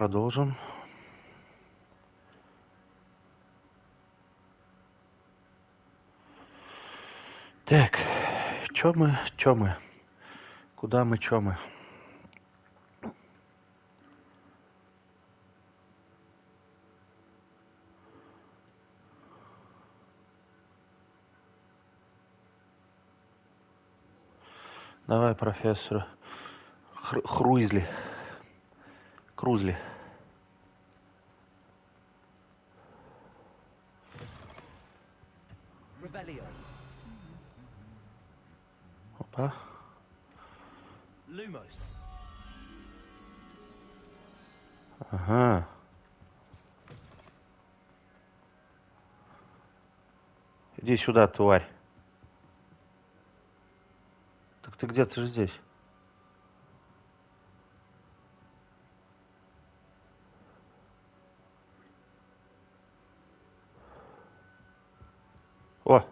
Продолжим. Так, чё мы? Куда мы, чё мы? Давай, профессор. Крузли. Опа. Ага. Иди сюда, тварь. Так ты где-то же здесь. О!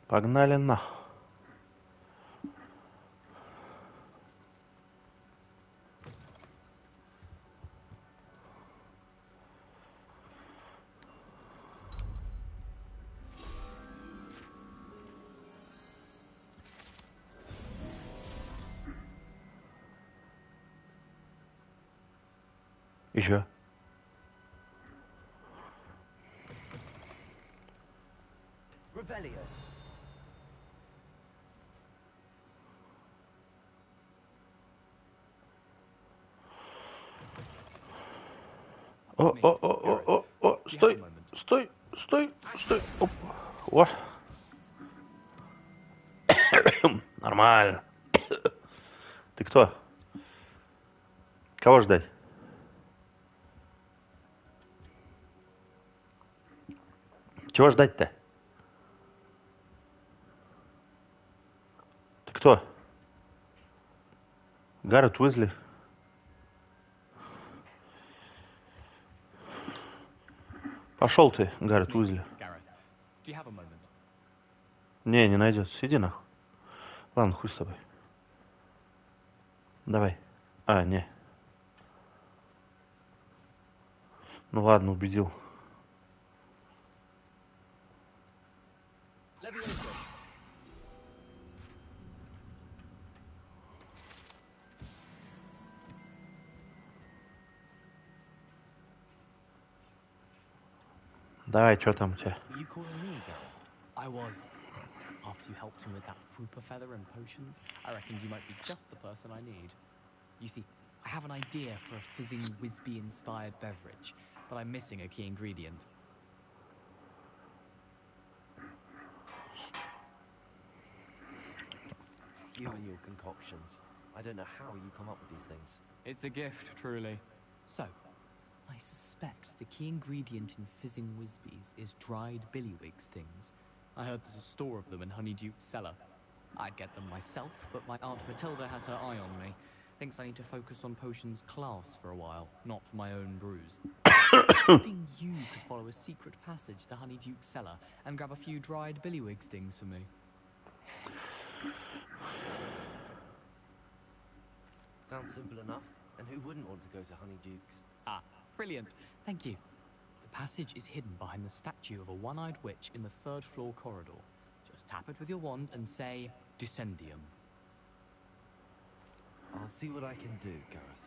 Погнали на. Еще. О, стой. Оп. О. Нормально. Ты кто? Кого ждать? Чего ждать-то? Ты кто? Гаррет Уизли? Пошел ты, Гаррет Уизли. Не найдется. Иди нахуй. Ладно, хуй с тобой. Давай. А, не. Ну ладно, убедил. Давай, что там у тебя? After you helped him with that Fupa feather and potions, I reckoned you might be just the person I need. You see, I have an idea for a fizzing Whizbee-inspired beverage, but I'm missing a key ingredient. You and your concoctions. I don't know how you come up with these things. It's a gift, truly. So, I suspect the key ingredient in fizzing Whizbees is dried billywig stings. I heard there's a store of them in Honeyduke's cellar. I'd get them myself, but my Aunt Matilda has her eye on me. Thinks I need to focus on potions class for a while, not for my own brews. Hoping you could follow a secret passage to Honeyduke's cellar and grab a few dried billywig stings for me. Sounds simple enough. And who wouldn't want to go to Honeyduke's? Ah, brilliant. Thank you. The passage is hidden behind the statue of a one-eyed witch in the third-floor corridor. Just tap it with your wand and say, Descendium. I'll see what I can do, Gareth.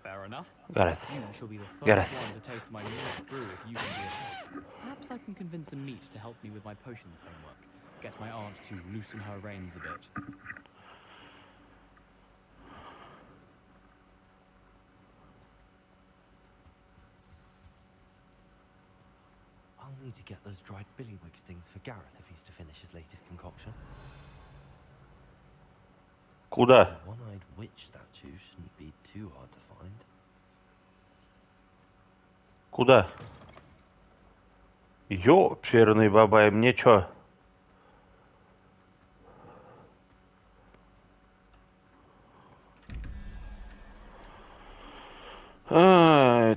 Fair enough. Gareth. You shall be the first one to taste my newest brew if you can be of help. Perhaps I can convince a meat to help me with my potions homework. Get my aunt to loosen her reins a bit. I'll need to get those dried billywig stings for Gareth if he's to finish his latest concoction. Куда? A one-eyed witch statue shouldn't be too hard to find. Куда? Ёперный бабай, мне чё?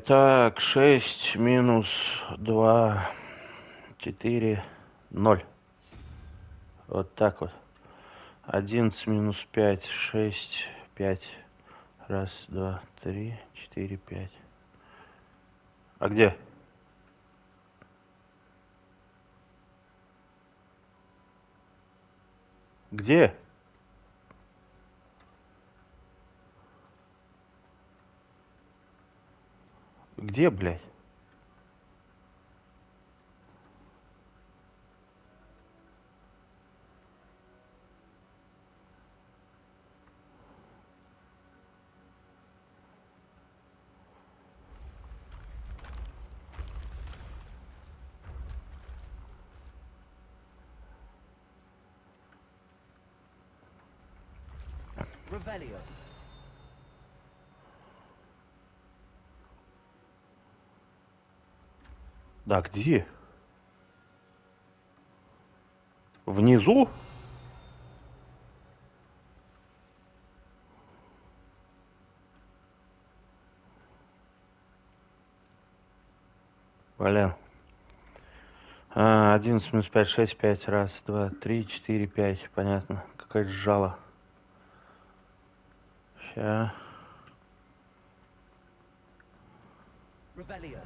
Так, 6 минус 2, 4, 0. Вот так вот. 11 минус 5, 6, 5, Раз, два, три, четыре, пять. А где? Где? Где, блядь? Revelio. Да, где? Внизу? Блин. 11 минус 5, 6, 5. Раз, два, три, четыре, пять. Понятно. Какая-то жало. Ща. Revelio.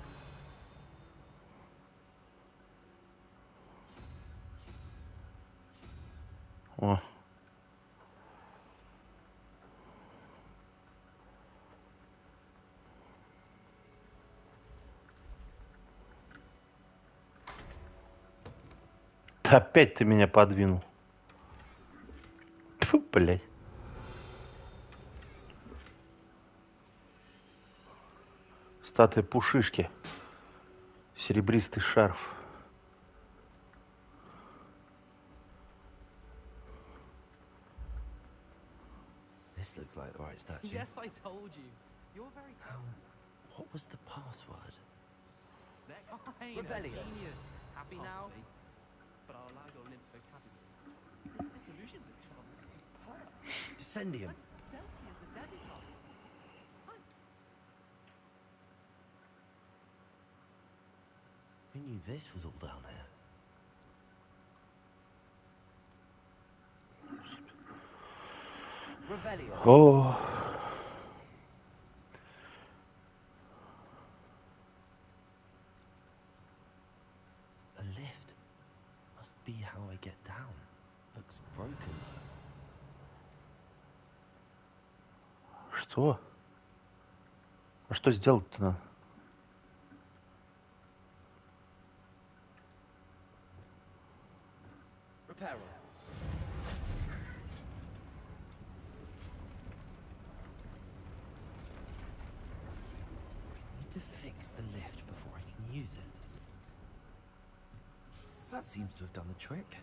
О. Опять ты меня подвинул. Тьфу, блядь. Статуя пушишки. Серебристый шарф. This looks like the right statue. Yes, I told you. You're very What was the password? fine. Revelio. Genius. Happy now? But our Lago Nymph vocabulary. This illusion that charm is superb. Descendium. Stealthy as a debutante. Who knew this was all down here? Revelio. О. A lift. Must be how I get down. Looks broken. Что? А что сделать-то надо? Reparo. Need to fix the lift before I can use it. That seems to have done the trick.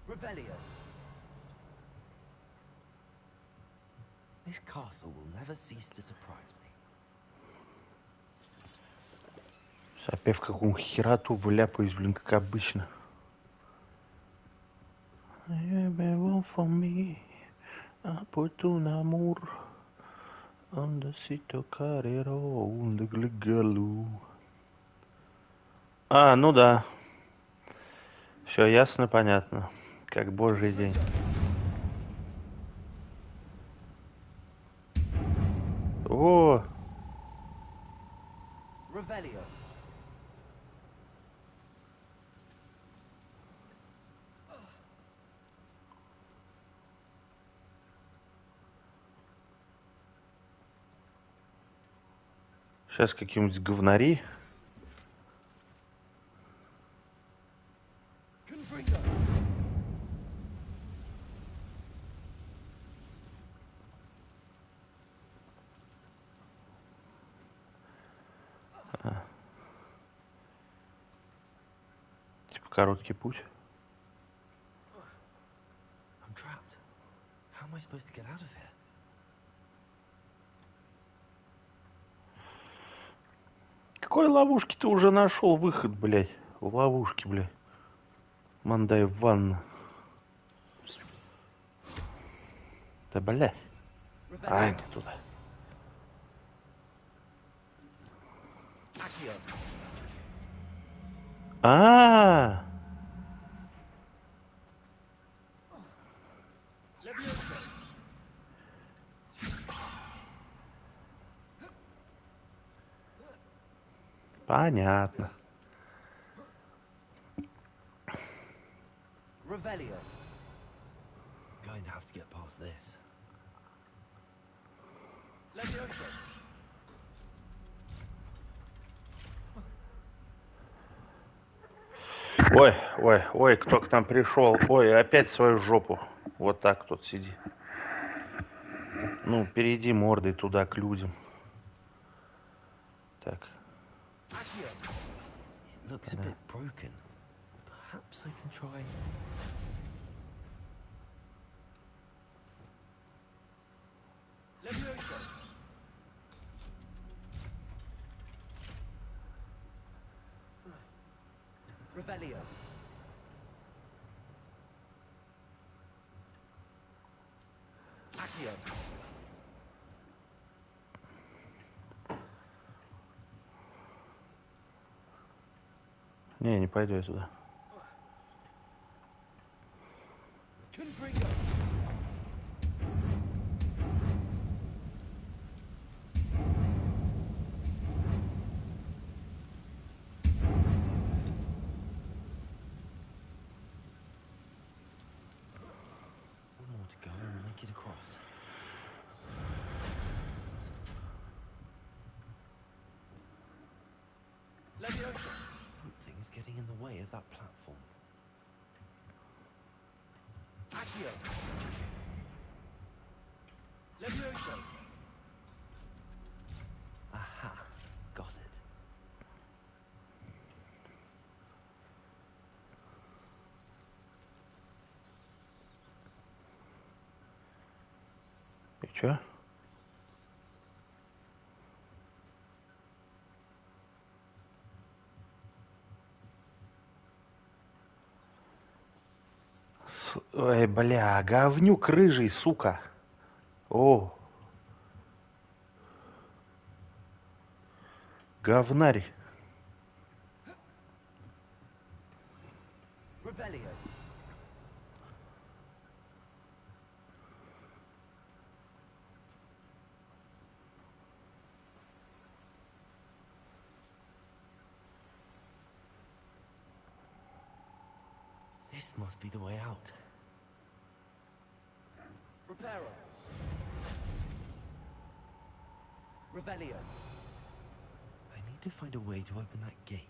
Revelio. This castle will never cease to surprise me. Опять в какую хероту вляпаюсь, блин, как обычно. For me, opportun amor, ondacito carrero, undegliгалу. Ну да. Все ясно, понятно. Как божий день. О! Revelio. Сейчас какие-нибудь говнари. Confringo. Типа короткий путь. I'm trapped. How am I supposed to get out of here? Какой ловушки ты уже нашел выход, блядь? В ловушке, блядь. Мандай в ванну. Да, блядь. А, не туда. А, понятно. Revelio. Going to have to get past this. Ой, ой, ой, кто к нам пришел? Ой, опять свою жопу. Вот так тут сиди. Ну, перейди мордой туда, к людям. Так. It looks a bit broken. Perhaps I can try. Revelio. Accio. Не пойду я туда. Confringo. One more to go and we'll make it across. Something's getting in the way of that platform. Accio. Levioso. Aha, got it. И чё? Ой, бля, говнюк рыжий, сука. О. Говнарь. Revelio. This must be the way out. Reparo. Revelio. I need to find a way to open that gate.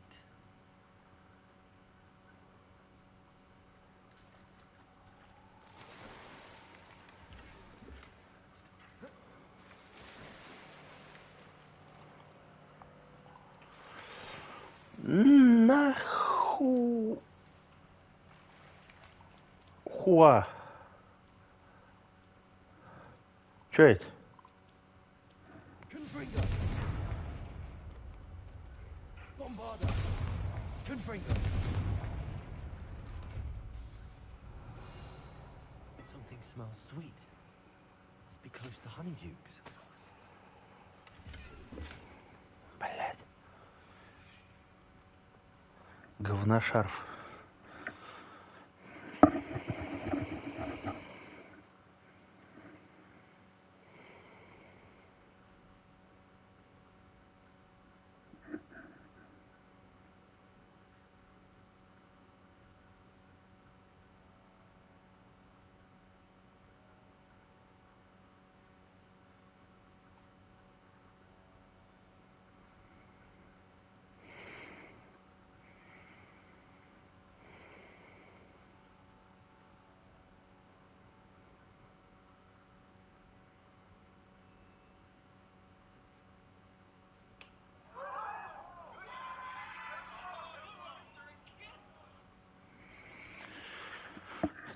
Наху... Хуа. Чё это? Confringo. Bombarda. Confringo. Something smells sweet. Must be close to Honeydukes. Блядь. Говношарф.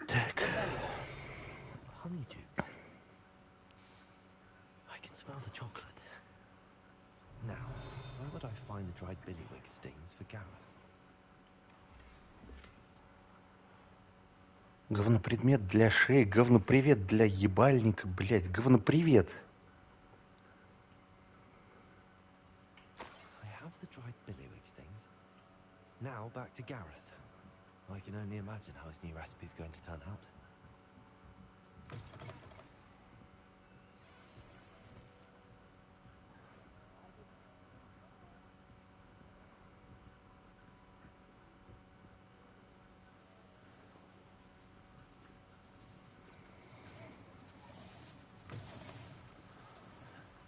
Так. Honeydukes. I can smell the chocolate. Now, where would I find the dried billywig stings for Gareth? Говнопредмет для шеи, говнопривет для ебальника, блядь, говнопривет. I have the dried billywig things. Now back to Gareth. I can only imagine how his new recipe's going to turn out.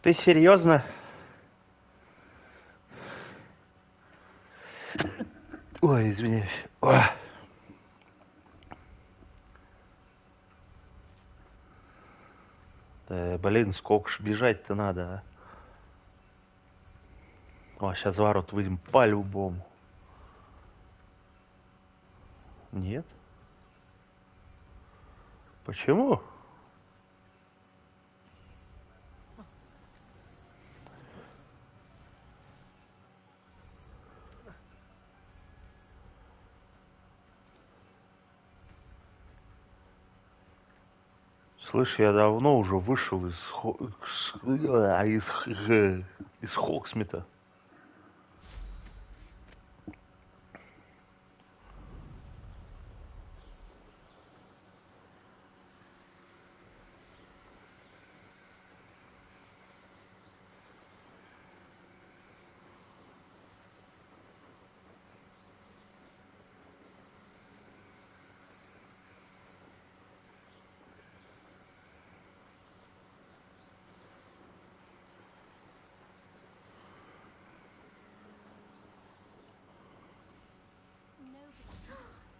Ты серьезно? Ой, извиняюсь. Ой. Да, блин, сколько ж бежать-то надо, а? О, сейчас ворот выйдем по-любому. Нет? Почему? Слышь, я давно уже вышел из Хоксмита.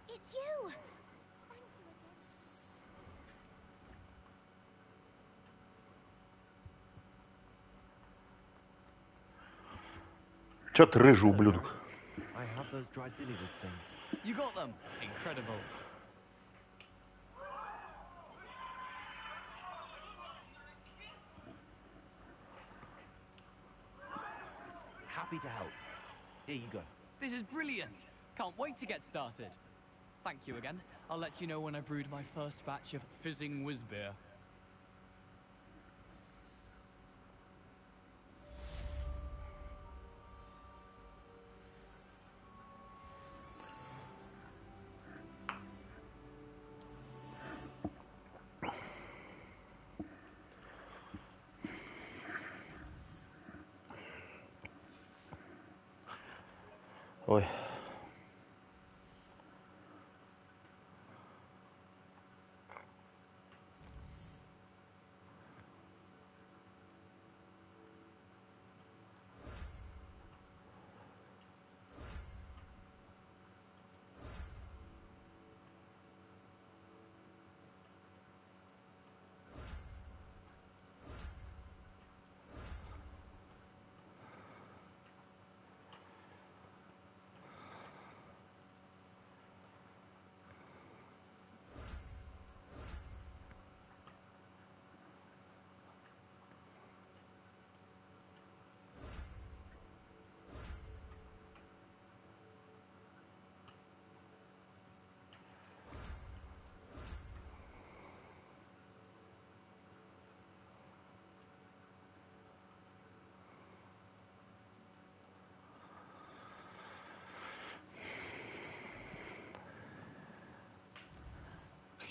It's you! Thank you again. Чё ты рыжий Hello, ублюдок? Gareth. I have those dried billywig things. You got them! Incredible. Happy to help. Here you go. This is brilliant! Can't wait to get started. Thank you again. I'll let you know when I brewed my first batch of fizzing whiz beer. Ой.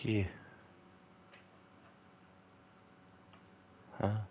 Какие? А?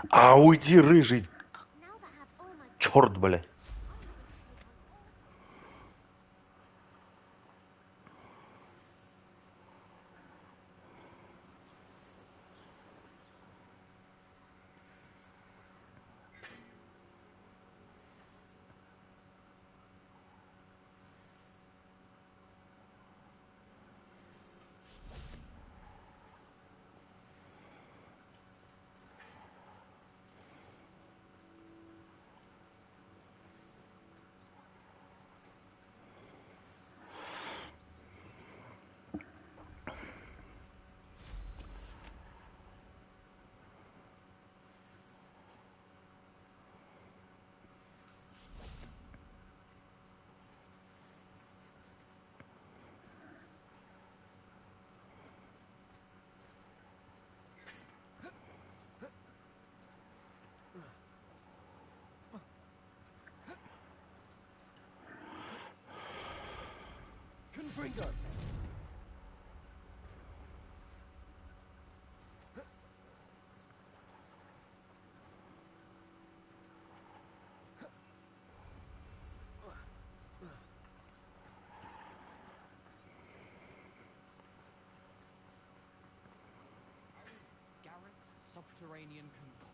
А, уйди, рыжий. Now that I have all my Черт, блядь. Confringo! Garrett's subterranean concoction.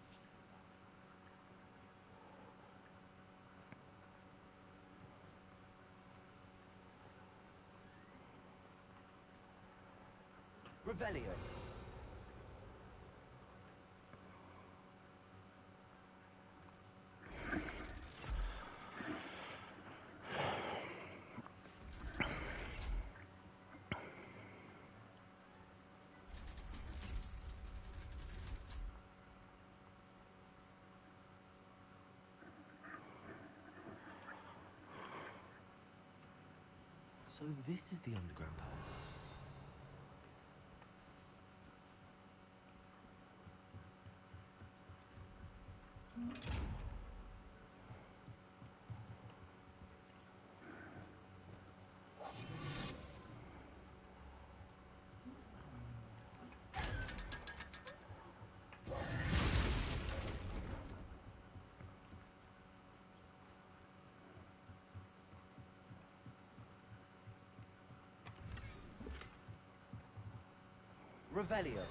Revelio. So this is the underground hole. Revelio.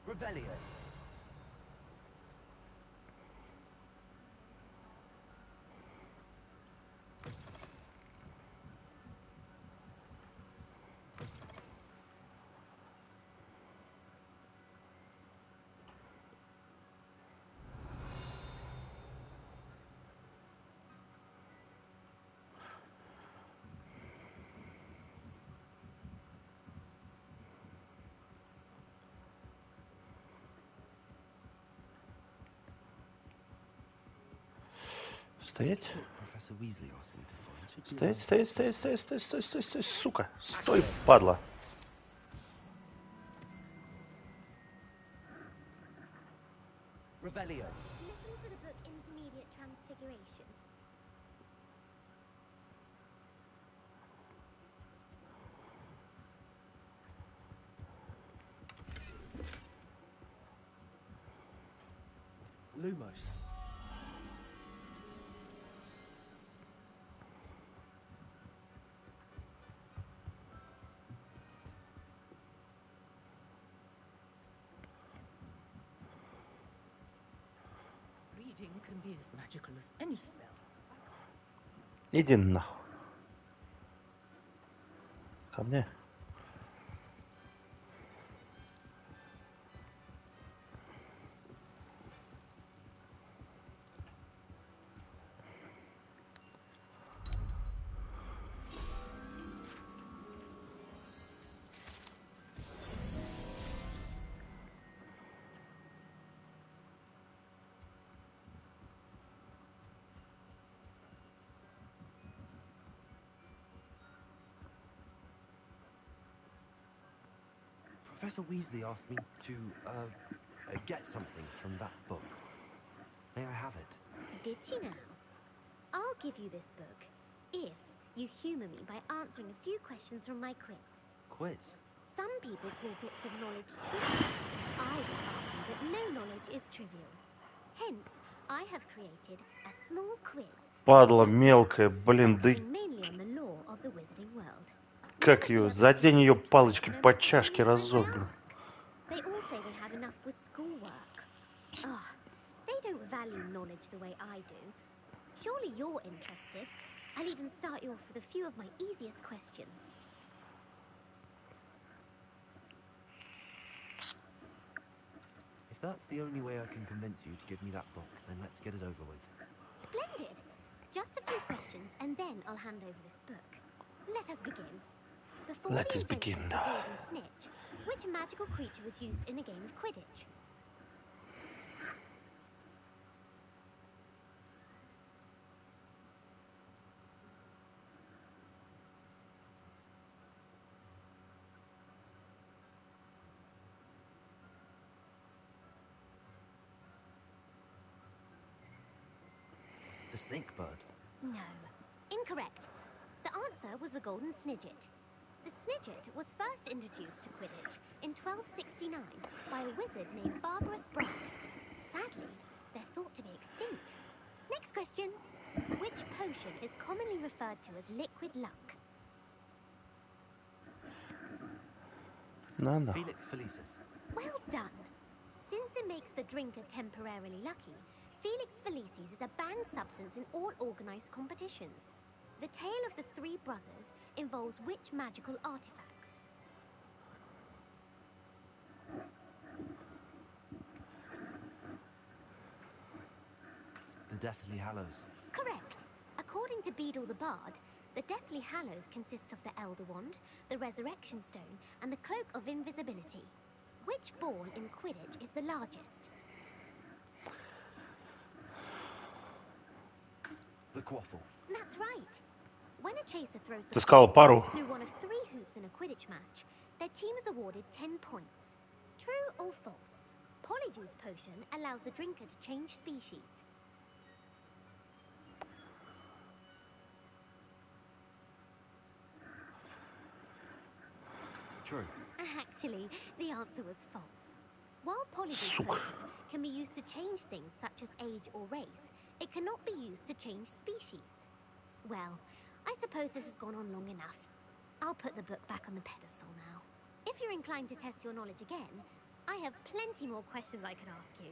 Revelio. Стоять. Professor Weasley asked me to find should be Стоять, around стоять, here стоять, стоять, стоять, стоять, стоять, стоять, сука. Стой, падла. Revelio. looking for the book Intermediate Transfiguration. Lumos. reading can be as magical as any spell. Иди нахуй. Ко мне. Professor Weasley asked me to, get something from that book. May I have it? Did she now? I'll give you this book if you humour me by answering a few questions from my quiz. Quiz? Some people call bits of knowledge trivial. I would argue that no knowledge is trivial. Hence, I have created a small quiz. Падла мелкая, блин, да Focusing mainly on the lore of the wizarding world. как ее, задень ее палочкой по чашке разобью. They all say they have enough with schoolwork. Oh, they don't value knowledge the way I do. Surely you're interested. I'll even start you off with a few of my easiest questions. If that's the only way I can convince you to give me that book, then let's get it over with. Splendid! Just a few questions and then I'll hand over this book. Let us begin. Before Let the us invention begin. of the golden snitch, which magical creature was used in a game of Quidditch? The snake bird. No. Incorrect. The answer was the golden snidget. The snidget was first introduced to Quidditch in 1269 by a wizard named Barbarous Bragg. Sadly, they're thought to be extinct. Next question. Which potion is commonly referred to as liquid luck? No. Felix Felicis. Well done. Since it makes the drinker temporarily lucky, Felix Felicis is a banned substance in all organized competitions. The tale of the three brothers involves which magical artifacts? The Deathly Hallows. Correct. According to Beedle the Bard, the Deathly Hallows consists of the Elder Wand, the Resurrection Stone, and the Cloak of Invisibility. Which ball in Quidditch is the largest? The Quaffle. That's right. When a chaser throws the Ты сказал пару. through one of 3 hoops in a Quidditch match, their team is awarded 10 points. True or false? Polyjuice potion allows the drinker to change species. True. Actually, the answer was false. While Polyjuice potion can be used to change things such as age or race, it cannot be used to change species. Well, I suppose this has gone on long enough. I'll put the book back on the pedestal now. If you're inclined to test your knowledge again, I have plenty more questions I could ask you.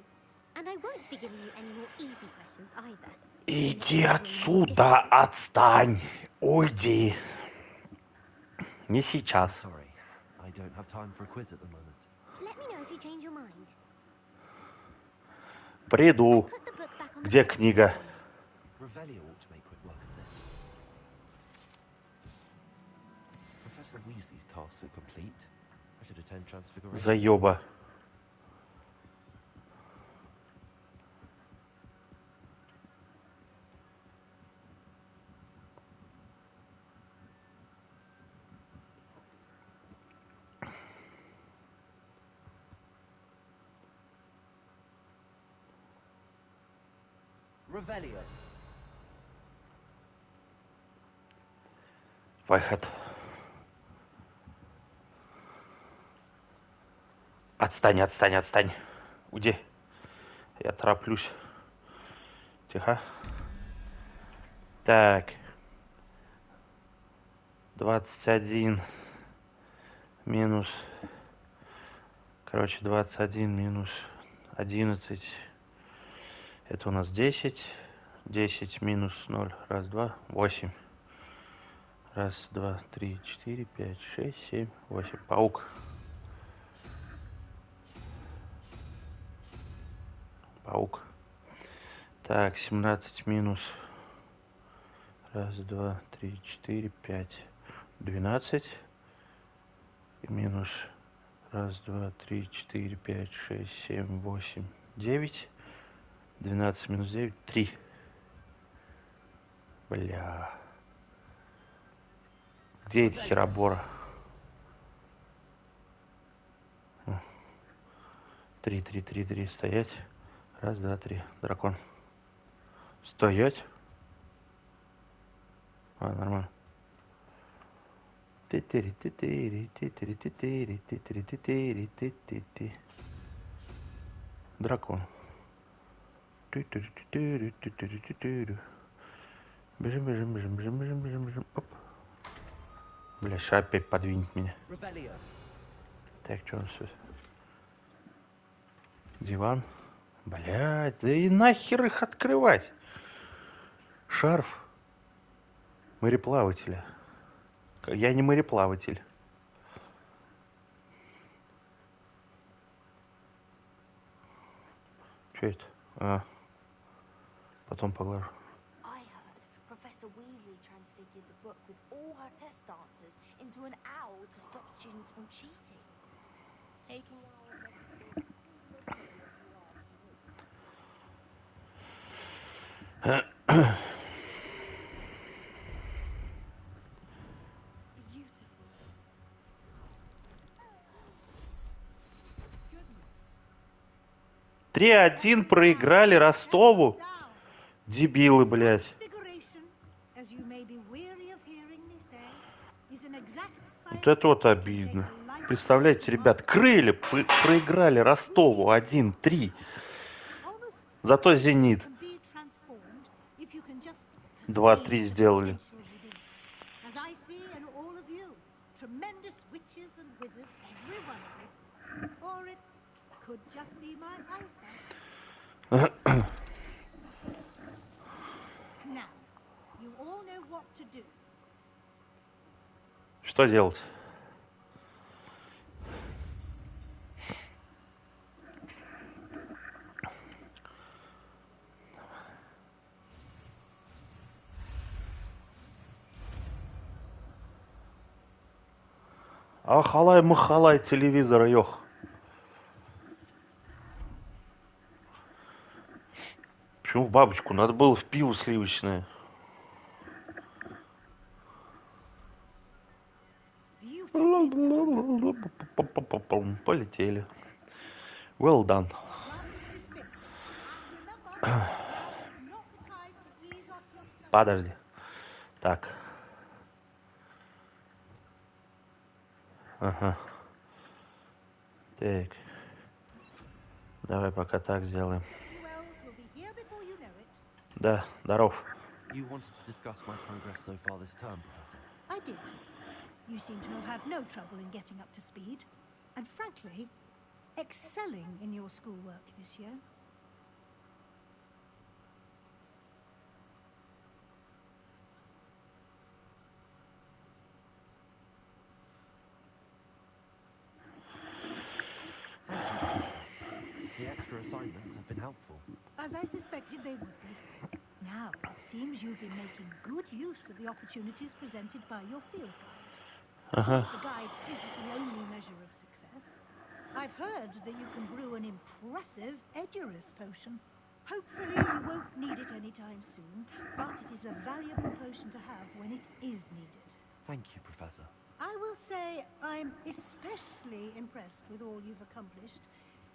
And I won't be giving you any more easy questions either. Иди отсюда, отстань. Уйди. Не сейчас. Sorry, I don't have time for a quiz at the moment. Let me know if you change your mind. Приду. Put the book back on the Где pedestal книга? for you. Revelio ought to make quick work of this. Professor Weasley's tasks are complete. I should attend Transfiguration. Заеба. Revelio. Выход. Отстань, отстань, отстань. Уйди. Я тороплюсь. Тихо. Так. 21 минус... Короче, 21 минус 11. Это у нас 10. 10 минус 0. Раз, два, 8. Раз, два, три, 4, 5, 6, 7, 8. Паук. Паук. Так, 17 минус. Раз, два, три, 4, 5. 12. И минус. Раз, два, три, 4, 5, 6, 7, 8, 9. 12 минус 9. 3. Бля. Где эти херобора? 3, 3, 3, 3. Стоять. Раз, два, три. Дракон. Стоять. А, нормально. Дракон. Бежим, бежим, бежим, бежим, бежим, бежим, бежим. Оп. Бля, сейчас опять подвинет меня. Так, что у нас тут? Диван. Блядь, да и нахер их открывать? Шарф. Мореплавателя. Я не мореплаватель. Что это? А. Потом поглажу. I heard Professor Weasley transfigured the book with all her test answers into an owl to stop students from cheating. Taking Beautiful. 3-1 проиграли Ростову. Дебилы, блядь. Вот это вот обидно. Представляете, ребят, крылья проиграли Ростову 1-3. Зато Зенит 2-3 сделали. Что делать? Ахалай-махалай телевизора, ёх. Почему в бабочку? Надо было в пиво сливочное. Полетели. Well done. Подожди. Так. Ага. Так. Давай пока так сделаем. Да, здоров. You wanted to discuss my progress so far this term, Professor? I did. You seem to have had no trouble in getting up to speed, and frankly, excelling in your schoolwork this year. Thank you, Professor. The extra assignments have been helpful. As I suspected they would be. Now, it seems you've been making good use of the opportunities presented by your field guide. Of course, the guide isn't the only measure of success. I've heard that you can brew an impressive Edurus potion. Hopefully you won't need it anytime soon, but it is a valuable potion to have when it is needed. Thank you, Professor. I will say I'm especially impressed with all you've accomplished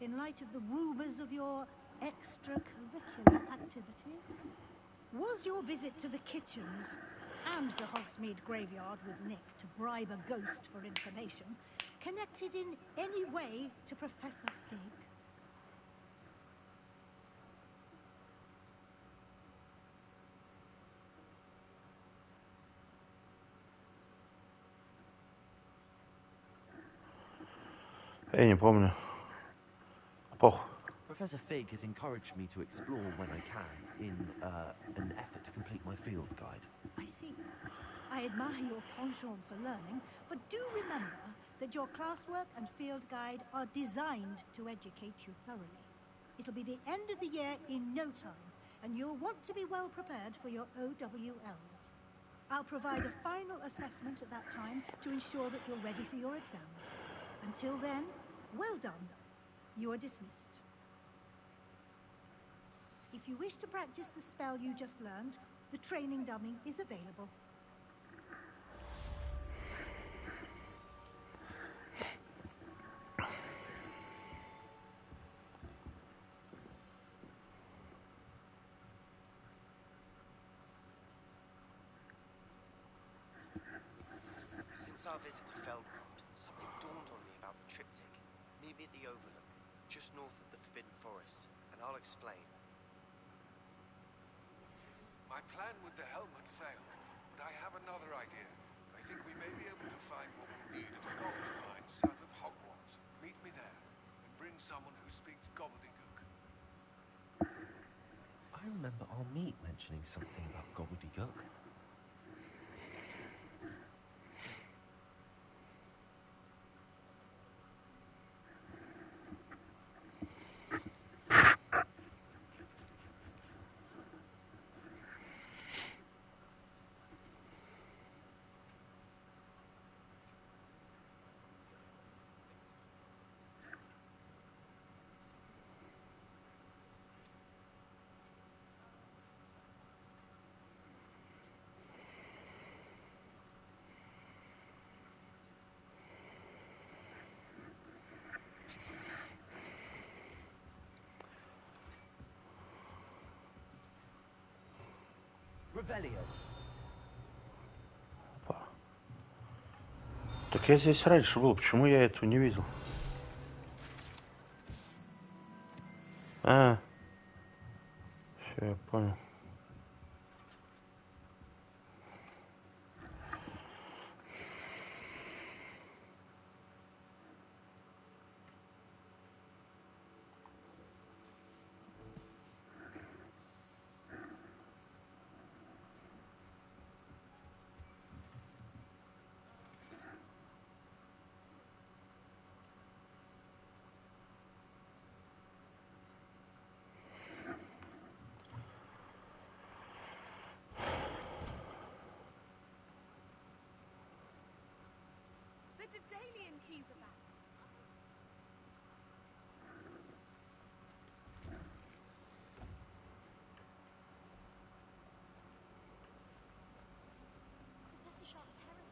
in light of the rumors of your extracurricular activities. Was your visit to the kitchens and the Hogsmeade graveyard with Nick to bribe a ghost for information connected in any way to Professor Fig? Я не помню. Пох. Professor Fig has encouraged me to explore when I can in an effort to complete my field guide. I see. I admire your penchant for learning, but do remember that your classwork and field guide are designed to educate you thoroughly. It'll be the end of the year in no time, and you'll want to be well prepared for your OWLs. I'll provide a final assessment at that time to ensure that you're ready for your exams. Until then, well done. You are dismissed. If you wish to practice the spell you just learned, the training dummy is available. Since our visit to Feldcroft, something dawned on me about the triptych. Meet me at the Overlook, just north of the Forbidden Forest, and I'll explain. My plan with the helmet failed, but I have another idea. I think we may be able to find what we need at a goblin mine south of Hogwarts. Meet me there, and bring someone who speaks gobbledygook. I remember our meet mentioning something about gobbledygook. Revelio. Так я здесь раньше был, почему я этого не видел? А, все, я понял. The Daedalian keys are back. Professor Sharp's herald.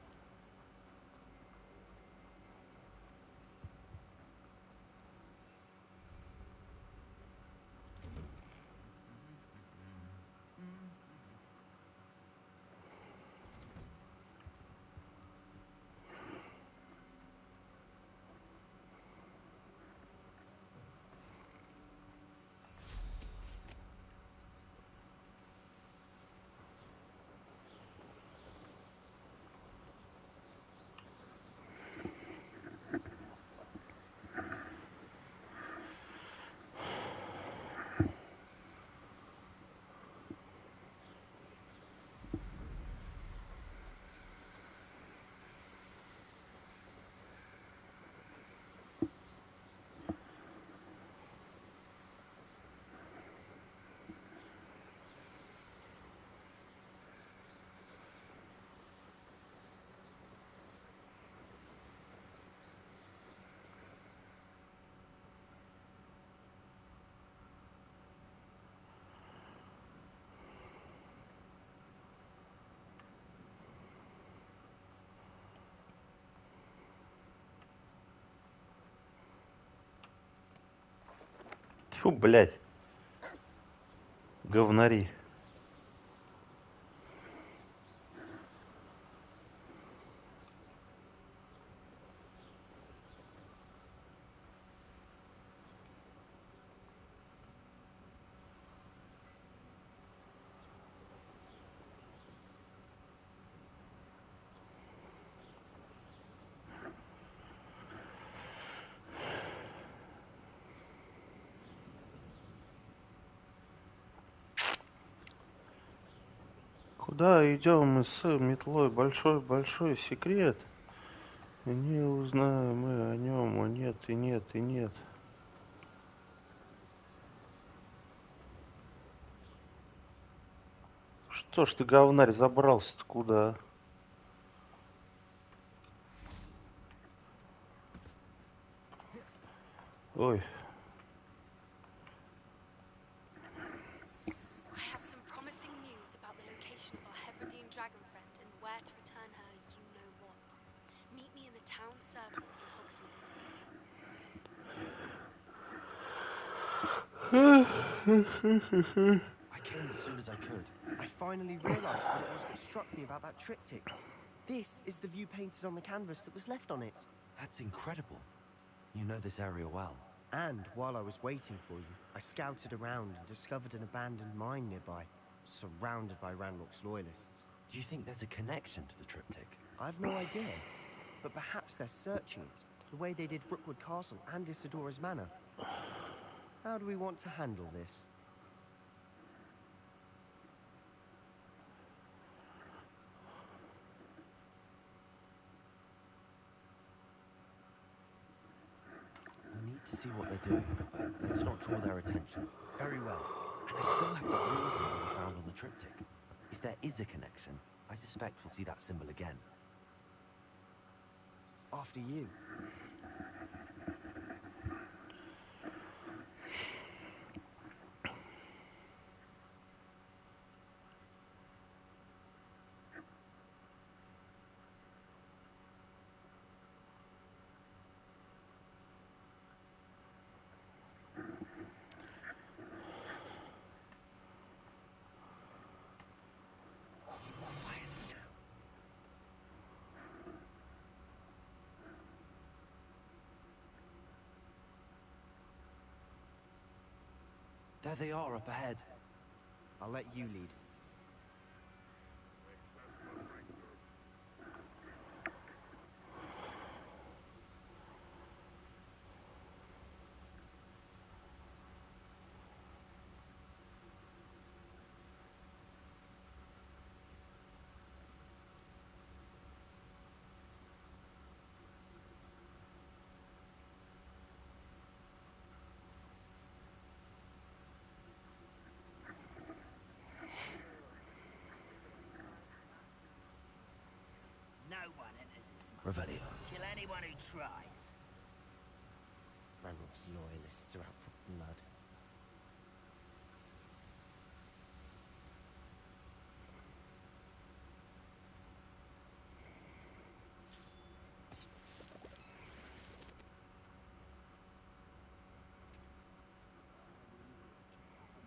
Фу, блядь. Говнари. Куда идем мы с метлой? Большой секрет. Не узнаем мы о нем. О, нет, и нет, и нет. Что ж ты, говнарь, забрался-то куда? Ой. I have some promising news about the location of our Hebridean dragon friend and where to return her you-know-what. Meet me in the town circle in Hogsmeade. I came as soon as I could. I finally realized what it was that struck me about that triptych. This is the view painted on the canvas that was left on it. That's incredible. You know this area well. And while I was waiting for you, I scouted around and discovered an abandoned mine nearby, surrounded by Ranrock's loyalists. Do you think there's a connection to the triptych? I've no idea, but perhaps they're searching it, the way they did Brookwood Castle and Isidora's Manor. How do we want to handle this? We need to see what they're doing, but let's not draw their attention. Very well. And I still have that rune symbol we found on the triptych. If there is a connection, I suspect we'll see that symbol again. After you. There they are up ahead. I'll let you lead. No one enters this mine. Revelio. Kill anyone who tries. Ranrock's loyalists are out for blood.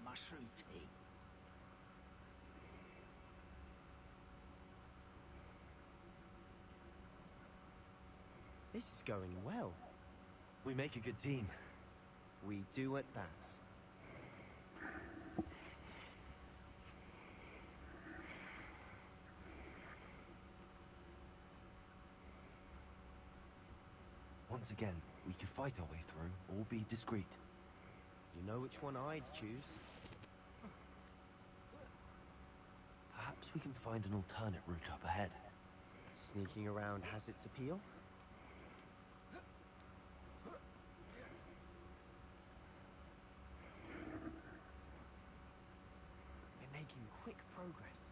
Mushroom tea. This is going well. We make a good team. We do at that. Once again, we could fight our way through, or be discreet. You know which one I'd choose? Perhaps we can find an alternate route up ahead. Sneaking around has its appeal. We're making quick progress.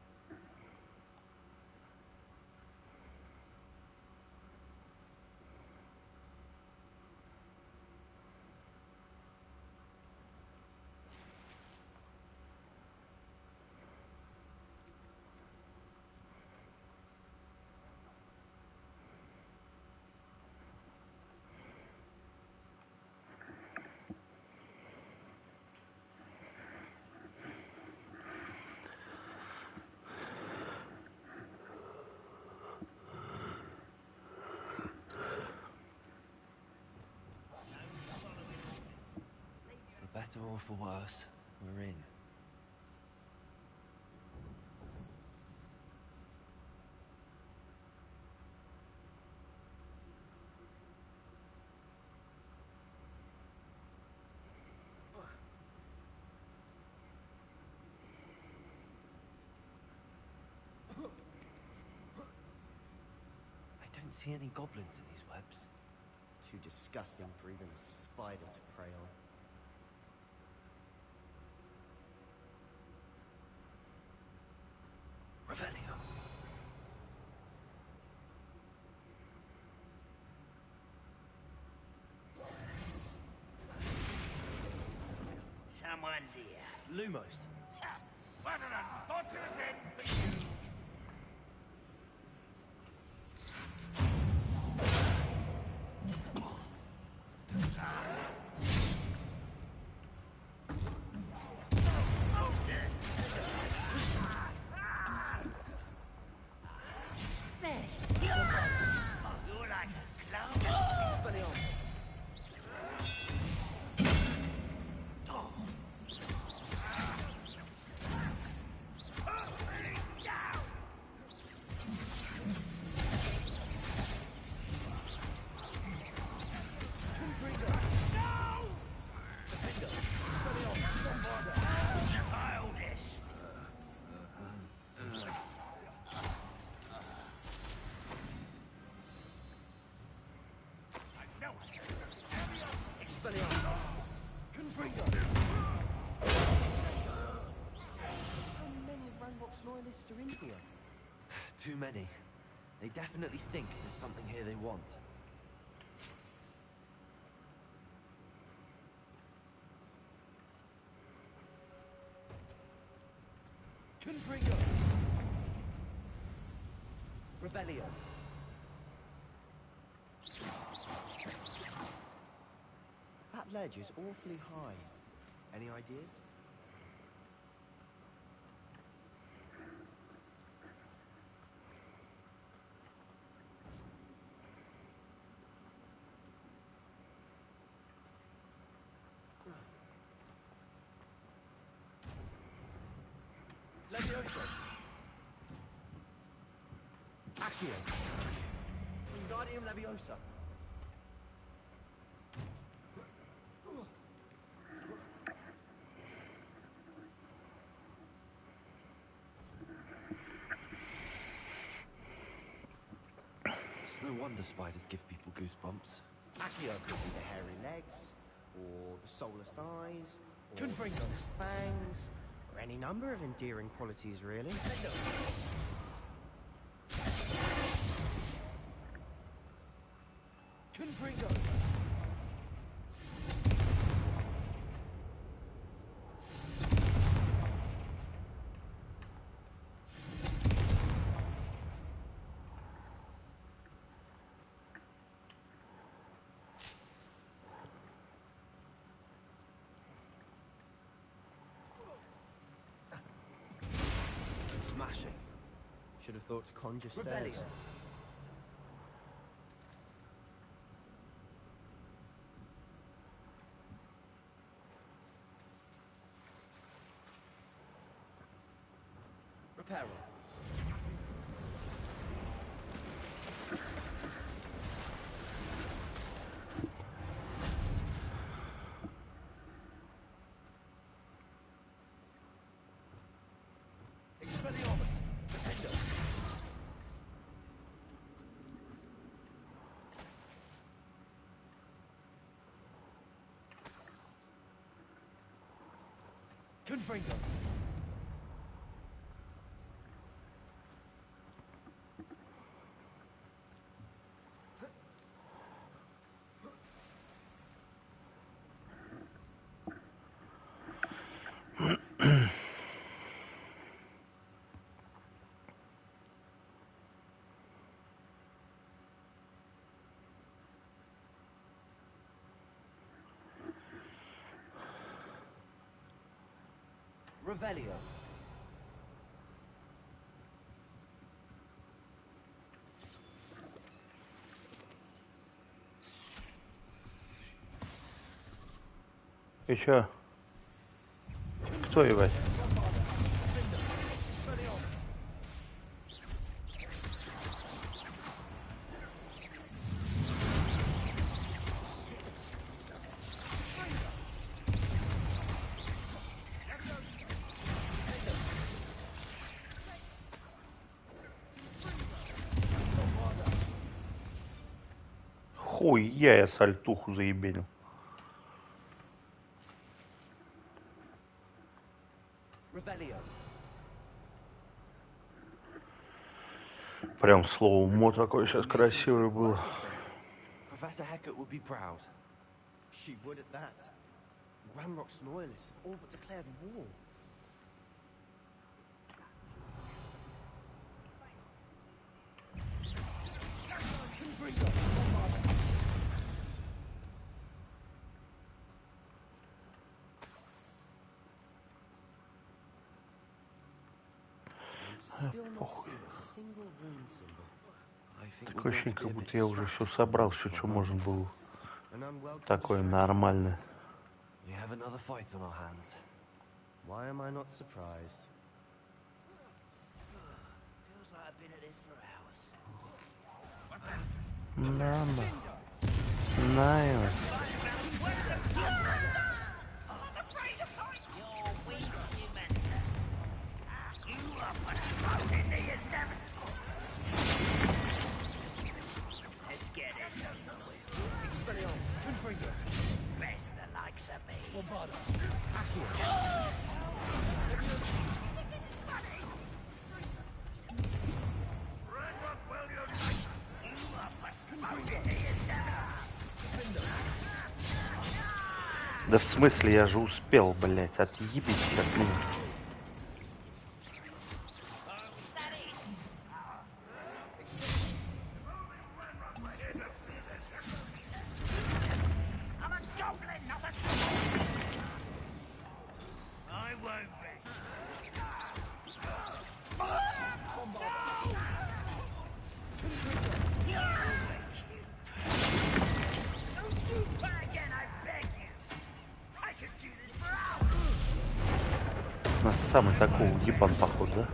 For better or for worse, we're in. don't see any goblins in these webs. Too disgusting for even a spider to prey on. Revelio. Someone's here. Lumos. What an unfortunate end for you! You're like a clown. Expelliarmus. Loyalists are in here. Too many. They definitely think there's something here they want. Confringo. Rebellion. That ledge is awfully high. Any ideas? Leviosa. Accio. Wingardium Leviosa. It's no wonder spiders give people goosebumps. Accio could be the hairy legs, or the soulless eyes, or the fangs, or any number of endearing qualities, really. Confringo. Smashing. Should have thought to conjure stairs. Revelio. Reparo. Expelliarmus. Defender. Confringo. Revelio. И чё? Кто ебать? Нихуя я сальтуху заебенил. Прям слово мо такое сейчас красивое было. Professor Hecat would be proud. She would at that. Ranrock's loyalists have all but declared war. Still not seen a single rune symbol. Такое ощущение, как будто я уже все собрал, все, что можно было. An unwelcome Такое distraction. нормальное. We have another fight on our hands. Why am I not surprised? Feels like I've been at this for hours. Мама. Знаю. Let's get this over with. Best the likes of me. Да в смысле, я же успел, блять, отъебитесь от меня. I'm a goblin, not a... I won't be. Don't do that again, I beg you. I could do this for hours. У нас самый такой ебан, походу, да?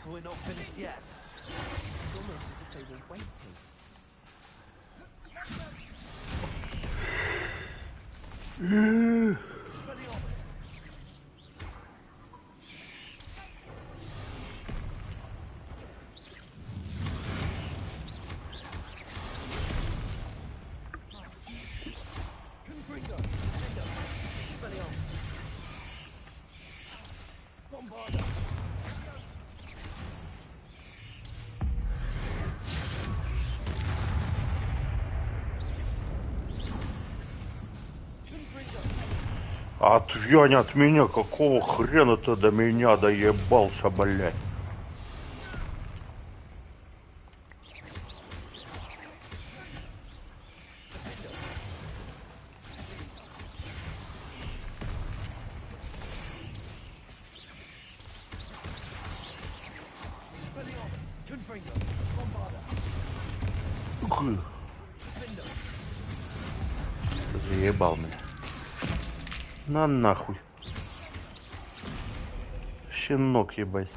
We're not finished yet. It's almost as if they were waiting. Отъянь от меня, какого хрена ты до меня доебался, блядь? Заебал меня. На нахуй. Щенок, ебать.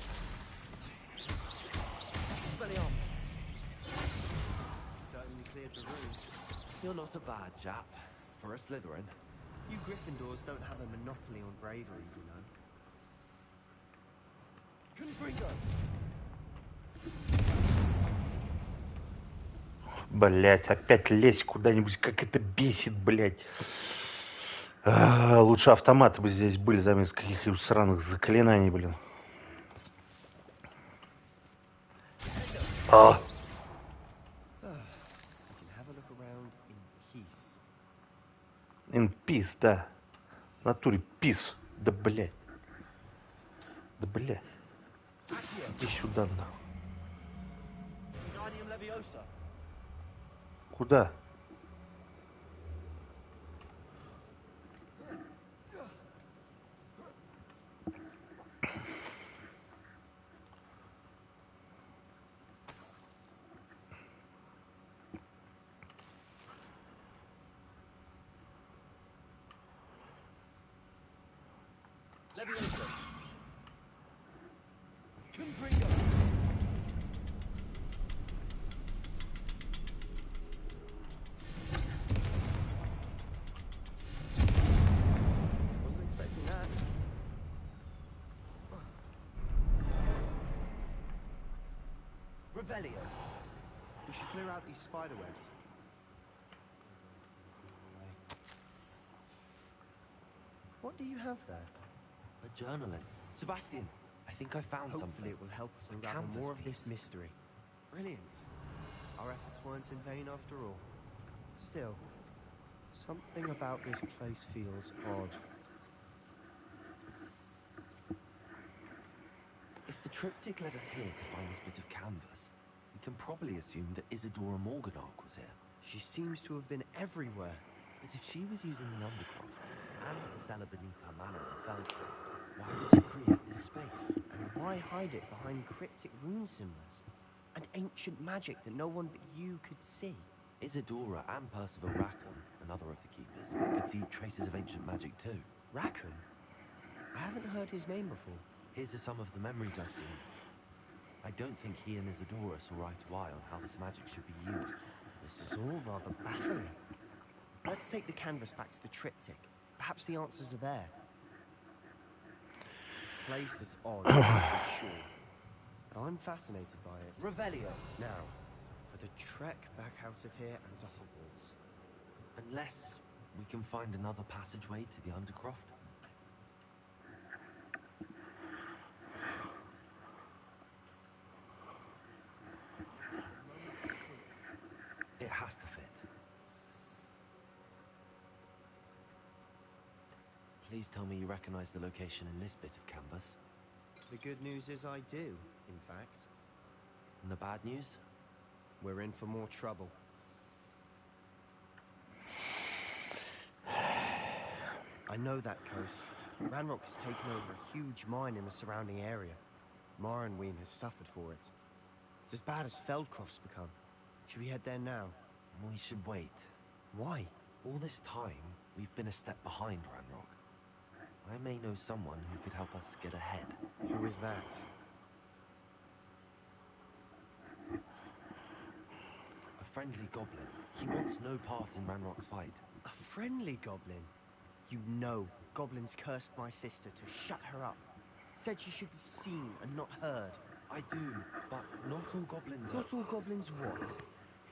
Certainly cleared the room. You're not a bad chap for a Slytherin. You Gryffindors don't have a monopoly on bravery, you know. Блять, опять лезь куда-нибудь, как это бесит, блять. Лучше автоматы бы здесь были заместо каких-нибудь сраных заклинаний, блин. We can have a look around in peace. In peace, да. В натуре peace. Да блять. Да блять. Иди сюда, нахуй. Куда? Leviosa. Confringo. Wasn't expecting that. Revelio. We should clear out these spider webs. What do you have there? A journaling. Sebastian, I think I found Hopefully something. it will help us A unravel canvas more of this piece. mystery. Brilliant. Our efforts weren't in vain after all. Still, something about this place feels odd. If the triptych led us here to find this bit of canvas, we can probably assume that Isadora Morganach was here. She seems to have been everywhere. But if she was using the Undercroft and the cellar beneath her manor in Feldcroft, why would she create this space? And why hide it behind cryptic rune symbols? And ancient magic that no one but you could see? Isadora and Percival Rackham, another of the keepers, could see traces of ancient magic too. Rackham? I haven't heard his name before. Here's some of the memories I've seen. I don't think he and Isadora saw eye to eye on how this magic should be used. This is all rather baffling. Let's take the canvas back to the triptych. Perhaps the answers are there. This place is odd, to be sure. But I'm fascinated by it. Revelio. Now, for the trek back out of here and to Hogwarts. Unless we can find another passageway to the Undercroft. It has to fit. Please tell me you recognize the location in this bit of canvas. The good news is I do, in fact. And the bad news? We're in for more trouble. I know that coast. Ranrock has taken over a huge mine in the surrounding area. Morrowind has suffered for it. It's as bad as Feldcroft's become. Should we head there now? We should wait. Why? All this time, we've been a step behind Ranrock. I may know someone who could help us get ahead. Who is that? A friendly goblin. He wants no part in Ranrock's fight. A friendly goblin? You know, goblins cursed my sister to shut her up. Said she should be seen and not heard. I do, but not all goblins are... Not all goblins what?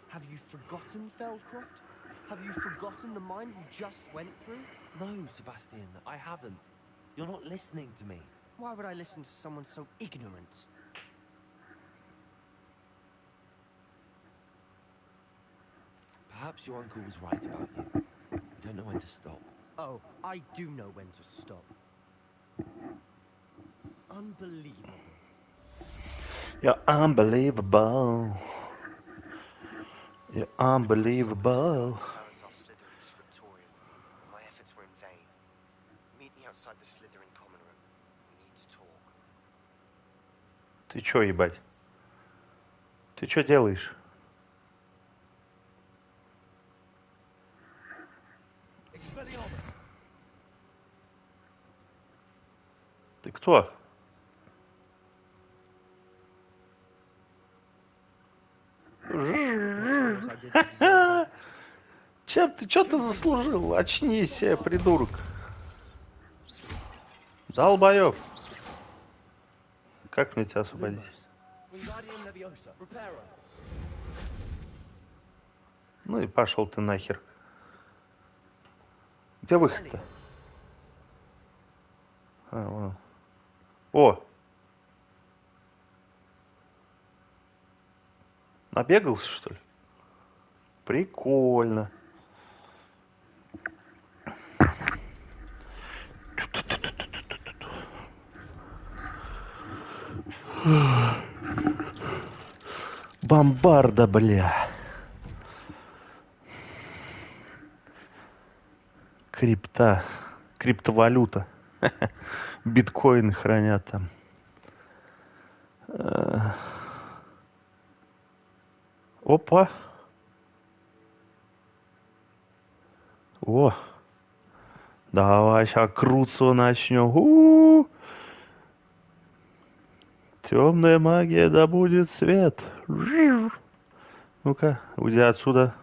Have you forgotten Feldcroft? Have you forgotten the mine we just went through? No, Sebastian, I haven't. You're not listening to me. Why would I listen to someone so ignorant? Perhaps your uncle was right about you. We don't know when to stop. Oh, I do know when to stop. Unbelievable. You're unbelievable. You're unbelievable. My efforts were in vain. Meet me outside the Slytherin common room. We need to talk. Ты чё, ебать? Ты чё делаешь? Ты кто? Чем ты, что ты заслужил? Очнись, придурок. Долбоёб. Как мне тебя освободить? Ну и пошел ты нахер. Где выход-то? А, вон. О! Набегался, что ли? Прикольно. Бомбарда, бля. Крипта. Криптовалюта. Биткоины хранят там. Опа. О. Давай, сейчас крутство начнем. Темная магия, да будет свет. Ну-ка, уйди отсюда.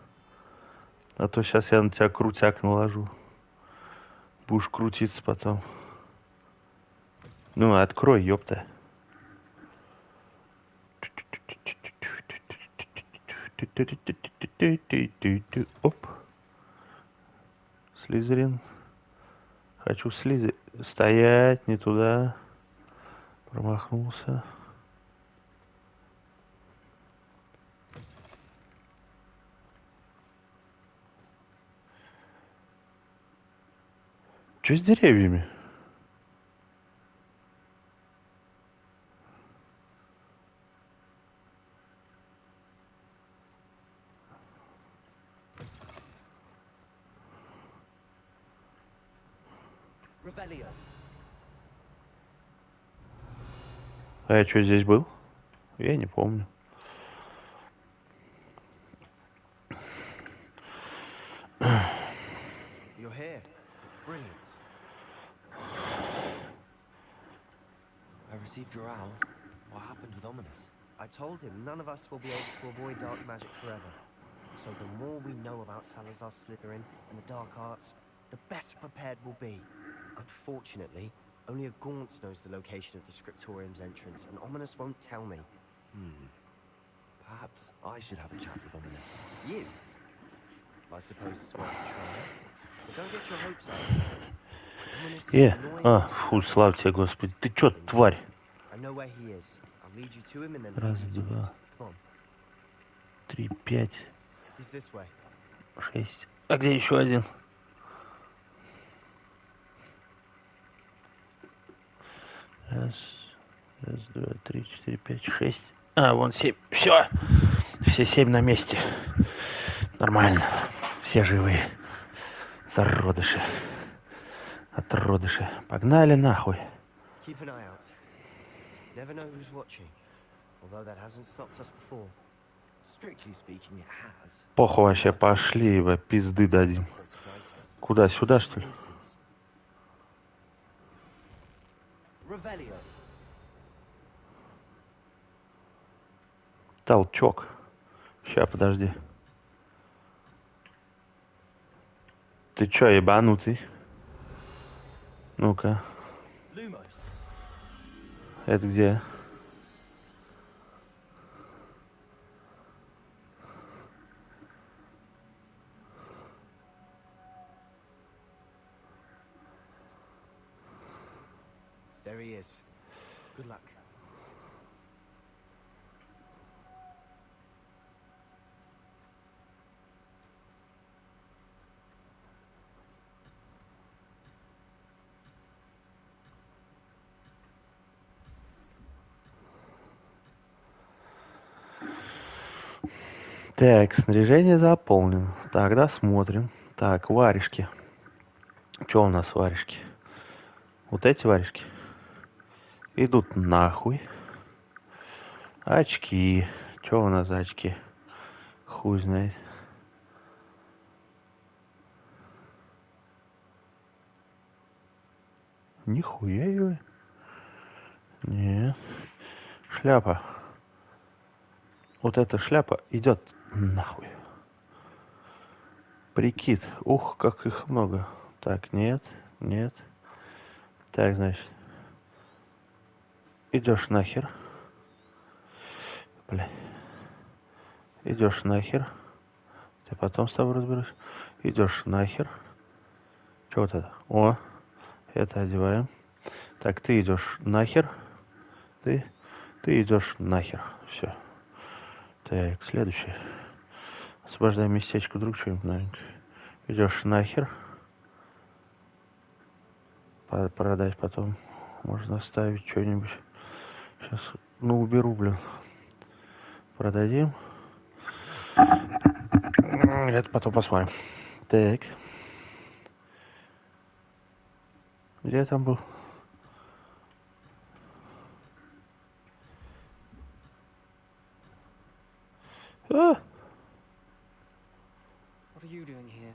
А то сейчас я на тебя крутяк наложу. Будешь крутиться потом. Ну, открой, ёпта. Оп. Слизерин. Хочу слизер. Стоять, не туда. Промахнулся. Что с деревьями? Revelio. А я что, здесь был? Я не помню. You're here. Brilliant. I received your owl. What happened with Ominous? I told him none of us will be able to avoid dark magic forever. So the more we know about Salazar Slytherin and the dark arts, the better prepared we'll be. Unfortunately, only a Gaunt knows the location of the Scriptorium's entrance, and Ominous won't tell me. Perhaps I should have a chat with Ominous. You? I suppose it's worth a try. But don't get your hopes up. Ominous is annoying and Фу, слава тебе, Господи. Ты чё, тварь? I know where he is. I'll lead you to him and then Раз, lead you to два, it. Come on. 3, 5, He's this way. 6. А где еще один? Раз, два, 3, 4, 5, 6. А, вон 7. Все. Все 7 на месте. Нормально. Все живые. Зародыши. Отродыши. Погнали нахуй. Keep an eye out. Never know who's watching. Although that hasn't stopped us before. Strictly speaking, it has. Похуй вообще, пошли его пизды дадим. Куда, сюда, что ли? Revelio. Толчок. Ща, подожди. Ты чё, ебанутый? Ну-ка. Lumos. Это где? There he is. Good luck. Так, снаряжение заполнено. Тогда смотрим. Так, варежки. Что у нас варежки? Вот эти варежки идут нахуй. Очки. Что у нас за очки? Хуй знает. Нихуя его. Нет. Шляпа. Вот эта шляпа идет нахуй. Прикид. Ух, как их много. Так, нет, нет. Так, значит. Идешь нахер. Бля. Идешь нахер. Ты потом с тобой разберусь. Идешь нахер. Что вот это? О, это одеваем. Так, ты идешь нахер. Ты идешь нахер. Все. Так, следующее. Освобождаем местечко, вдруг что-нибудь новенькое. Идешь нахер. Продать потом. Можно оставить что-нибудь. Сейчас, ну, уберу, блин. Продадим. Это потом посмотрим. Так. Где я там был? А! What are you doing here?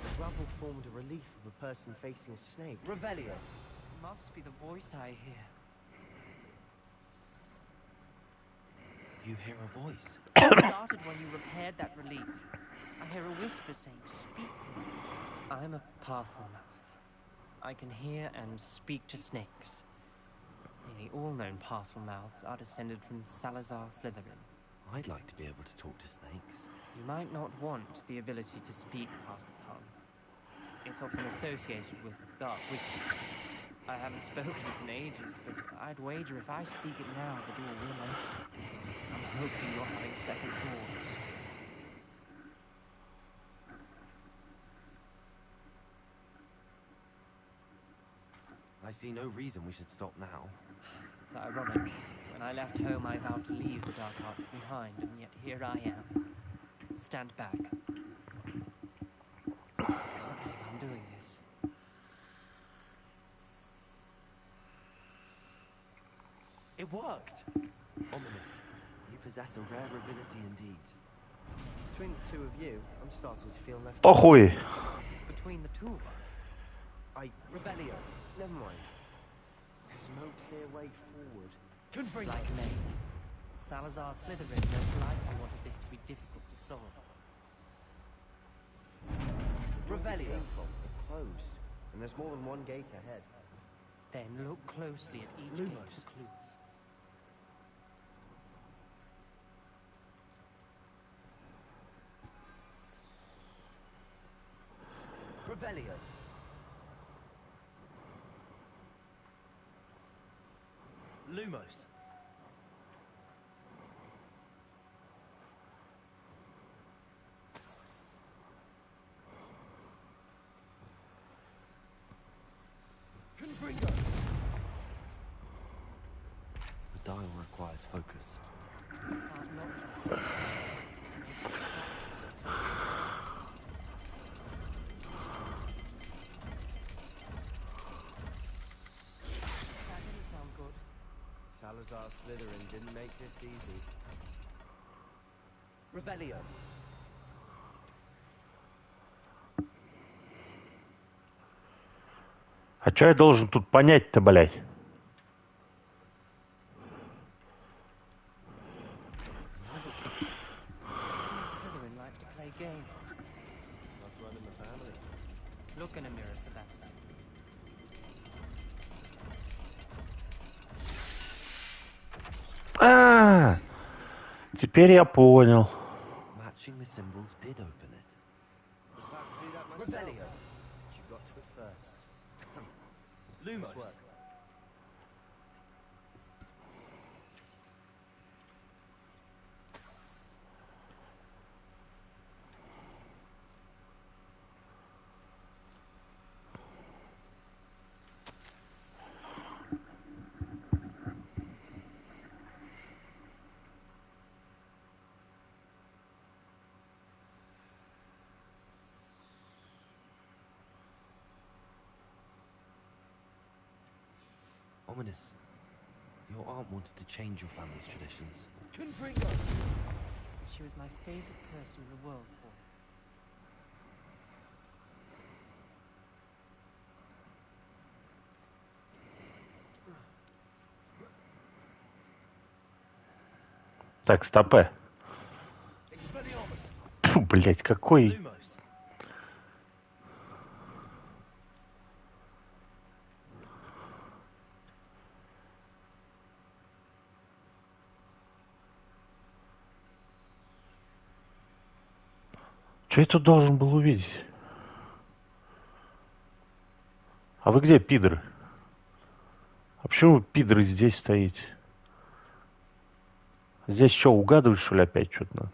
The rubble formed a relief of a person facing a snake. Revelio. Must be the voice I hear. You hear a voice. It started when you repaired that relief. I hear a whisper saying, "Speak to me." I'm a parcel mouth. I can hear and speak to snakes. Nearly all known parcel mouths are descended from Salazar Slytherin. I'd like to be able to talk to snakes. You might not want the ability to speak parcel tongue. It's often associated with dark wizards. I haven't spoken it in ages, but I'd wager if I speak it now, the door will open. I'm hoping you're having second thoughts. I see no reason we should stop now. It's ironic. When I left home, I vowed to leave the dark arts behind, and yet here I am. Stand back. I can't believe I'm doing this. It worked! Ominous, you possess a rare ability indeed. Between the two of you, I'm starting to feel left. Похуй. Between the two of us. Revelio. Never mind. There's no clear way forward. Like an ace. Salazar Slytherin most likely wanted this to be difficult to solve. Revelio. It closed, and there's more than one gate ahead. Then look closely at each gate for clues. Revelio. Lumos. Confringo. The dial requires focus. That didn't sound good. Salazar Slytherin didn't make this easy. Revelio. А что я должен тут понять-то, блядь? Slytherin like to play games. Must run in the family. Look in a mirror, Sebastian. А, теперь я понял. Matching the symbols did open it. I was about to do that myself. Revelio. But you got to it first. Lumos. Nice work. Ominous. Your aunt wanted to change your family's traditions. Confringo! She was my favorite person in the world for. Так, стопэ. Expelliarmus. Фу, блядь, какой... Lumos. Что я тут должен был увидеть? А вы где, пидоры? А почему вы, пидоры, здесь стоите? Здесь что, угадывать, что ли, опять что-то надо?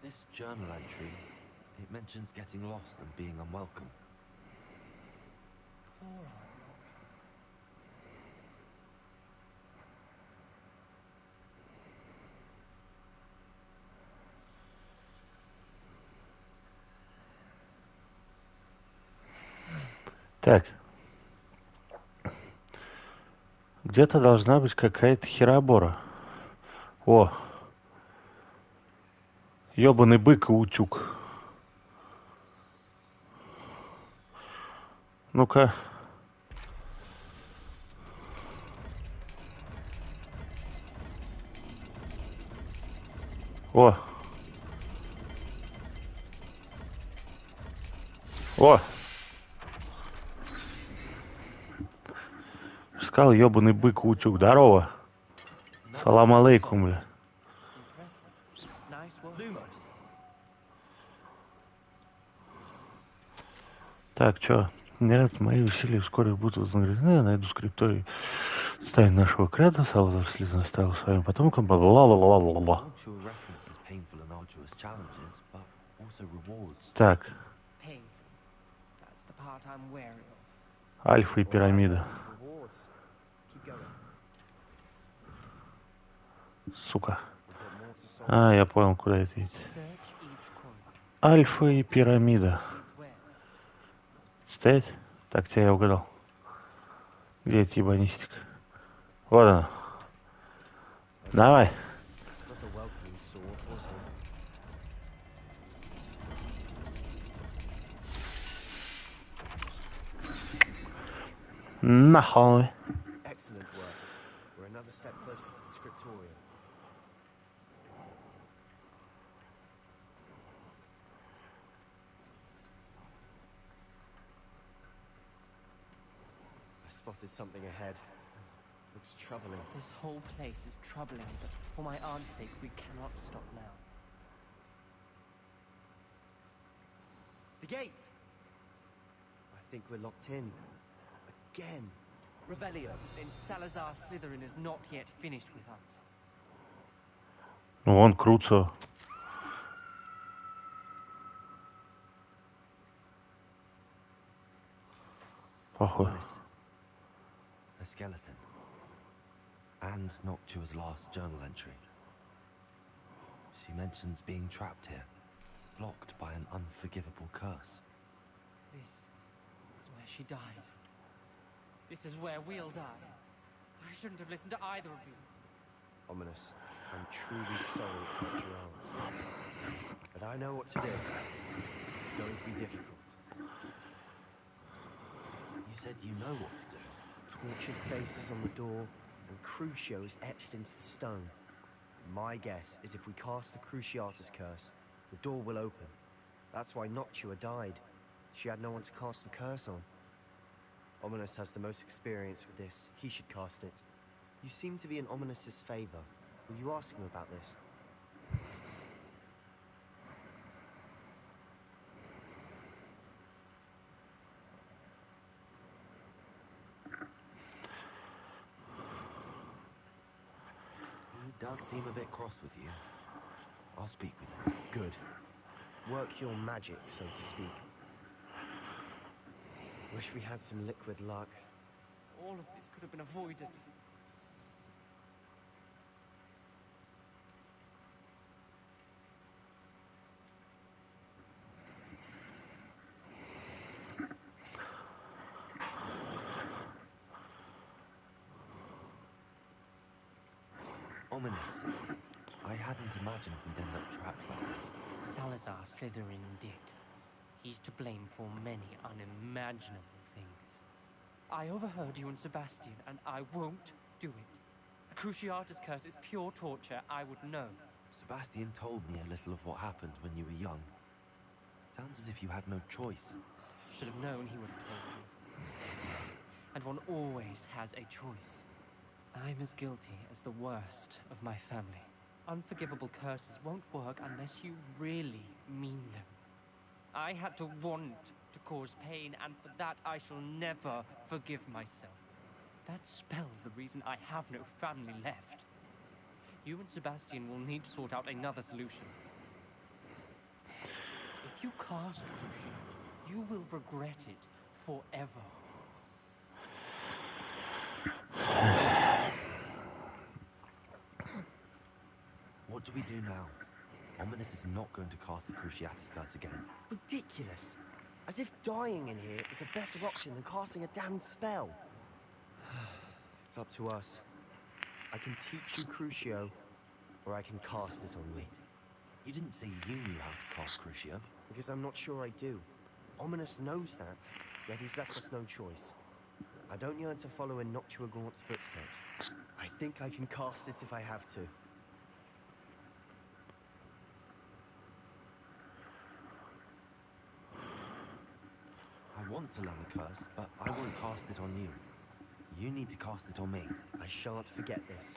This journal entry, it mentions getting lost and being unwelcome. All right, Noct. Так. Где-то должна быть какая-то херобора. О! Ёбаный бык и утюг. Ну-ка. О! О! Сказал ёбаный бык и утюг. Здорово. Салам алейкум, бля. Impressive. Nice work. Lumos. Так, чё? Нет, мои усилия вскоре будут вознаграждены. Я найду скрипторий стаи нашего креда. Салазар слизно оставил своим потомкам. Бла-бла-бла-бла-бла-бла. Cultural references painful and arduous challenges, but also rewards. Так. Painful. That's the part I'm wary of. Альфа и пирамида. Rewards. Keep going. Сука. We've got more to solve. А, я понял, куда это идти. Search each corridor. Альфа и пирамида. Leads where? Стоять? Так, тебя я угадал. Где эти ебанистик? Вот она. Давай. Not the welcoming sword, was it? Нахуй. Excellent work. We're another step closer to the scriptorium. I spotted something ahead. Looks troubling. This whole place is troubling, but for my aunt's sake, we cannot stop now. The gate! I think we're locked in. Again. Revelio, then Salazar Slytherin is not yet finished with us. Ну, он круто. Похуй. A skeleton. And Noctua's last journal entry. She mentions being trapped here, blocked by an unforgivable curse. This is where she died. This is where we'll die. I shouldn't have listened to either of you. Ominous. I'm truly sorry about your aunt. But I know what to do. It's going to be difficult. You said you know what to do. Tortured faces on the door, and Crucio is etched into the stone. My guess is if we cast the Cruciatus curse, the door will open. That's why Noctua died. She had no one to cast the curse on. Ominous has the most experience with this. He should cast it. You seem to be in Ominous's favor. Will you ask him about this? He does seem a bit cross with you. I'll speak with him. Good. Work your magic, so to speak. Wish we had some liquid luck. All of this could have been avoided. Ominous. I hadn't imagined we'd end up trapped like this. Salazar Slytherin did. He's to blame for many unimaginable things. I overheard you and Sebastian, and I won't do it. The Cruciatus curse is pure torture. I would know. Sebastian told me a little of what happened when you were young. Sounds as if you had no choice. Should have known he would have told you. And one always has a choice. I'm as guilty as the worst of my family. Unforgivable curses won't work unless you really mean them. I had to want to cause pain, and for that I shall never forgive myself. That spells the reason I have no family left. You and Sebastian will need to sort out another solution. If you cast Crucio, you will regret it forever. What do we do now? Ominous is not going to cast the Cruciatus curse again. Ridiculous. As if dying in here is a better option than casting a damned spell. It's up to us. I can teach you Crucio, or I can cast it on you. Wait, you didn't say you knew how to cast Crucio? Because I'm not sure I do. Ominous knows that, yet he's left us no choice. I don't yearn to follow in Noctua Gaunt's footsteps. I think I can cast it if I have to. I want to learn the curse, but I won't cast it on you. You need to cast it on me. I shan't forget this.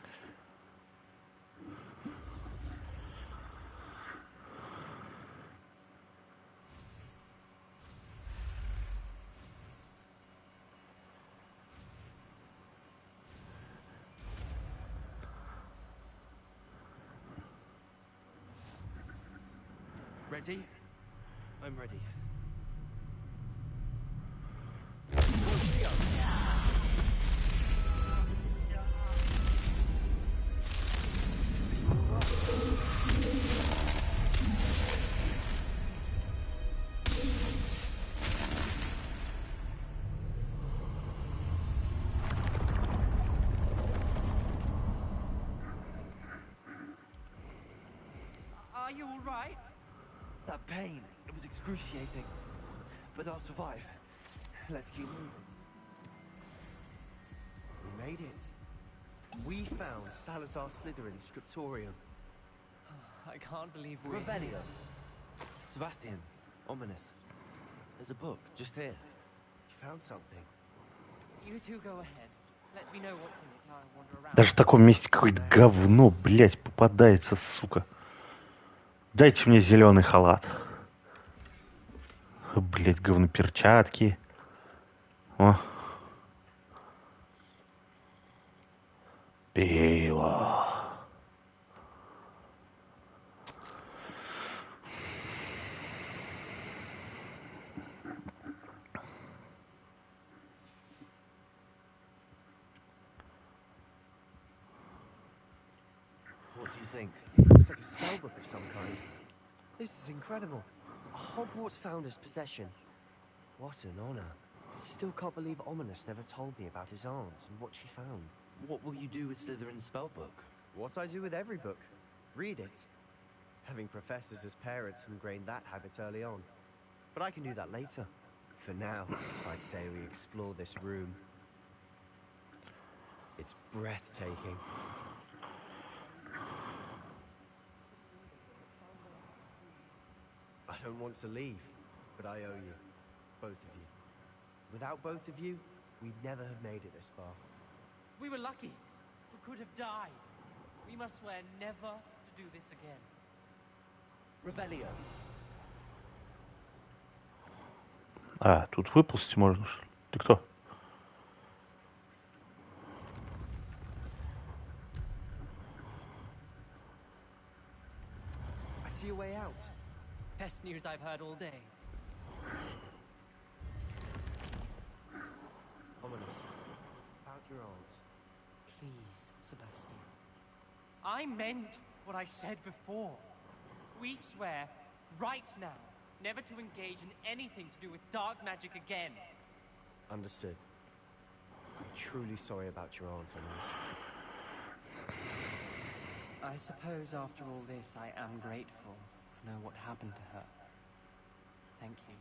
Ready? I'm ready. Are you all right? That pain, it was excruciating. But I'll survive. Let's keep moving. We made it. We found Salazar Slytherin's scriptorium. I can't believe we... Revelio. Sebastian, Ominous. There's a book, just here. You found something. You two go ahead. Let me know what's in it. I'll wander around. Даже в таком месте какое-то говно, блять, попадается, сука. Дайте мне зеленый халат. Блять, говно, перчатки. О. Пиво. What do you think? Looks like a spellbook of some kind. This is incredible. A Hogwarts founder's possession. What an honor. Still can't believe Ominous never told me about his aunt and what she found. What will you do with Slytherin's spellbook? What I do with every book. Read it. Having professors as parents ingrained that habit early on. But I can do that later. For now, I say we explore this room. It's breathtaking. I don't want to leave, but I owe you. Both of you. Without both of you, we'd never have made it this far. We were lucky. We could have died. We must swear never to do this again. Revelio. А, тут выползти можно, что ли? Ты кто? I see a way out. Best news I've heard all day. Ominous. About your aunt. Please, Sebastian. I meant what I said before. We swear, right now, never to engage in anything to do with dark magic again. Understood. I'm truly sorry about your aunt, Ominous. I suppose after all this, I am grateful to know what happened to her. Thank you.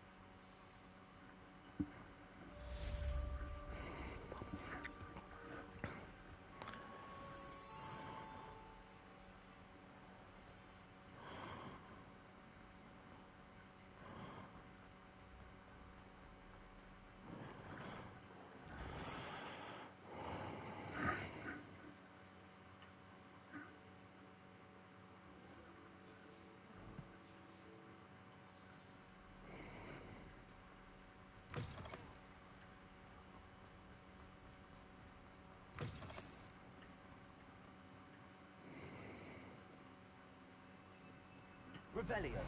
Revelio.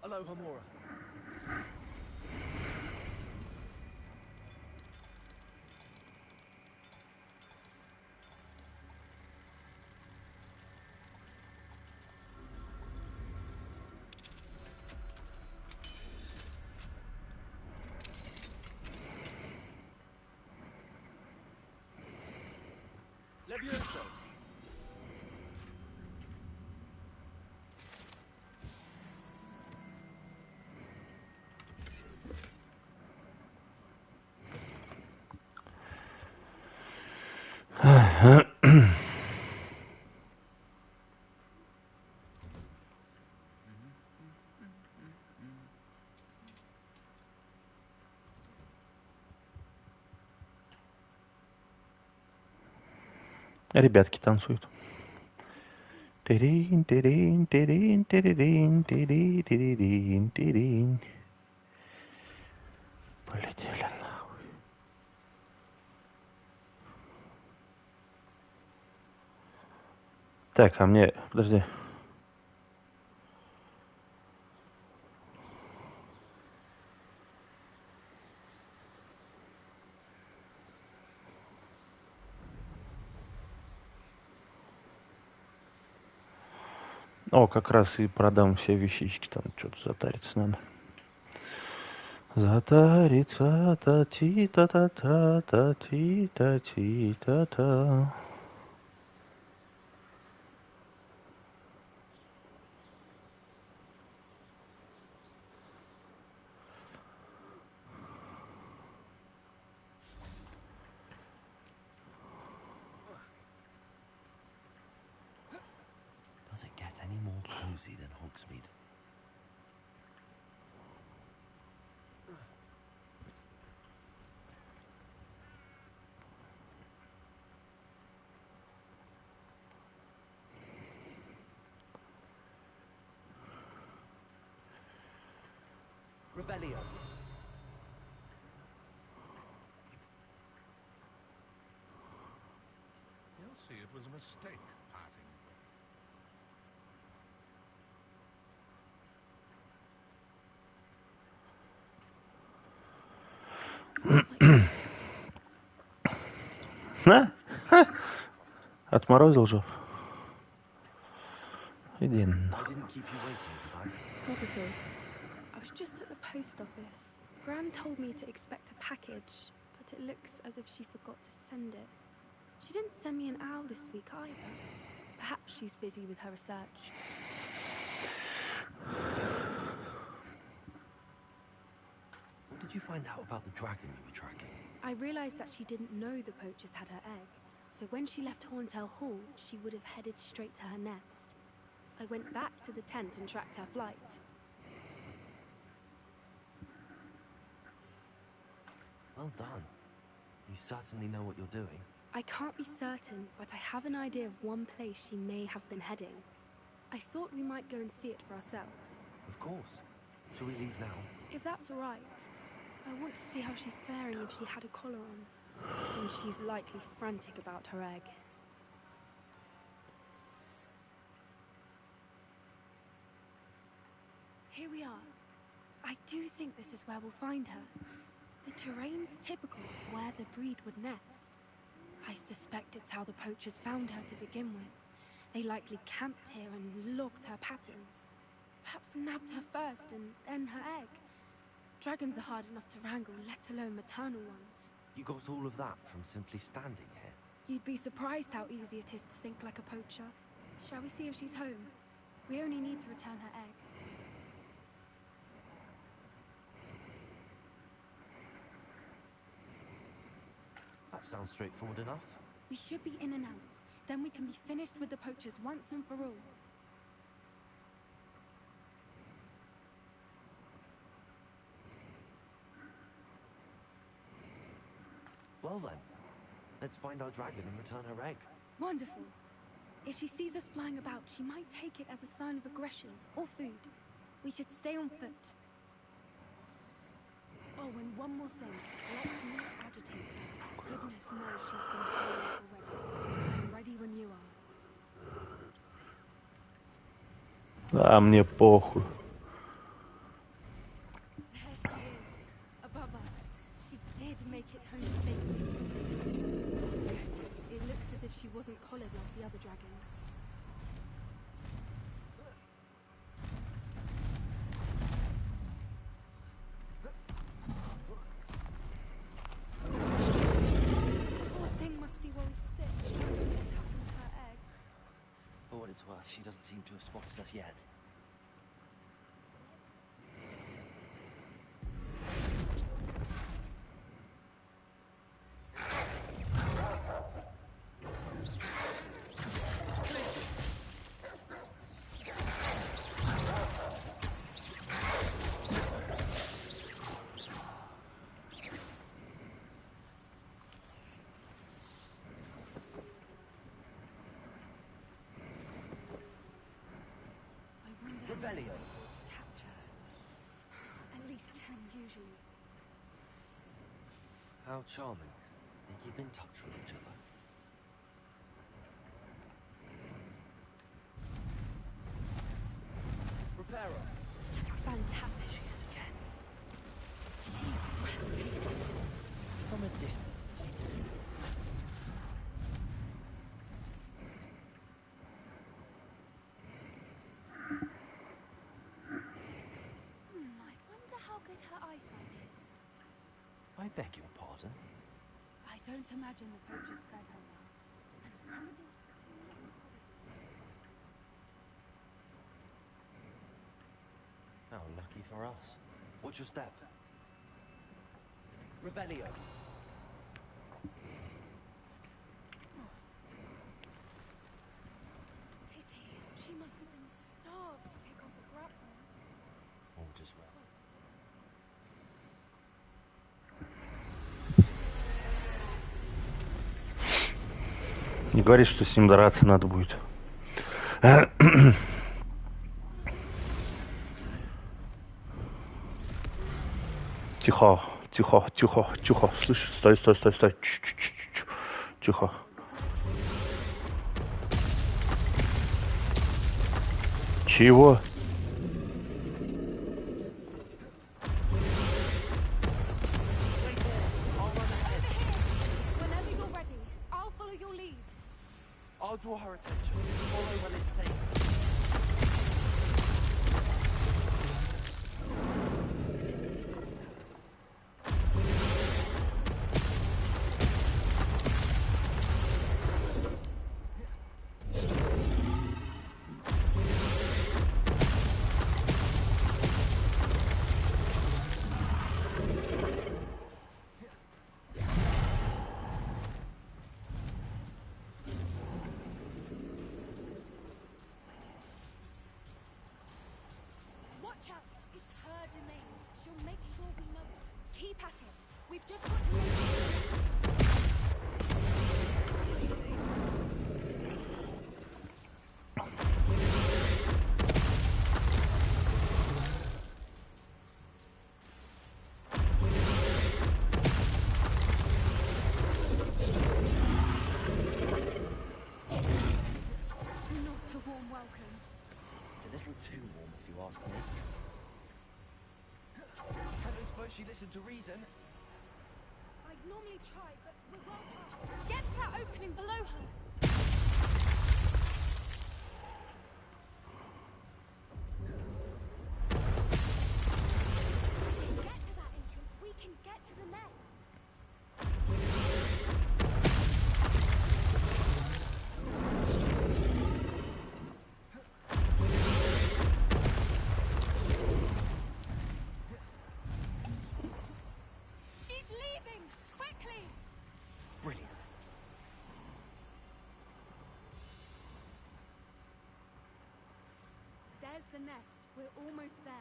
Aloha, Mora. Levioso. Ребятки танцуют. Тирин, тирин, тирин, тирин, тирин, тирин, тирин. Полетели нахуй. Так, а мне... Подожди. О, как раз и продам все вещички, там что-то затариться надо. Затариться, та-ти-та-та-та, та-ти-та-ти-та-та. Does it get any more cozy than Hogsmeade? Revelio. You'll see it was a mistake, parting. Отморозил же. Иди. I didn't keep you waiting, did I? Not at all. I was just at the post office. Gran told me to expect a package, but it looks as if she forgot to send it. She didn't send me an owl this week either. Perhaps she's busy with her research. What did you find out about the dragon you were tracking? I realized that she didn't know the poachers had her egg, so when she left Horntail Hall, she would have headed straight to her nest. I went back to the tent and tracked her flight. Well done. You certainly know what you're doing. I can't be certain, but I have an idea of one place she may have been heading. I thought we might go and see it for ourselves. Of course. Shall we leave now? If that's all right. I want to see how she's faring if she had a collar on. And she's likely frantic about her egg. Here we are. I do think this is where we'll find her. The terrain's typical of where the breed would nest. I suspect it's how the poachers found her to begin with. They likely camped here and logged her patterns. Perhaps nabbed her first and then her egg. Dragons are hard enough to wrangle, let alone maternal ones. You got all of that from simply standing here? You'd be surprised how easy it is to think like a poacher. Shall we see if she's home? We only need to return her egg. That sounds straightforward enough. We should be in and out. Then we can be finished with the poachers once and for all. Well then, let's find our dragon and return her egg. Wonderful. If she sees us flying about, she might take it as a sign of aggression or food. We should stay on foot. Oh, and one more thing. Let's not agitate her. Goodness knows she's been thrown off already. I'm ready when you are. А мне похуй. wasn't collared like the other dragons. The poor thing must be worried sick. What happened to her egg? For what it's worth, she doesn't seem to have spotted us yet. Revelio. Capture. At least 10 usually. How charming. They keep in touch with each other. Reparo. Fantastic. She is again. She's breathtaking. From a distance. I wonder how good her eyesight is. I beg your pardon. I don't imagine the poachers fed her well. And feeding... How lucky for us. What's your step? Revelio. Pity. She must have been starved to pick off a grapple. All just well. Не говори, что с ним драться надо будет. Тихо, тихо, тихо, тихо. Слышь, стой, стой, стой, стой. Тихо. Чего? Whenever you're ready, I'll follow your lead. I'll draw her attention. Follow when it's safe. Watch out! It's her domain. She'll make sure we know it. Keep at it. We've just got to make it not a warm welcome. It's a little too warm, if you ask me. I don't suppose she listened to reason. I'd normally try, but we're well past. Get to that opening below her. We can get to that entrance. We can get to the nest. She's leaving! Quickly! Brilliant. There's the nest. We're almost there.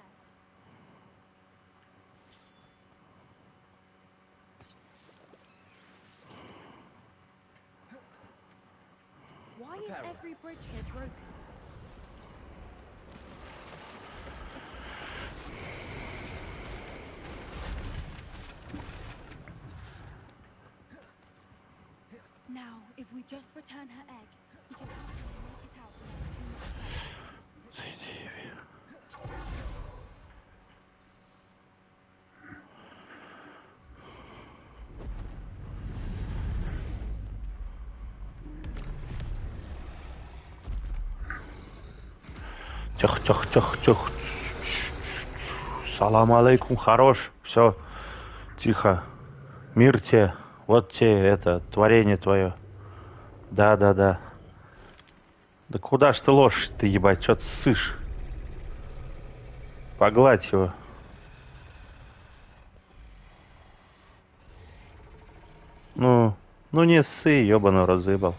Why is Reparo. every bridge here broken? Now, if we just return her egg, we can hopefully make it out without too much trouble. Тихо, тихо, тихо, тихо. Салам алейкум, хорош. Все, тихо. Мир тебе. Вот тебе это, творение твое. Да, да, да. Да куда ж ты ложишь ты, ебать, что ты ссышь? Погладь его. Ну не ссы, ебаный разъебал.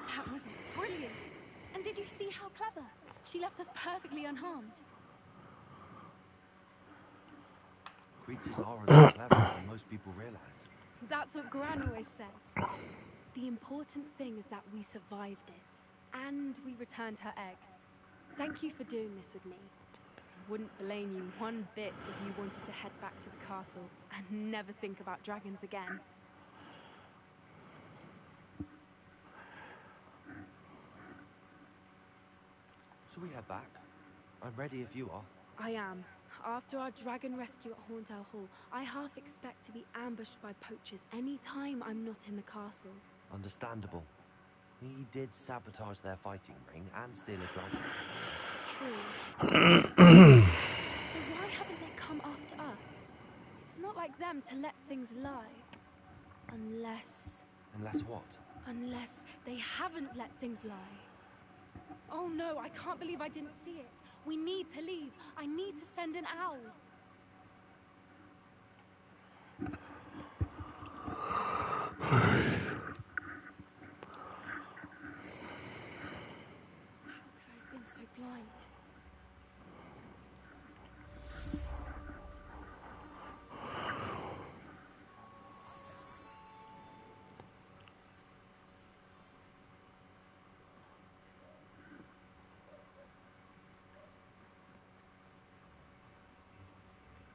That was brilliant. And did you see how clever? She left us perfectly unharmed. Creatures are a lot cleverer than most people realize. That's what Gran always says. The important thing is that we survived it. And we returned her egg. Thank you for doing this with me. Wouldn't blame you one bit if you wanted to head back to the castle and never think about dragons again. Shall we head back? I'm ready if you are. I am. After our dragon rescue at Hauntel Hall, I half expect to be ambushed by poachers any time I'm not in the castle. Understandable. We did sabotage their fighting ring and steal a dragon egg from them. True. So why haven't they come after us? It's not like them to let things lie. Unless what? Unless they haven't let things lie. Oh no, I can't believe I didn't see it. We need to leave. I need to send an owl. How could I have been so blind?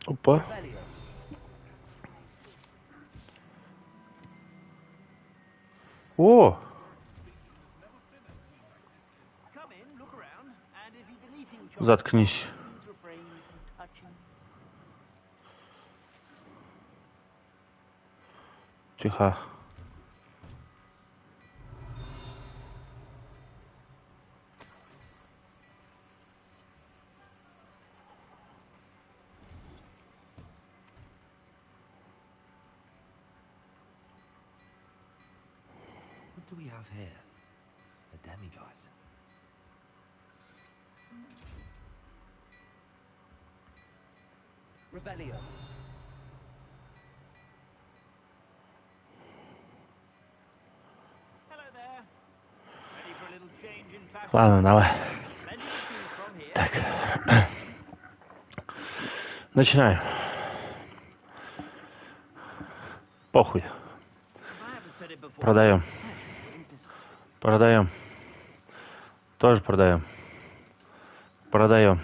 Опа. О! Заткнись. Тихо. What do we have here? A demiguise. Revelio. Hello there. Ready for a little change in fashion? Ладно, давай. Plenty to choose from here. Так. Начинаем. Похуй. I haven't said it before. Продаем. Продаем. Тоже продаем. Продаем.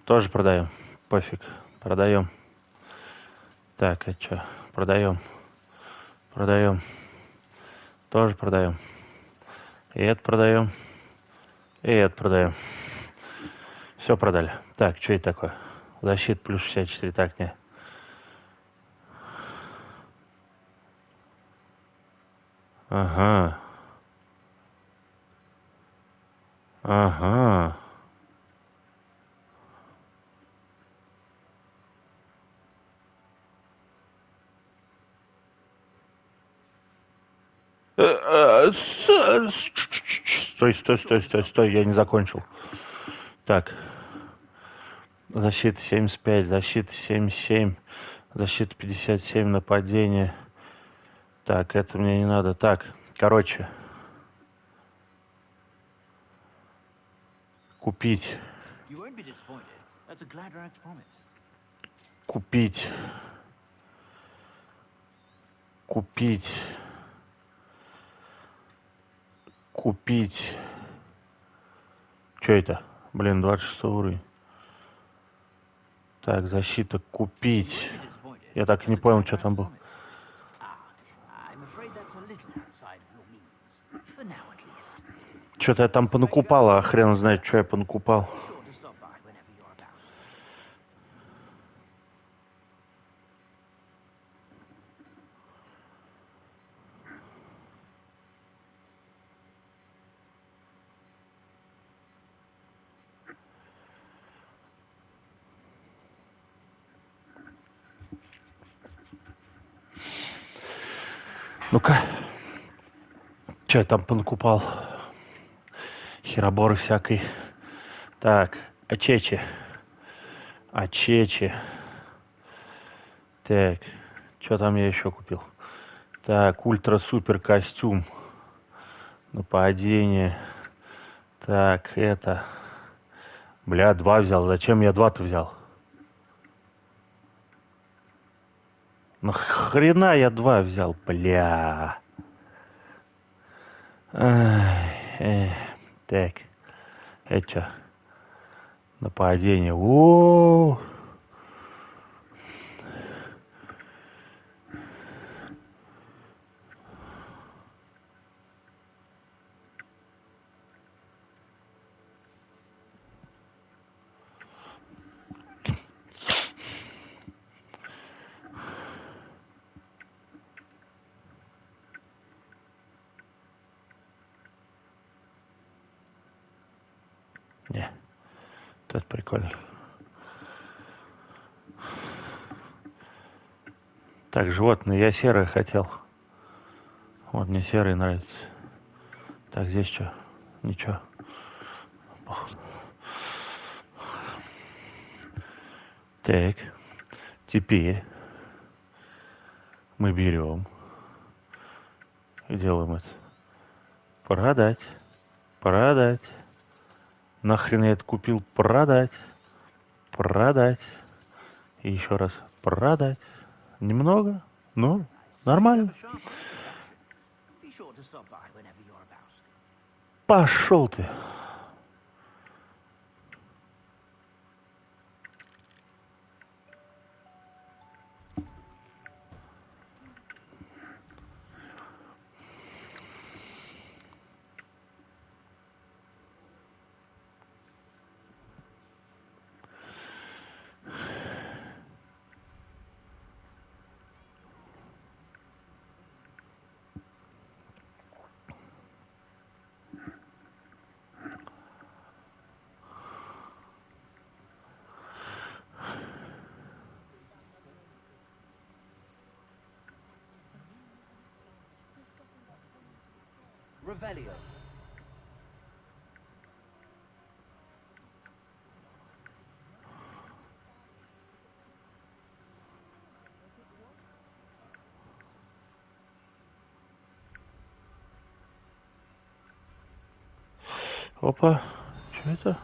Тоже продаем. Пофиг. Продаем. Так, а что? Продаем. Продаем. Тоже продаем. И это продаем. И это продаем. Все продали. Так, что это такое? Защита плюс 64. Так, не. Ага. Ага. Стой, стой, стой, стой, стой, я не закончил. Так. Защита 75, защита 77, защита 57, нападение. Так, это мне не надо. Так, короче. Купить. Купить. Купить. Купить. Что это? Блин, 26 уровень. Так, защита. Купить. Я так и не понял, что там было. Что-то я там понакупал, а хрен знает, что я понакупал. Ну-ка. Что я там понакупал? Хероборы всякой. Так, ачечи. Ачечи. Так, что там я еще купил? Так, ультра-супер костюм. Нападение. Так, это... Бля, 2 взял. Зачем я 2-то взял? Нахрена я 2 взял, бля. Так, это что? Нападение. О-о-о! Не, это прикольно. Так, животные, я серое хотел. Вот мне серый нравится. Так, здесь что? Ничего. Так, теперь мы берем и делаем это. Продать. Продать. Нахрен я это купил? Продать. Продать. И еще раз продать. Немного? Ну, нормально. Пошел ты. Revelio. Опа. Что это?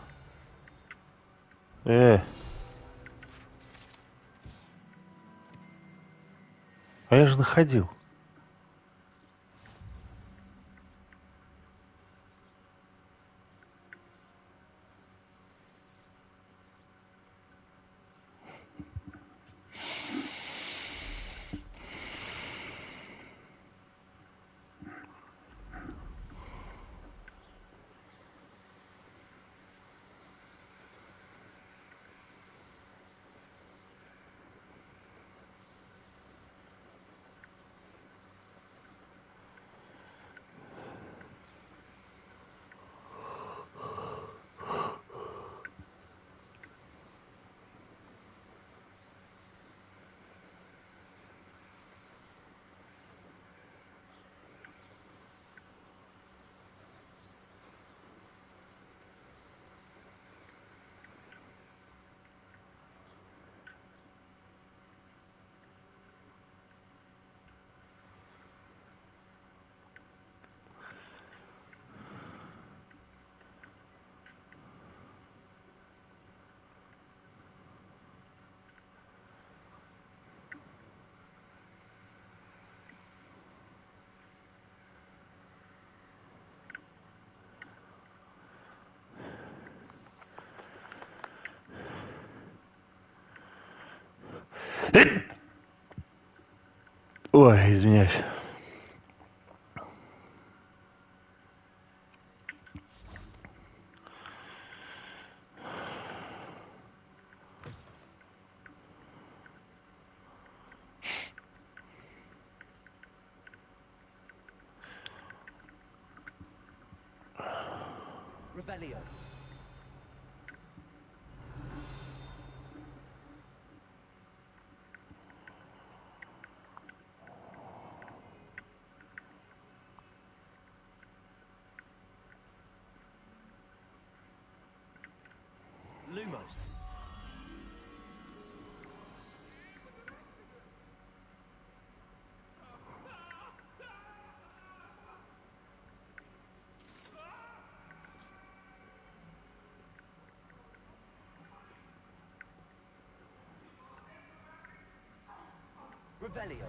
А я же находил. Ой, извиняюсь. Revelio. Lumos. Revelio.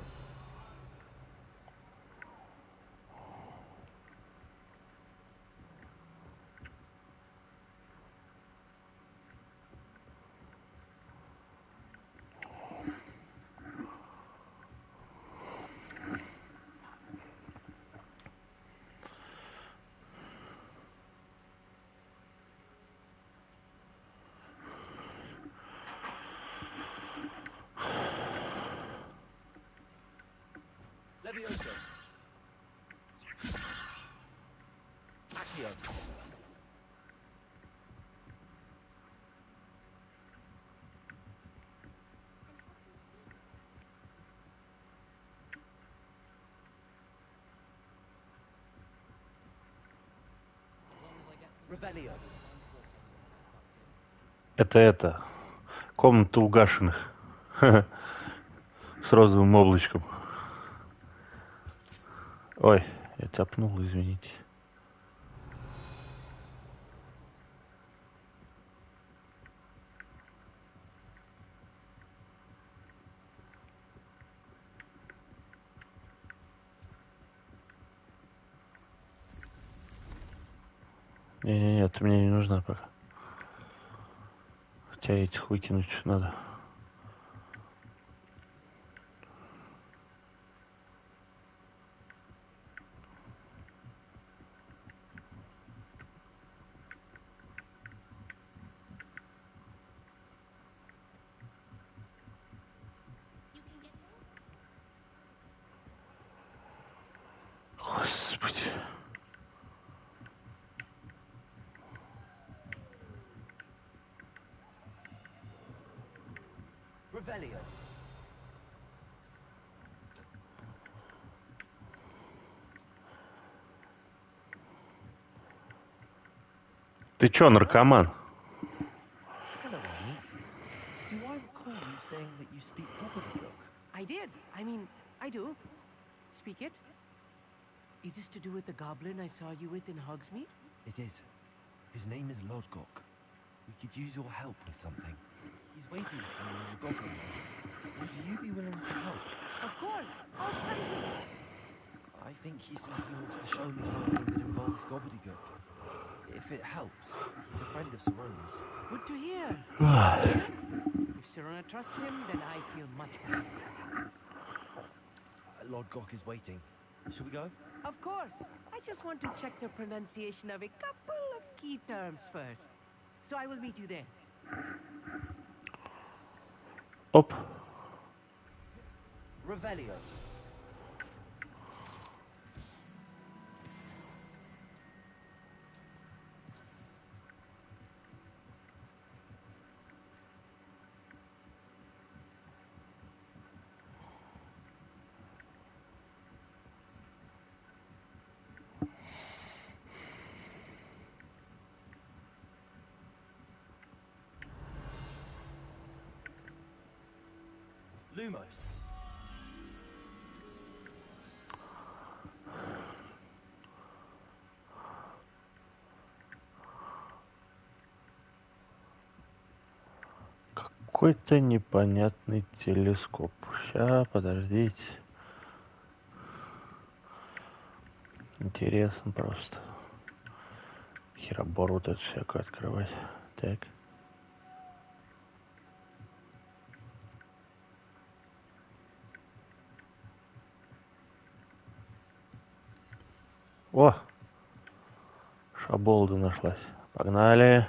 Levioso. Accio. Revelio. Это. Комната угашенных. С розовым облачком. Ой, я тяпнул, извините. Не-не-не, ты мне не нужна пока. Хотя этих выкинуть надо. Господи. Revelio. Ты чё, наркоман? Hello, Amit. Do I recall you saying that you speak gobbledygook? I did. I mean, I do. Speak it. Is this to do with the goblin I saw you with in Hogsmeade? It is. His name is Lodgok. We could use your help with something. He's waiting for me near a goblin hole. Would you be willing to help? Of course. How exciting. I think he simply wants to show me something that involves gobbledygook. If it helps, he's a friend of Sirona's. Good to hear. If Sirona trusts him, then I feel much better. Lodgok is waiting. Shall we go? Of course. I just want to check the pronunciation of a couple of key terms first. So I will meet you there. Оп. Revelio. Lumos. Какой-то непонятный телескоп. Ща, подождите. Интересно просто. Херобор вот эту всякую открывать. Так. О! Шаболда нашлась. Погнали.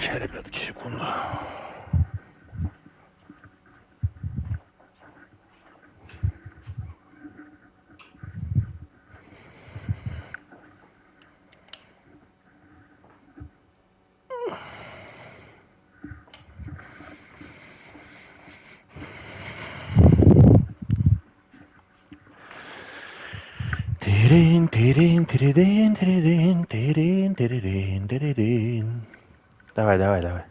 Сейчас, ребятки, секунду. Тирин, тирин, тиридин, тиридин, тирин, тиридин, тиридин. Давай, давай, давай.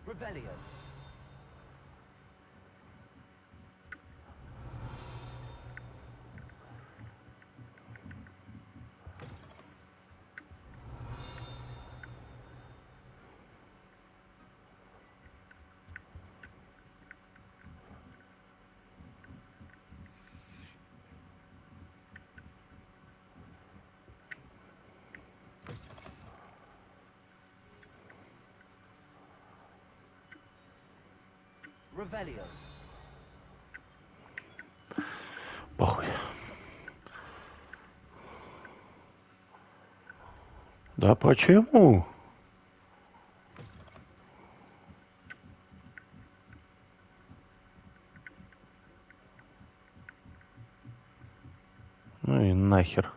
Revelio. Revelio. Похуй. Да почему? Ну и нахер.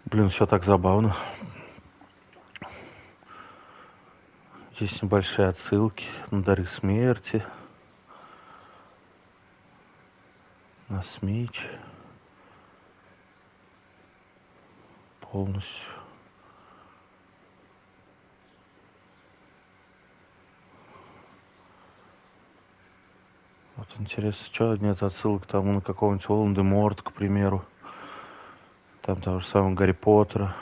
Блин, все так забавно. Здесь небольшие отсылки на дары смерти, на смеч. Полностью. интересно, что нет отсылок к тому, на какого-нибудь Волан-де-Морт, к примеру. Там того же самого Гарри Поттера.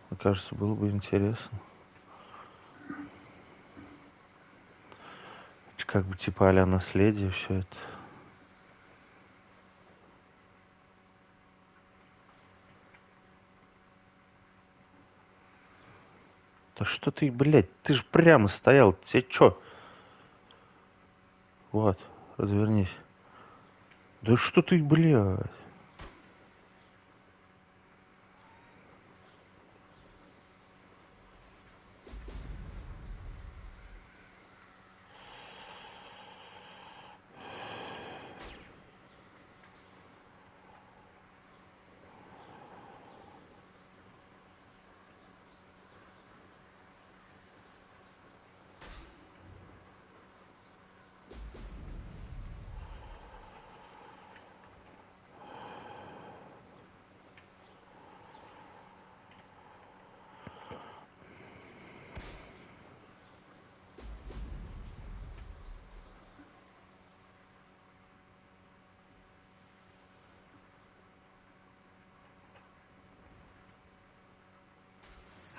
Мне кажется, было бы интересно. Как бы типа а-ля наследие все это. Да что ты, блядь, ты же прямо стоял, тебе чё? Вот, развернись. Да что ты, блядь?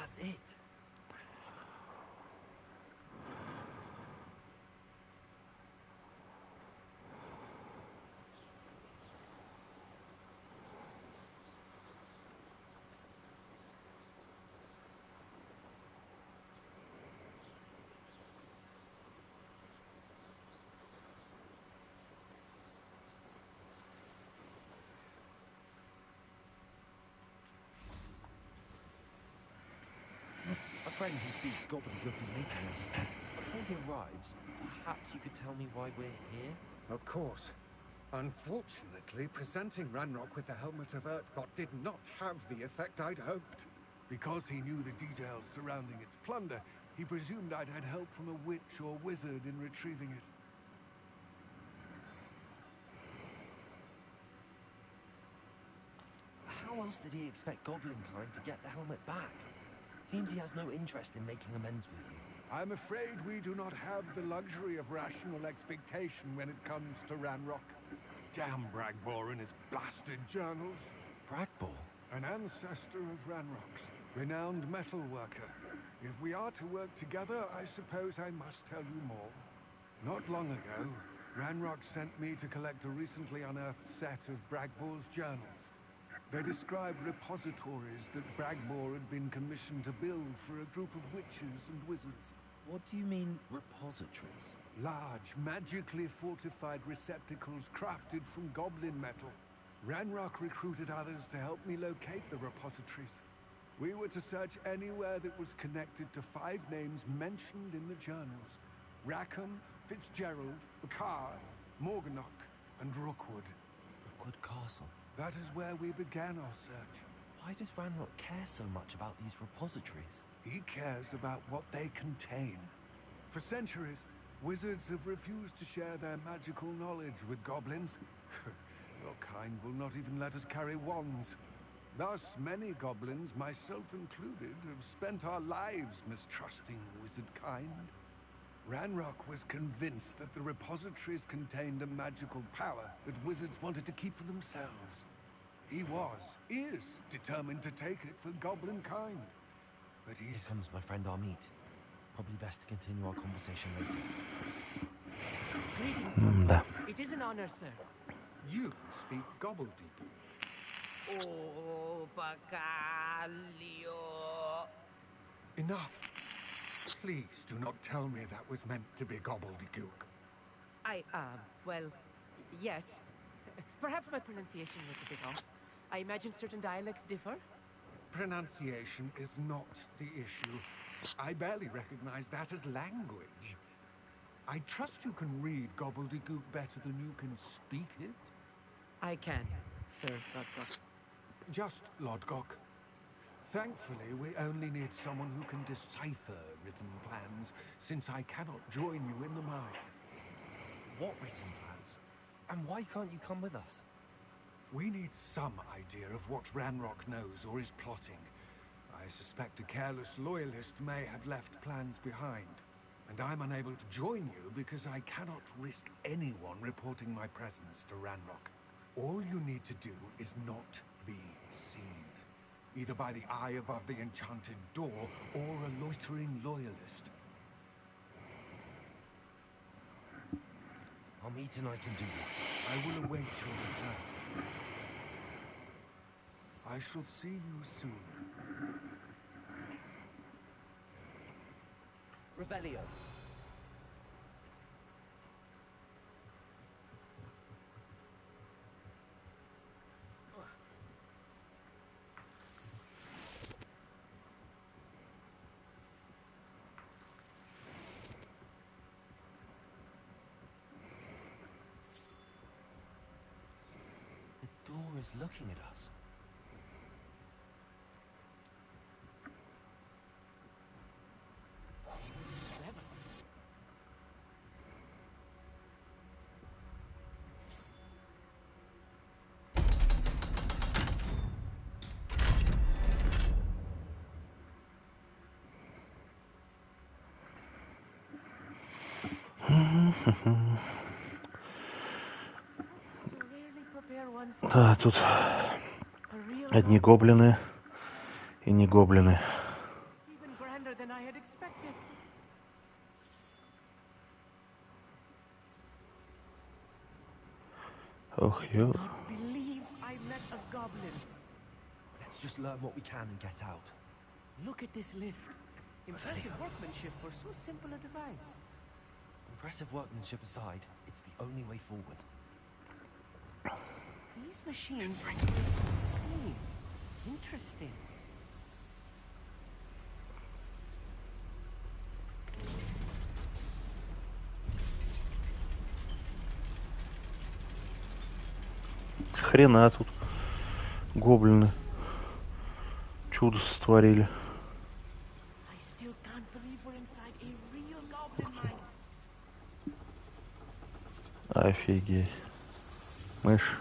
That's it. A friend who speaks gobbledygook is meeting us. Before he arrives, perhaps you could tell me why we're here? Of course. Unfortunately, presenting Ranrock with the Helmet of Urtkot did not have the effect I'd hoped. Because he knew the details surrounding its plunder, he presumed I'd had help from a witch or wizard in retrieving it. How else did he expect Goblinkind to get the helmet back? Seems he has no interest in making amends with you. I'm afraid we do not have the luxury of rational expectation when it comes to Ranrock. Damn Bragbor and his blasted journals. Bragbor? An ancestor of Ranrock's, renowned metal worker. If we are to work together, I suppose I must tell you more. Not long ago, Ranrock sent me to collect a recently unearthed set of Bragbor's journals. They described repositories that Bragbor had been commissioned to build for a group of witches and wizards. What do you mean, repositories? Large, magically fortified receptacles crafted from goblin metal. Ranrock recruited others to help me locate the repositories. We were to search anywhere that was connected to 5 names mentioned in the journals. Rackham, Fitzgerald, Bakar, Morganach, and Rookwood. Rookwood Castle? That is where we began our search. Why does Ranrock care so much about these repositories? He cares about what they contain. For centuries, wizards have refused to share their magical knowledge with goblins. Your kind will not even let us carry wands. Thus, many goblins, myself included, have spent our lives mistrusting wizard kind. Ranrock was convinced that the repositories contained a magical power that wizards wanted to keep for themselves. He is determined to take it for goblin kind. But Here comes my friend Amit. Probably best to continue our conversation later. Greetings, Да. Lord. It is an honor, sir. You speak gobbledygook. Oh, Bacalio. Enough. Please do not tell me that was meant to be gobbledygook. Well, yes. Perhaps my pronunciation was a bit off. I imagine certain dialects differ. Pronunciation is not the issue. I barely recognize that as language. I trust you can read gobbledygook better than you can speak it. I can, Sir Lodgok. Just Lodgok. Thankfully, we only need someone who can decipher written plans, since I cannot join you in the mine. What written plans? And why can't you come with us? We need some idea of what Ranrock knows or is plotting. I suspect a careless loyalist may have left plans behind. And I'm unable to join you because I cannot risk anyone reporting my presence to Ranrock. All you need to do is not be seen, either by the eye above the enchanted door or a loitering loyalist. I'm eating, I can do this. I will await your return. I shall see you soon. Revelio. The door is looking at us. Да, тут одни гоблины и не гоблины. Ох, ё. Let's just learn what we can and get out. Look at this lift. Impressive workmanship for so simple a device. Impressive workmanship aside, it's the only way forward. These machines are steam. Interesting. Хрена тут гоблины чудо сотворили. I still can't believe we're inside a real goblin mine. Офигеть. Мышь.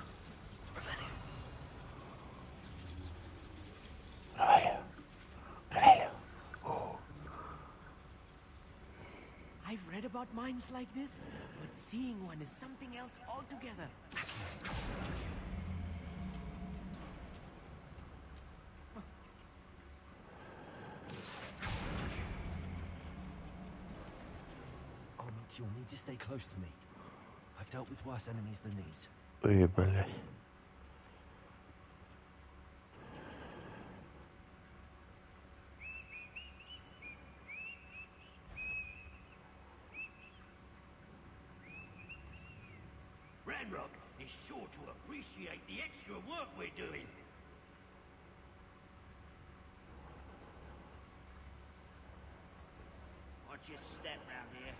I've read about mines like this, but seeing one is something else altogether. You'll need to stay close to me. I've dealt with worse enemies than these. Ой, блядь. Ranrock is sure to appreciate the extra work we're doing. Watch your step round here.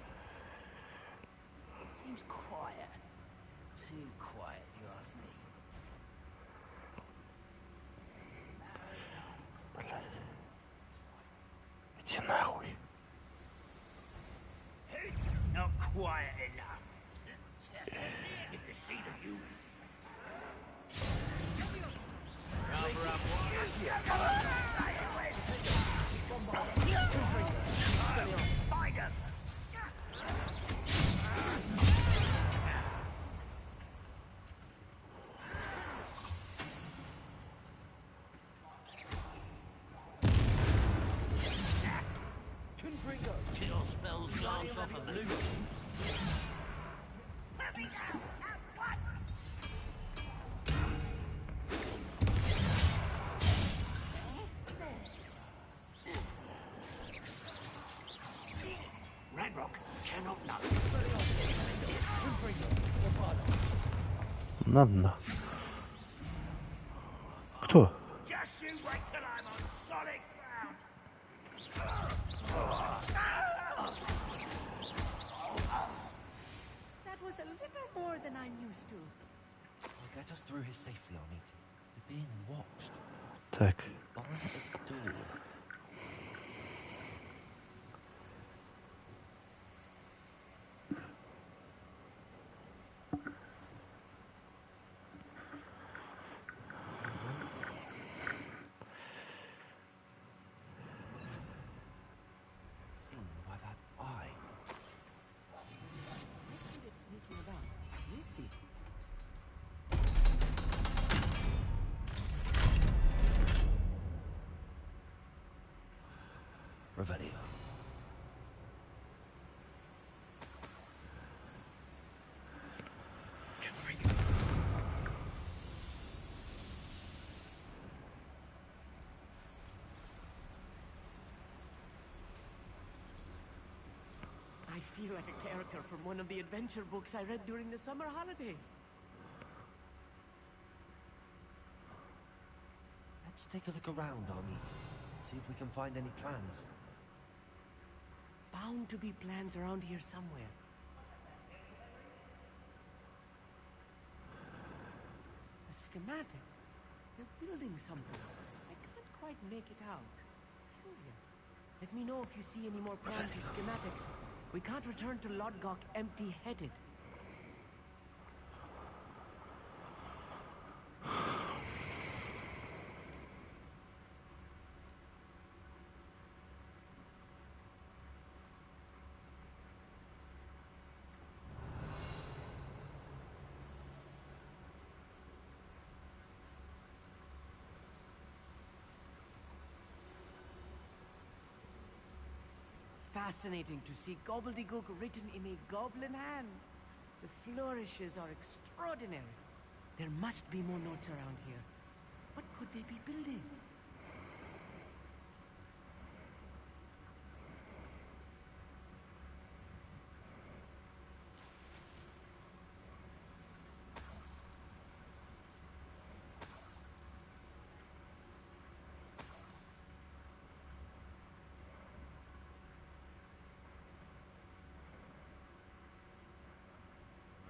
Seems quiet. Too quiet, if you ask me. Иди нахуй. Not quiet enough. Just here. If you see the view. Cover up, Spider! Kill spells glance off of loot. Ranrock cannot know. Надо на. Кто? Just you wait till I'm on solid ground. That was a little more than I'm used to. I'll get us through here safely, Arnit. We're being watched. Так. By a door. Seen by that eye. Revelio. I feel like a character from one of the adventure books I read during the summer holidays. Let's take a look around, Armit. See if we can find any plans. Bound to be plans around here somewhere. A schematic. They're building something. I can't quite make it out. Curious. Let me know if you see any more plans or schematics. We can't return to Lodgok empty-headed. Fascinating to see gobbledygook written in a goblin hand. The flourishes are extraordinary. There must be more notes around here. What could they be building?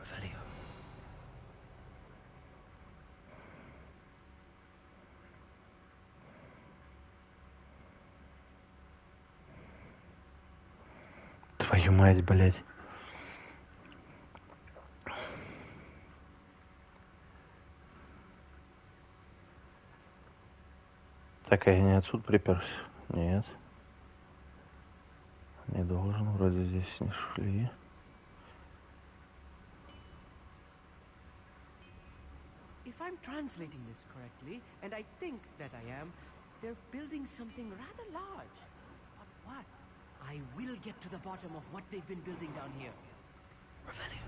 Revelio. Твою мать, блядь. Так, а я не отсюда приперся? Нет. Не должен, вроде здесь не шли. If I'm translating this correctly, and I think that I am, they're building something rather large. But what? I will get to the bottom of what they've been building down here. Revelio.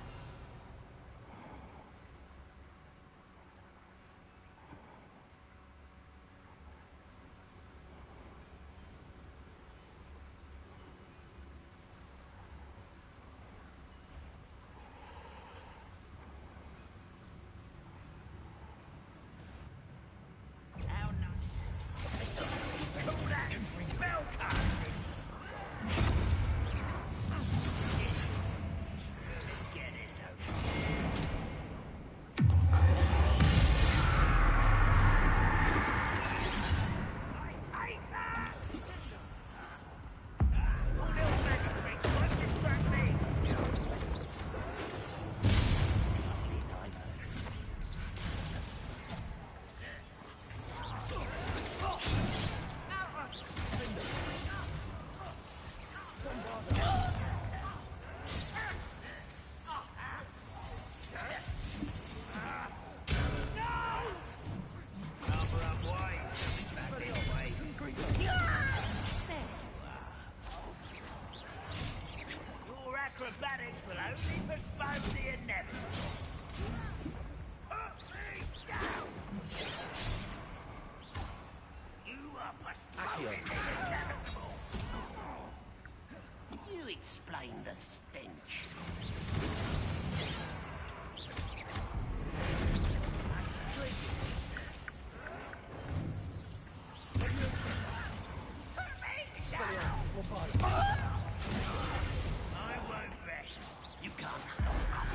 Acrobatics will only postpone the inevitable. Put me down! You are postponing the inevitable. You explain the stench. You can't stop us.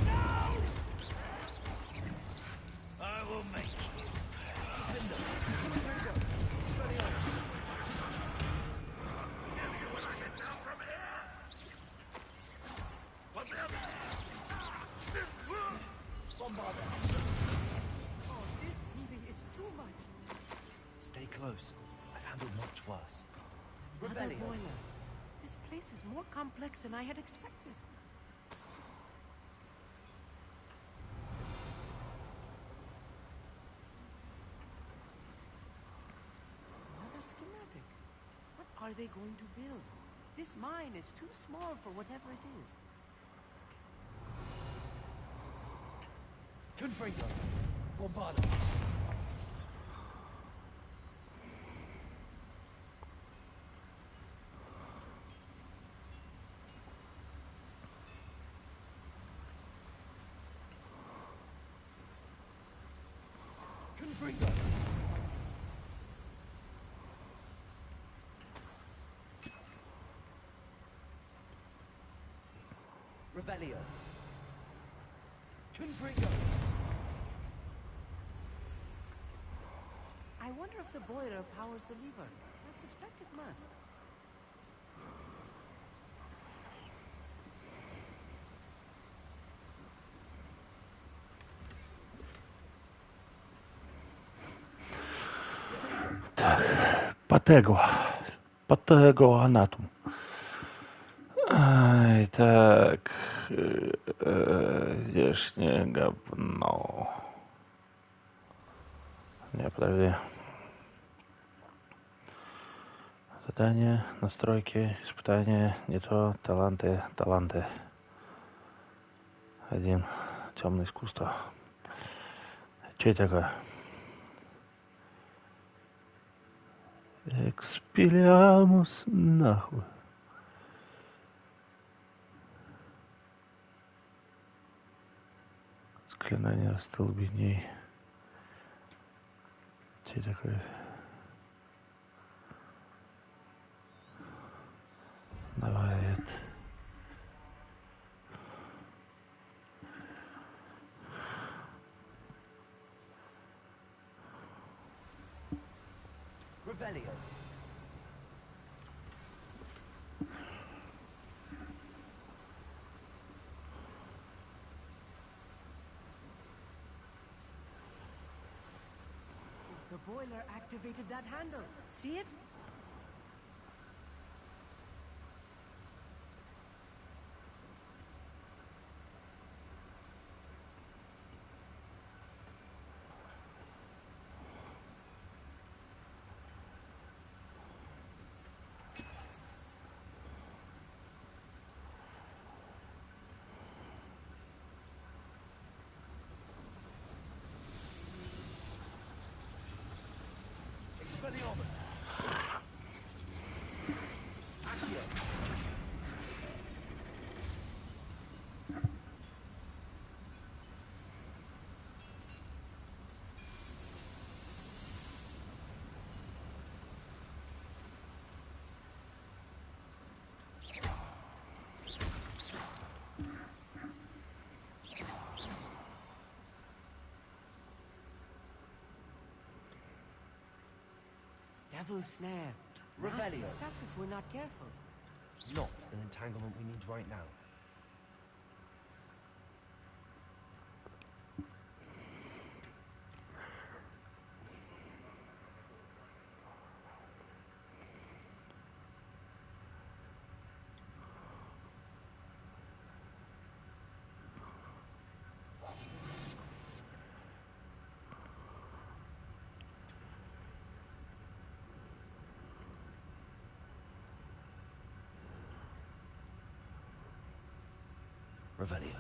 No! I will make you. Oh, this really is too much. Stay close. I've handled much worse. Another Revelio. boiler. This place is more complex than I had expected. are they going to build? This mine is too small for whatever it is. Confringo. Bombado. Confringo. Revelio. Confringo. I wonder if the boiler powers the lever. I suspect it must. Так, Патего Анатум. Так, здешнее говно. Не, подожди. Задание, настройки, испытания, не то, таланты. Один, темное искусство. Че это такое? Экспелиамус, нахуй. Заклинание столбней. Че такое? Давай это. Revelio. The boiler activated that handle. See it? Expelliarmus. Accio. Devil's snare. Nasty Revelio. stuff if we're not careful. Not an entanglement we need right now. Revelio.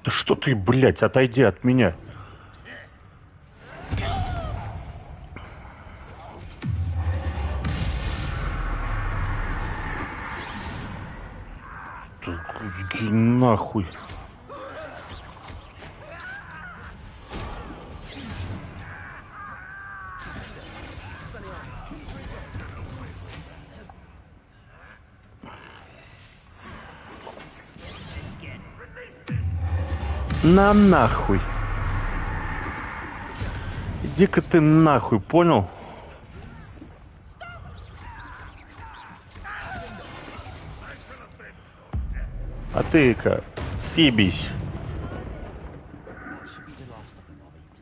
Да что ты, блядь, отойди от меня. Нахуй. На нахуй. Иди-ка ты нахуй, понял? А ты-ка съебись. That should be the last of them I'll eat.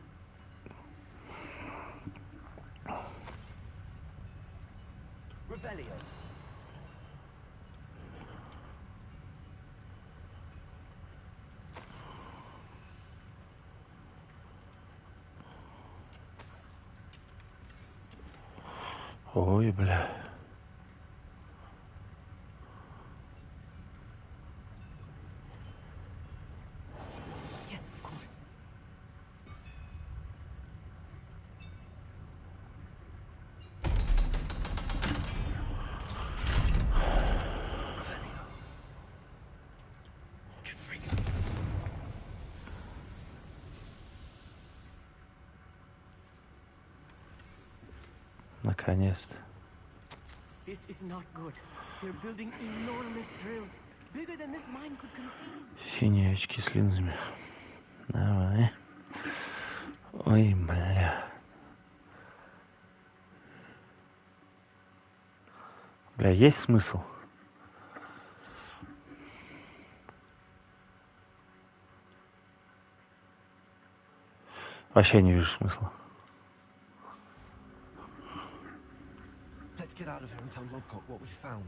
Revelio. Ой, бля. Yes, of course. Revelio. Get free. Наконец-то. This is not good. They're building enormous drills, bigger than this mine could contain. Синие очки с линзами. Давай. Ой, бля. Бля, есть смысл? Вообще не вижу смысла. Let's get out of here and tell Lodcock what we found.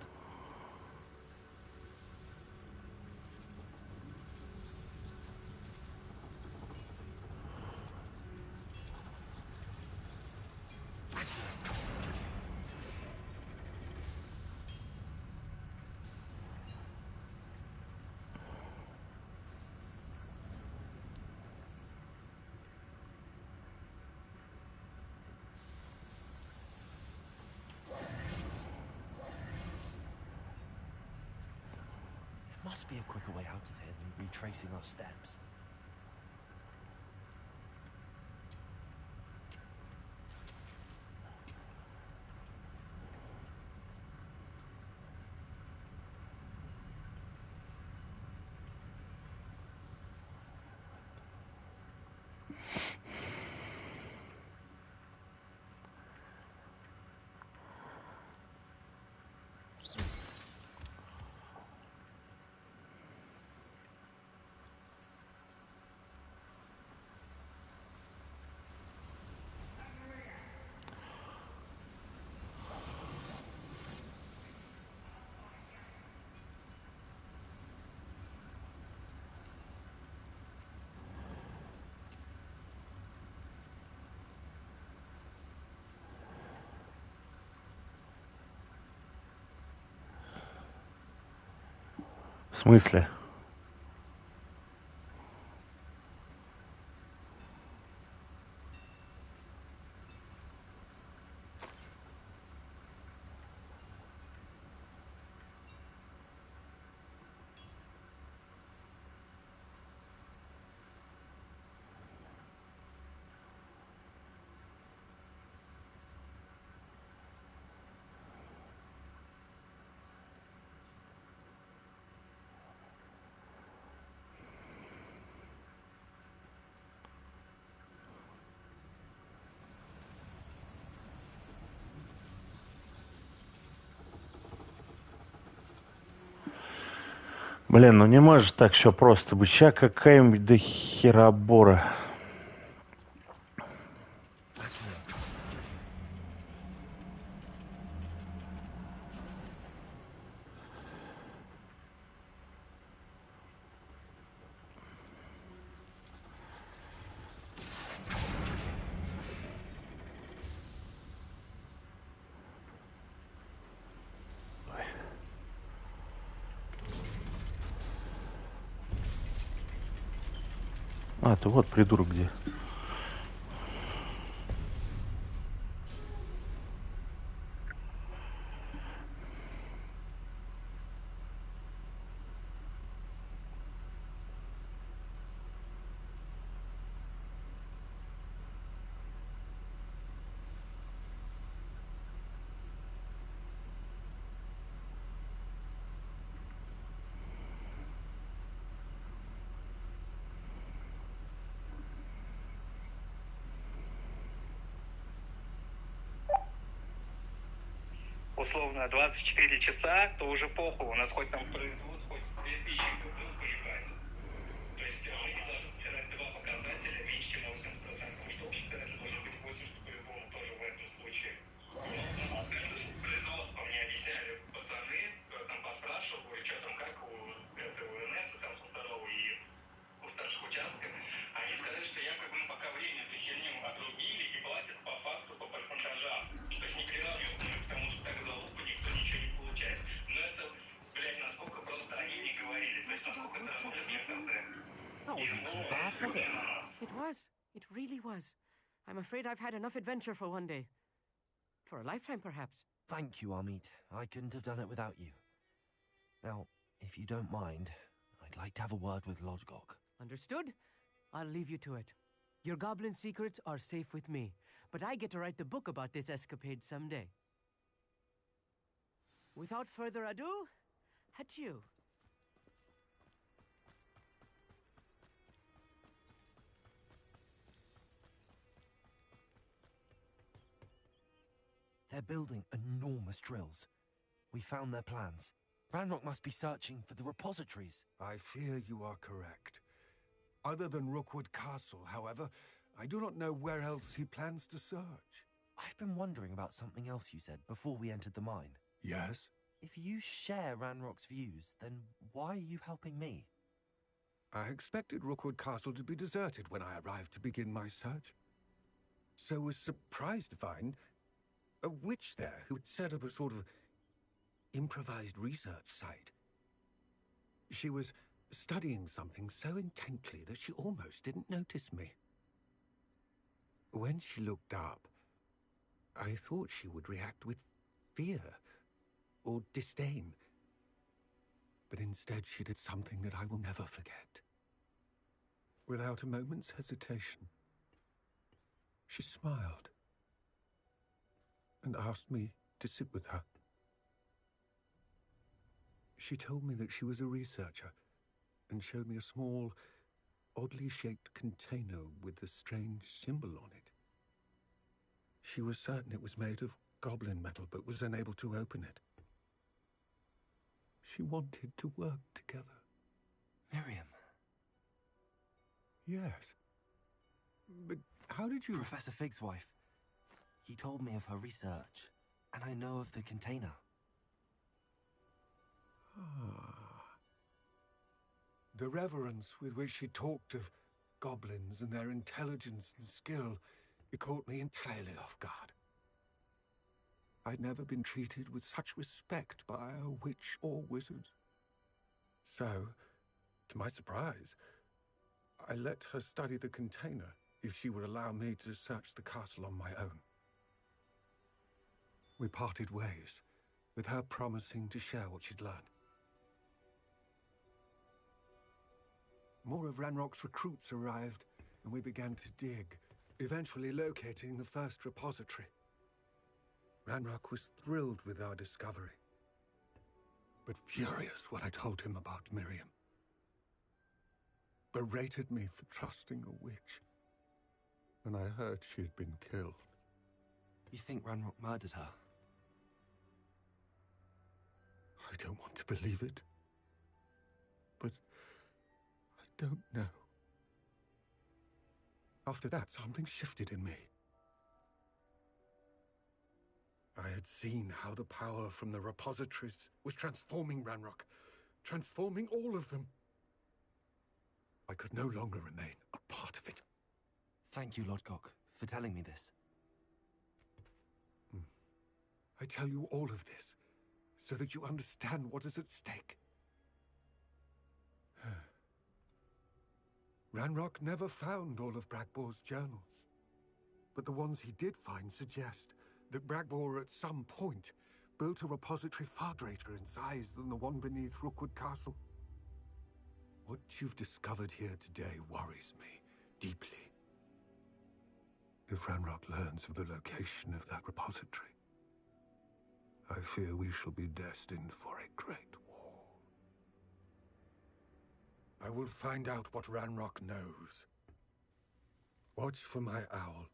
There must be a quicker way out of here than retracing our steps. В смысле? Блин, ну не может так все просто быть. Ща какая-нибудь до херобора. А, ты вот придурок где. Условно 24 часа, то уже похуй. У нас хоть там производство, хоть 2000 кубов поебать. То есть мы не должны стирать два показателя меньше, чем на 80%, что общий показатель должен быть 80 по-любому тоже в этом случае. Ну, скажем, производство мне объясняли пацаны, там поспрашивал, что там как у этого НС, там со второго и у старших участков. Они сказали, что якобы мы пока время эту херню отрубили и платят по факту по процентажам. То есть не приравнивают, потому что так залупа никто ничего не получает. Но это, блядь, насколько просто они не говорили. То есть насколько это работает в МТЗ. That wasn't so bad, was it? It was. It really was. I'm afraid I've had enough adventure for one day. For a lifetime, perhaps. Thank you, Amit. I couldn't have done it without you. Now, if you don't mind, I'd like to have a word with Lodgok. Understood? I'll leave you to it. Your goblin secrets are safe with me, but I get to write the book about this escapade someday. Without further ado, adieu. They're building enormous drills. We found their plans. Ranrock must be searching for the repositories. I fear you are correct. Other than Rookwood Castle, however, I do not know where else he plans to search. I've been wondering about something else you said before we entered the mine. Yes? If you share Ranrock's views, then why are you helping me? I expected Rookwood Castle to be deserted when I arrived to begin my search. So was surprised to find a witch there who had set up a sort of improvised research site. She was studying something so intently that she almost didn't notice me. When she looked up, I thought she would react with fear or disdain. But instead she did something that I will never forget. Without a moment's hesitation, she smiled and asked me to sit with her. She told me that she was a researcher and showed me a small, oddly shaped container with a strange symbol on it. She was certain it was made of goblin metal, but was unable to open it. She wanted to work together. Miriam. Yes. But how did you... Professor Fig's wife. He told me of her research, and I know of the container. Ah. The reverence with which she talked of goblins and their intelligence and skill, it caught me entirely off guard. I'd never been treated with such respect by a witch or wizard. So, to my surprise, I let her study the container if she would allow me to search the castle on my own. We parted ways, with her promising to share what she'd learned. More of Ranrock's recruits arrived, and we began to dig, eventually locating the first repository. Ranrock was thrilled with our discovery, but furious when I told him about Miriam. Berated me for trusting a witch, and I heard she had been killed. You think Ranrock murdered her? I don't want to believe it, but I don't know. After that, something shifted in me. I had seen how the power from the repositories was transforming Ranrock, transforming all of them. I could no longer remain a part of it. Thank you, Lodgok, for telling me this. I tell you all of this so that you understand what is at stake. Ranrock never found all of Bragbor's journals, but the ones he did find suggest that Bragbor at some point built a repository far greater in size than the one beneath Rookwood Castle. What you've discovered here today worries me deeply. If Ranrock learns of the location of that repository, I fear we shall be destined for a great war. I will find out what Ranrock knows. Watch for my owl.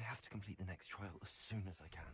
I have to complete the next trial as soon as I can.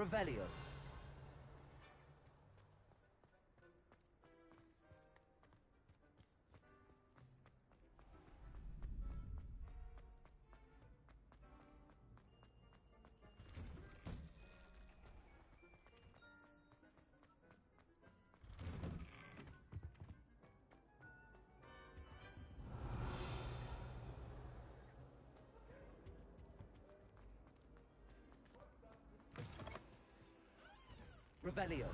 Revelio. Revelio.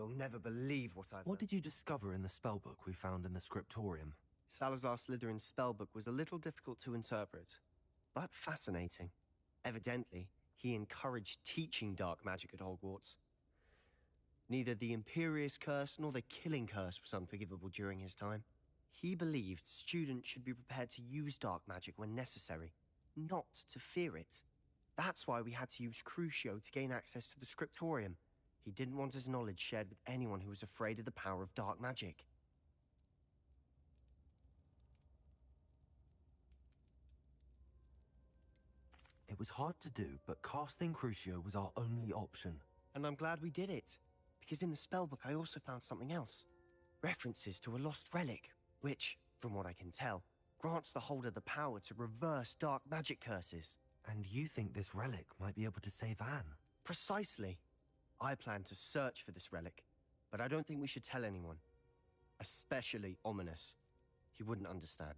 You'll never believe what I've What learned. did you discover in the spellbook we found in the scriptorium? Salazar Slytherin's spellbook was a little difficult to interpret, but fascinating. Evidently, he encouraged teaching dark magic at Hogwarts. Neither the Imperious Curse nor the Killing Curse was unforgivable during his time. He believed students should be prepared to use dark magic when necessary, not to fear it. That's why we had to use Crucio to gain access to the scriptorium. He didn't want his knowledge shared with anyone who was afraid of the power of dark magic. It was hard to do, but casting Crucio was our only option. And I'm glad we did it, because in the spellbook I also found something else. References to a lost relic, which, from what I can tell, grants the holder the power to reverse dark magic curses. And you think this relic might be able to save Anne? Precisely. I plan to search for this relic, but I don't think we should tell anyone. Especially Ominous. He wouldn't understand.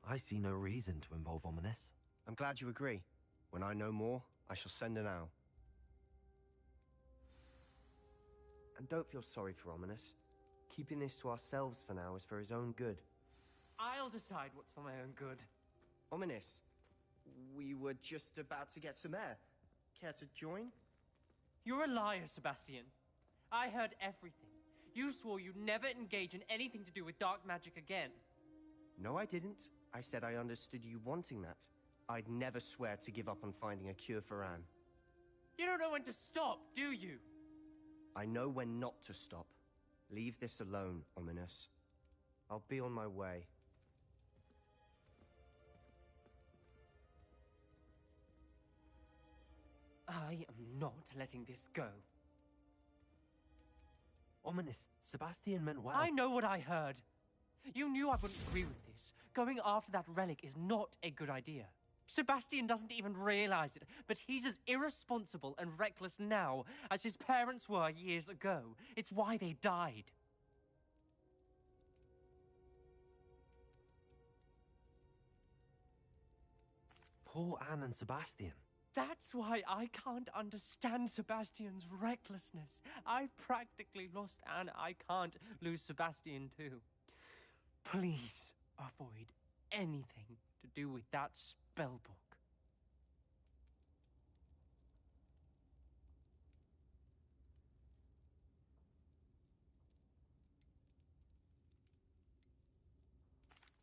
I see no reason to involve Ominous. I'm glad you agree. When I know more, I shall send an owl. And don't feel sorry for Ominous. Keeping this to ourselves for now is for his own good. I'll decide what's for my own good. Ominous, we were just about to get some air. Care to join? You're a liar, Sebastian. I heard everything. You swore you'd never engage in anything to do with dark magic again. No, I didn't. I said I understood you wanting that. I'd never swear to give up on finding a cure for Anne. You don't know when to stop, do you? I know when not to stop. Leave this alone, Ominous. I'll be on my way. I am not letting this go. Ominous, Sebastian meant well. I know what I heard. You knew I wouldn't agree with this. Going after that relic is not a good idea. Sebastian doesn't even realize it, but he's as irresponsible and reckless now as his parents were years ago. It's why they died. Poor Anne and Sebastian. That's why I can't understand Sebastian's recklessness. I've practically lost Anne. I can't lose Sebastian too. Please avoid anything to do with that spellbook.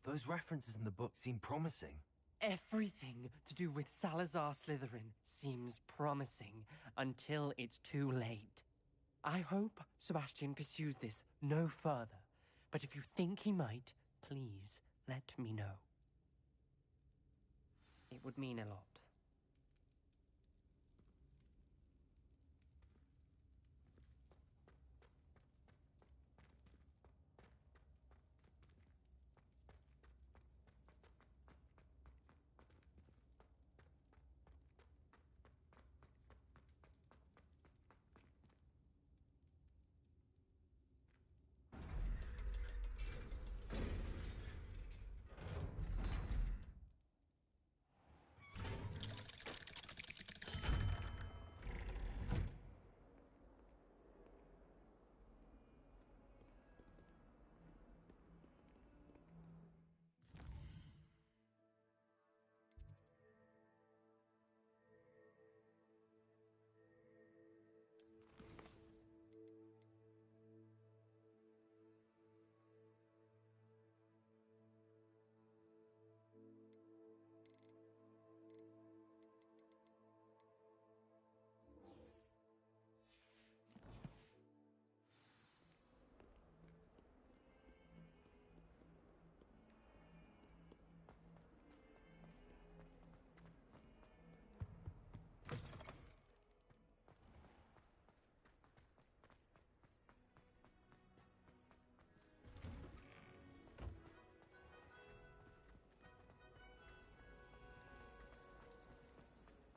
Those references in the book seem promising. Everything to do with Salazar Slytherin seems promising until it's too late. I hope Sebastian pursues this no further, but if you think he might, please let me know. It would mean a lot.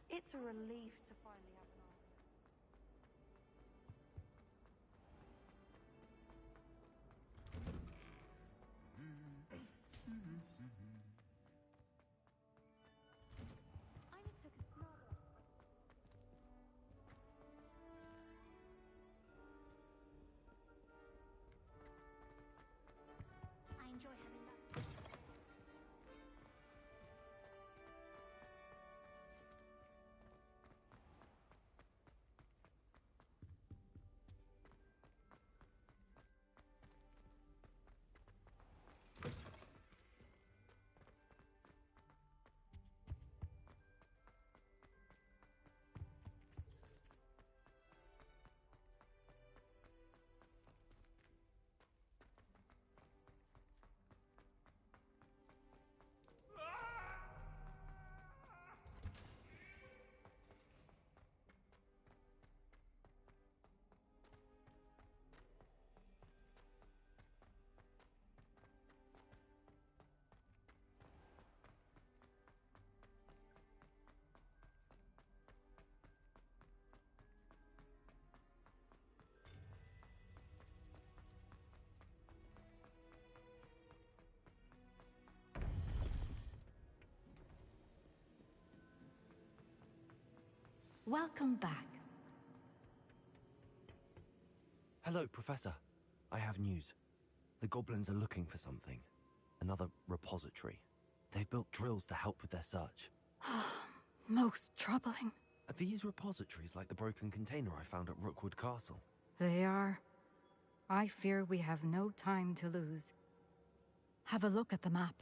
It's a relief to finally have an arm. Welcome back. Hello, Professor. I have news. The goblins are looking for something. Another repository. They've built drills to help with their search. Most troubling. Are these repositories like the broken container I found at Rookwood Castle? They are. I fear we have no time to lose. Have a look at the map.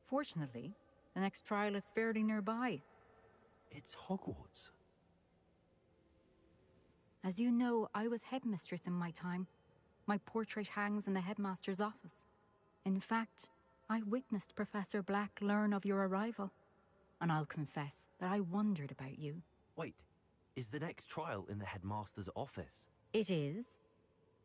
Fortunately, the next trial is fairly nearby. It's Hogwarts. As you know, I was headmistress in my time. My portrait hangs in the headmaster's office. In fact, I witnessed Professor Black learn of your arrival. And I'll confess that I wondered about you. Wait, is the next trial in the headmaster's office? It is.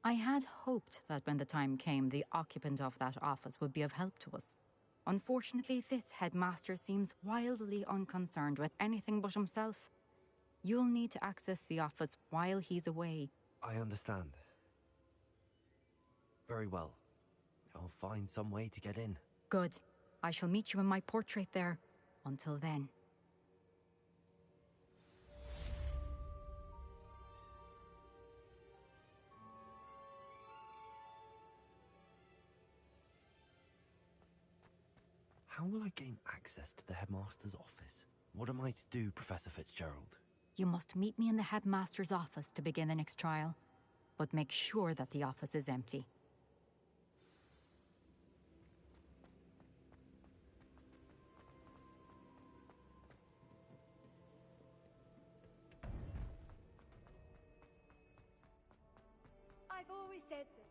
I had hoped that when the time came, the occupant of that office would be of help to us. Unfortunately, this headmaster seems wildly unconcerned with anything but himself. You'll need to access the office while he's away. I understand. Very well. I'll find some way to get in. Good. I shall meet you in my portrait there. Until then. How will I gain access to the headmaster's office? What am I to do, Professor Fitzgerald? You must meet me in the headmaster's office to begin the next trial. But make sure that the office is empty. I've always said this.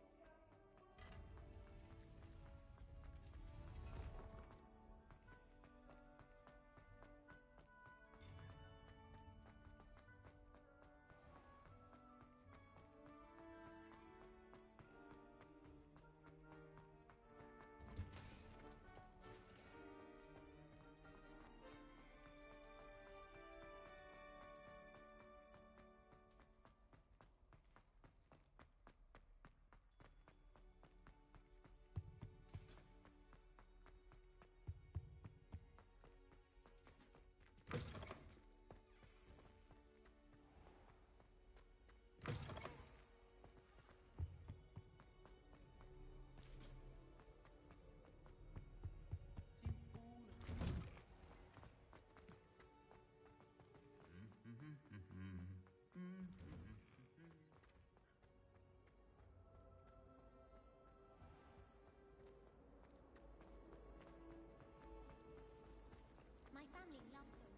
My family loves him.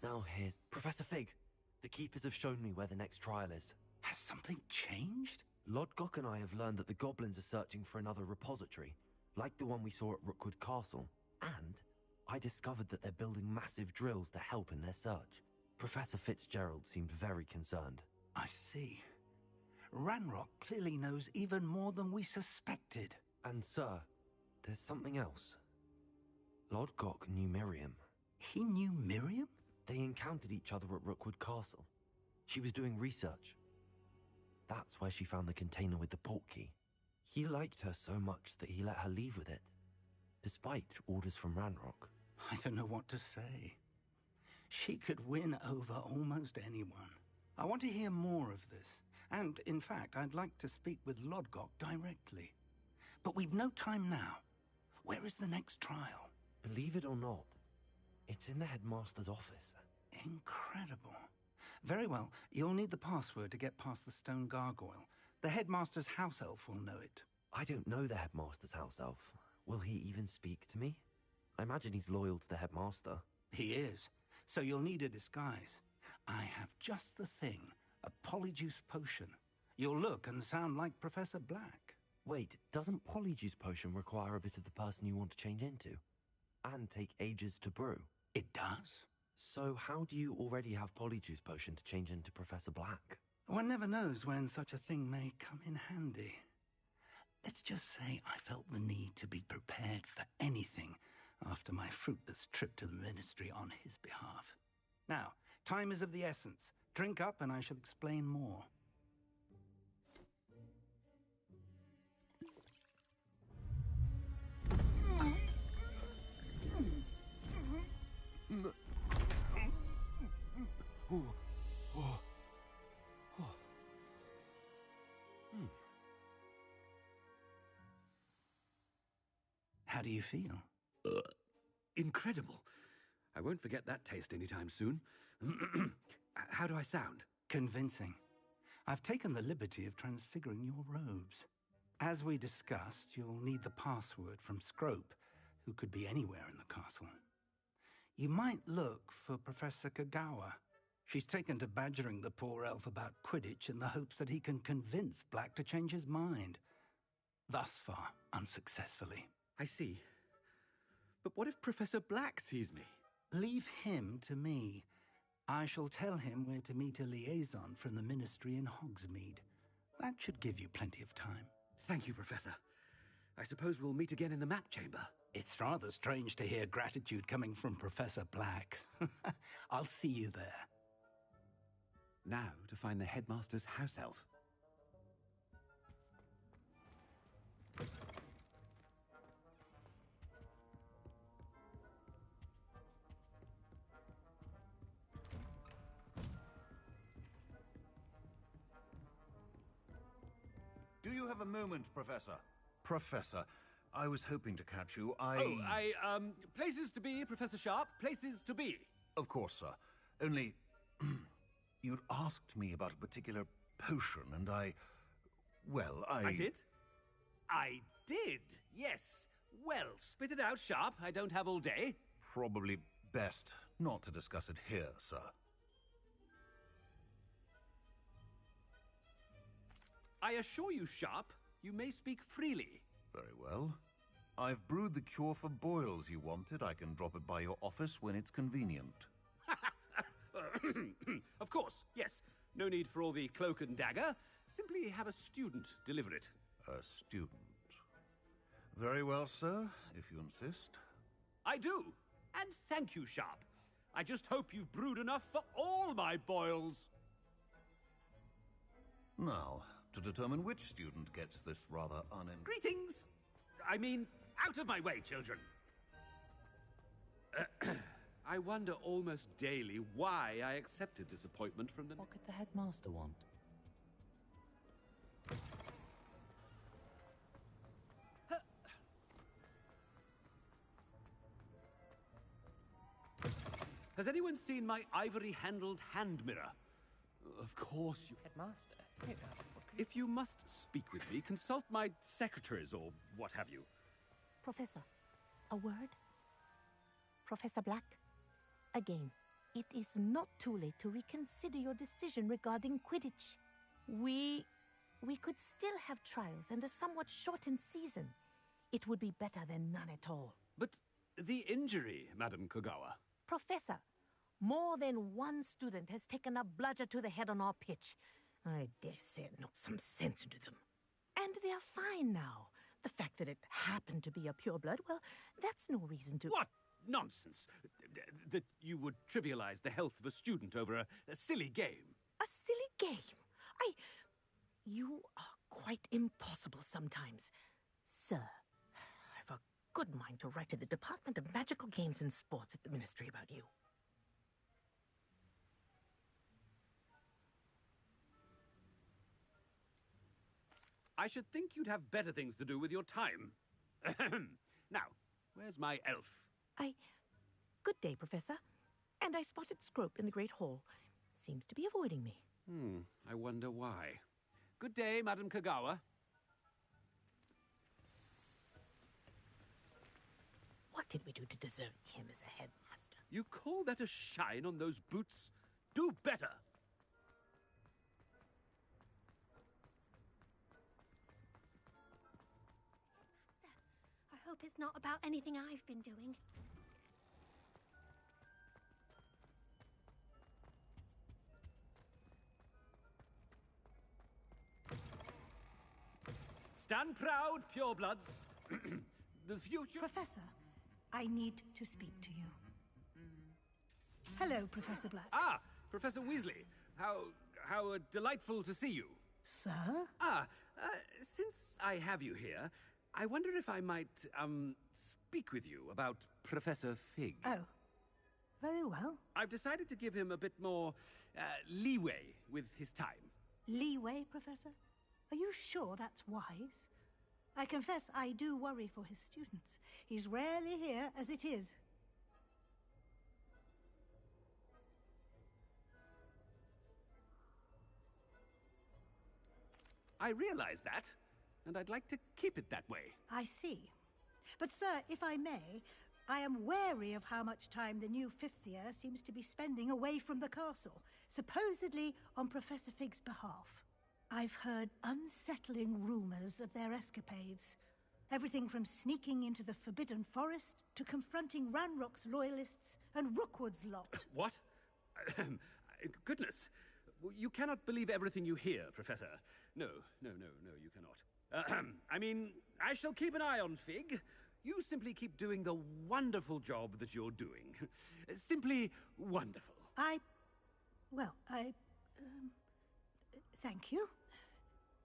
Now here's Professor Fig. The keepers have shown me where the next trial is. Has something changed? Lodgok and I have learned that the goblins are searching for another repository, like the one we saw at Rookwood Castle. And I discovered that they're building massive drills to help in their search. Professor Fitzgerald seemed very concerned. I see. Ranrock clearly knows even more than we suspected. And sir, there's something else. Lodgok knew Miriam. He knew Miriam? They encountered each other at Rookwood Castle. She was doing research. That's where she found the container with the portkey. He liked her so much that he let her leave with it, despite orders from Ranrock. I don't know what to say. She could win over almost anyone. I want to hear more of this. And, in fact, I'd like to speak with Lodgok directly. But we've no time now. Where is the next trial? Believe it or not, it's in the headmaster's office. Incredible. Very well. You'll need the password to get past the stone gargoyle. The headmaster's house elf will know it. I don't know the headmaster's house elf. Will he even speak to me? I imagine he's loyal to the headmaster. He is. So you'll need a disguise. I have just the thing. A polyjuice potion. You'll look and sound like Professor Black. Wait, doesn't polyjuice potion require a bit of the person you want to change into? And take ages to brew? It does. So how do you already have polyjuice potion to change into Professor Black? One never knows when such a thing may come in handy. Let's just say I felt the need to be prepared for anything after my fruitless trip to the Ministry on his behalf. Now, time is of the essence. Drink up and I shall explain more. How do you feel? Incredible. I won't forget that taste anytime soon. How do I sound? Convincing. I've taken the liberty of transfiguring your robes. As we discussed, you'll need the password from Scrope, who could be anywhere in the castle. You might look for Professor Kagawa. She's taken to badgering the poor elf about Quidditch in the hopes that he can convince Black to change his mind. Thus far, unsuccessfully. I see. But what if Professor Black sees me? Leave him to me. I shall tell him where to meet a liaison from the Ministry in Hogsmeade. That should give you plenty of time. Thank you, Professor. I suppose we'll meet again in the map chamber. It's rather strange to hear gratitude coming from Professor Black. I'll see you there. Now to find the headmaster's house elf. Do you have a moment, Professor? Professor, I was hoping to catch you. Places to be, Professor Sharp. Places to be. Of course, sir. Only, you'd asked me about a particular potion, and I did? I did, yes. Well, spit it out, Sharp. I don't have all day. Probably best not to discuss it here, sir. I assure you, Sharp, you may speak freely. Very well. I've brewed the cure for boils you wanted. I can drop it by your office when it's convenient. Of course, yes. No need for all the cloak and dagger. Simply have a student deliver it. A student. Very well, sir, if you insist. I do. And thank you, Sharp. I just hope you've brewed enough for all my boils. Now, to determine which student gets this rather Greetings! I mean, out of my way, children. I wonder almost daily why I accepted this appointment from the... What could the headmaster want? Has anyone seen my ivory-handled hand mirror? Of course you... Headmaster? If you must speak with me, consult my secretaries or what have you. Professor, a word? Professor Black? Again, it is not too late to reconsider your decision regarding Quidditch. We could still have trials and a somewhat shortened season. It would be better than none at all. But the injury, Madam Kogawa. Professor, more than one student has taken a bludger to the head on our pitch. I dare say it knocked some sense into them. And they're fine now. The fact that it happened to be a pureblood, well, that's no reason to... What nonsense! That you would trivialize the health of a student over a silly game. A silly game? You are quite impossible sometimes. Sir, I've a good mind to write to the Department of Magical Games and Sports at the Ministry about you. I should think you'd have better things to do with your time. Now, where's my elf? Good day, Professor. And I spotted Scrope in the Great Hall. Seems to be avoiding me. I wonder why. Good day, Madam Kagawa. What did we do to deserve him as a headmaster? You call that a shine on those boots? Do better! I hope it's not about anything I've been doing. Stand proud, purebloods. The future... Professor, I need to speak to you. Hello, Professor Black. Ah, Professor Weasley. How delightful to see you. Sir? Since I have you here, I wonder if I might, speak with you about Professor Fig. Oh, very well. I've decided to give him a bit more, leeway with his time. Leeway, Professor? Are you sure that's wise? I confess I do worry for his students. He's rarely here as it is. I realize that, and I'd like to keep it that way. I see. But, sir, if I may, I am wary of how much time the new fifth year seems to be spending away from the castle, supposedly on Professor Fig's behalf. I've heard unsettling rumors of their escapades. Everything from sneaking into the Forbidden Forest to confronting Ranrock's loyalists and Rookwood's lot. What? Goodness. You cannot believe everything you hear, Professor. No, you cannot. I mean, I shall keep an eye on Fig. You simply keep doing the wonderful job that you're doing. Simply wonderful. Thank you.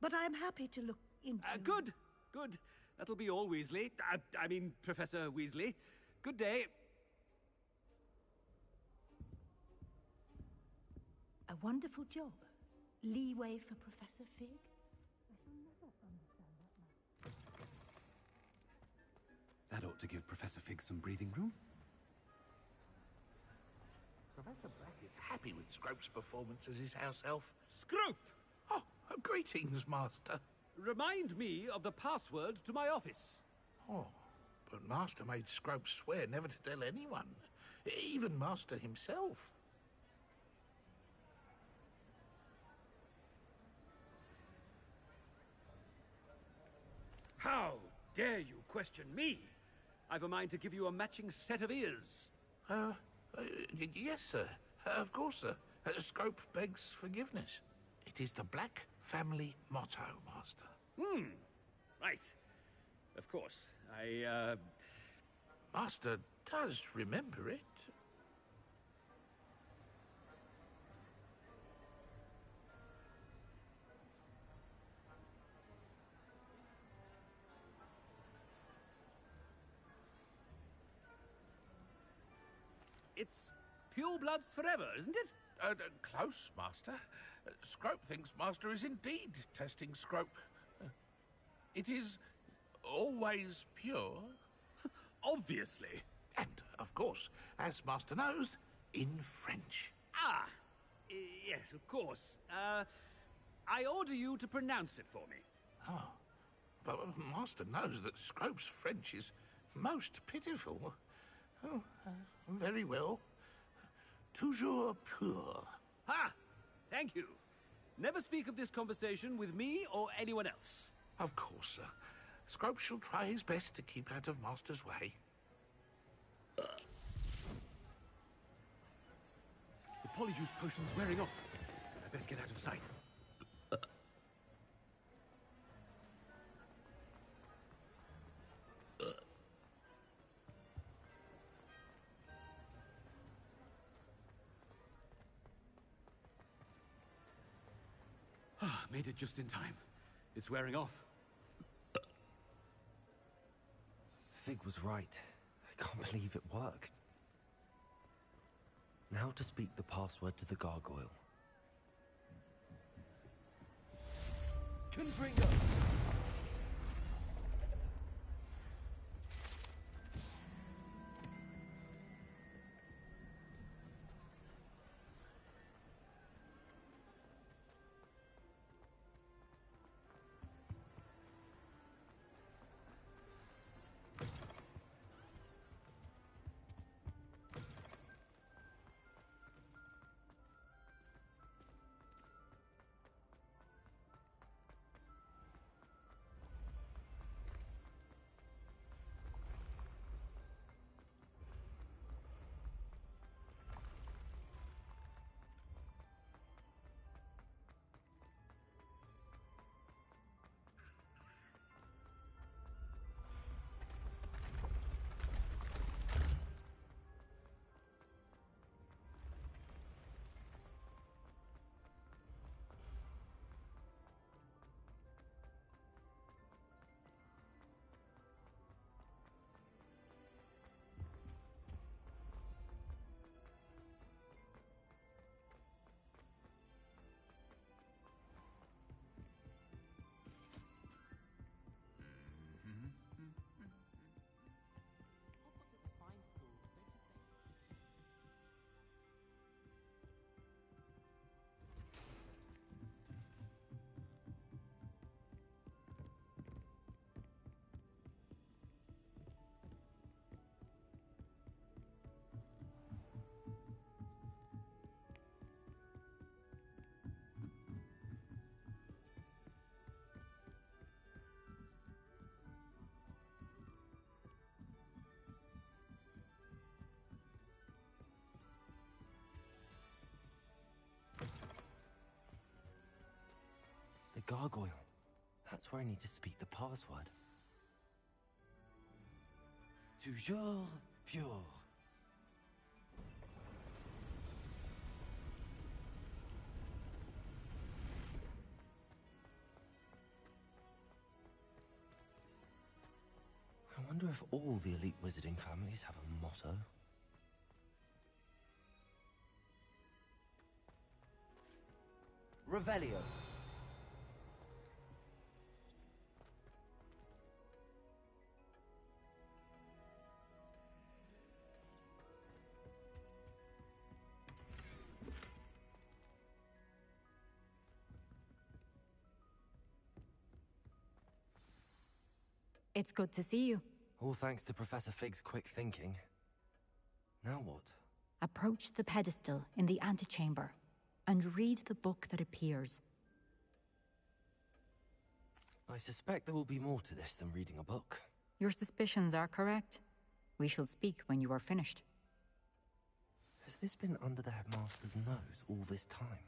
But I'm happy to look into... Good. That'll be all, Weasley. I mean, Professor Weasley. Good day. A wonderful job. Leeway for Professor Fig? I shall never understand that much. That ought to give Professor Fig some breathing room. Professor Black is happy with Scrope's performance as his house elf. Scrope! Oh, greetings, Master. Remind me of the password to my office. Oh, but Master made Scrope swear never to tell anyone, even Master himself. How dare you question me? I've a mind to give you a matching set of ears. Yes, sir. Of course, sir. Scrope begs forgiveness. It is the Black family motto, Master. Right. Of course. Master does remember it. It's purebloods forever, isn't it? Close, Master. Scrope thinks Master is indeed testing Scrope. It is always pure. Obviously. And, of course, as Master knows, in French. Yes, of course. I order you to pronounce it for me. Oh, but Master knows that Scrope's French is most pitiful. Oh, very well. Toujours pur. Thank you. Never speak of this conversation with me or anyone else. Of course, sir. Scrope shall try his best to keep out of Master's way. The polyjuice potion's wearing off. I best get out of sight. Made it just in time. It's wearing off. Fig was right. I can't believe it worked. Now to speak the password to the gargoyle. Confringo! gargoyle. That's where I need to speak the password. Toujours pure. I wonder if all the elite wizarding families have a motto. Revelio. It's good to see you. All thanks to Professor Fig's quick thinking. Now what? Approach the pedestal in the antechamber and read the book that appears. I suspect there will be more to this than reading a book. Your suspicions are correct. We shall speak when you are finished. Has this been under the headmaster's nose all this time?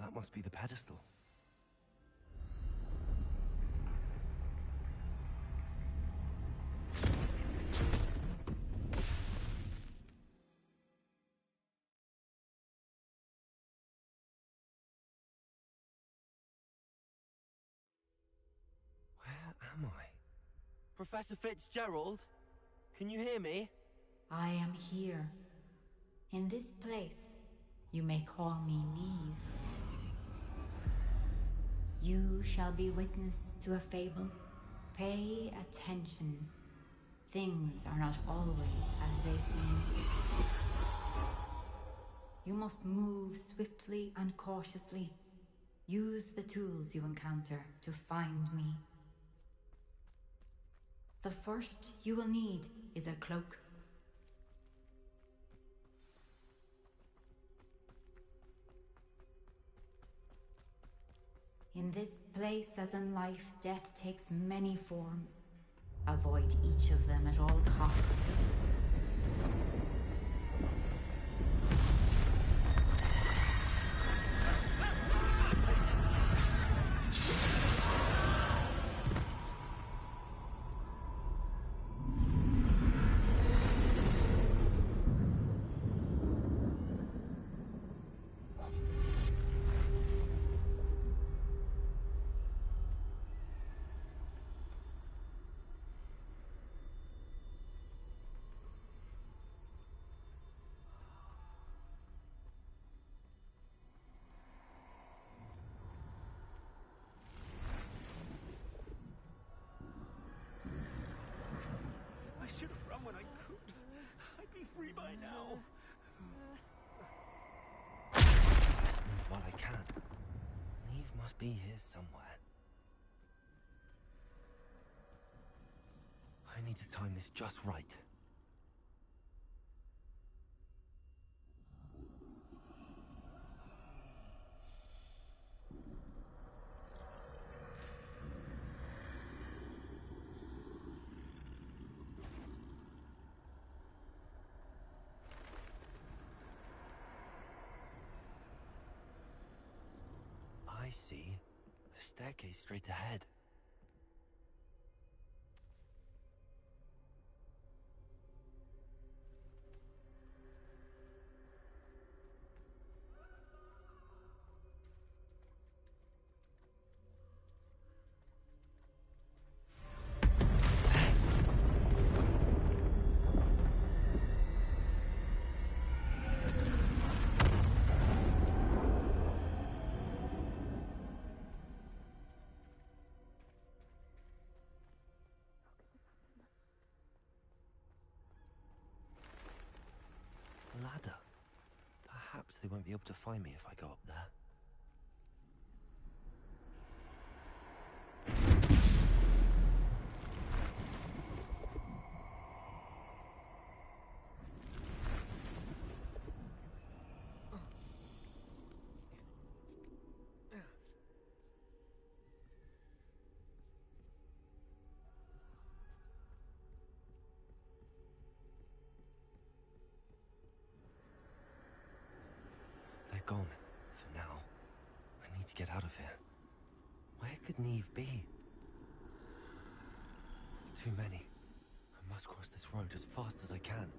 That must be the pedestal. Where am I? Professor Fitzgerald? Can you hear me? I am here. In this place, you may call me Neve. You shall be witness to a fable. Pay attention. Things are not always as they seem. You must move swiftly and cautiously. Use the tools you encounter to find me. The first you will need is a cloak. In this place, as in life, death takes many forms. Avoid each of them at all costs. I should have run when I could. I'd be free by now. Let's move while I can. Neve must be here somewhere. I need to time this just right. I see. A staircase straight ahead. Ladder. Perhaps they won't be able to find me if I go up there. gone. For now. I need to get out of here. Where could Neve be? Too many. I must cross this road as fast as I can.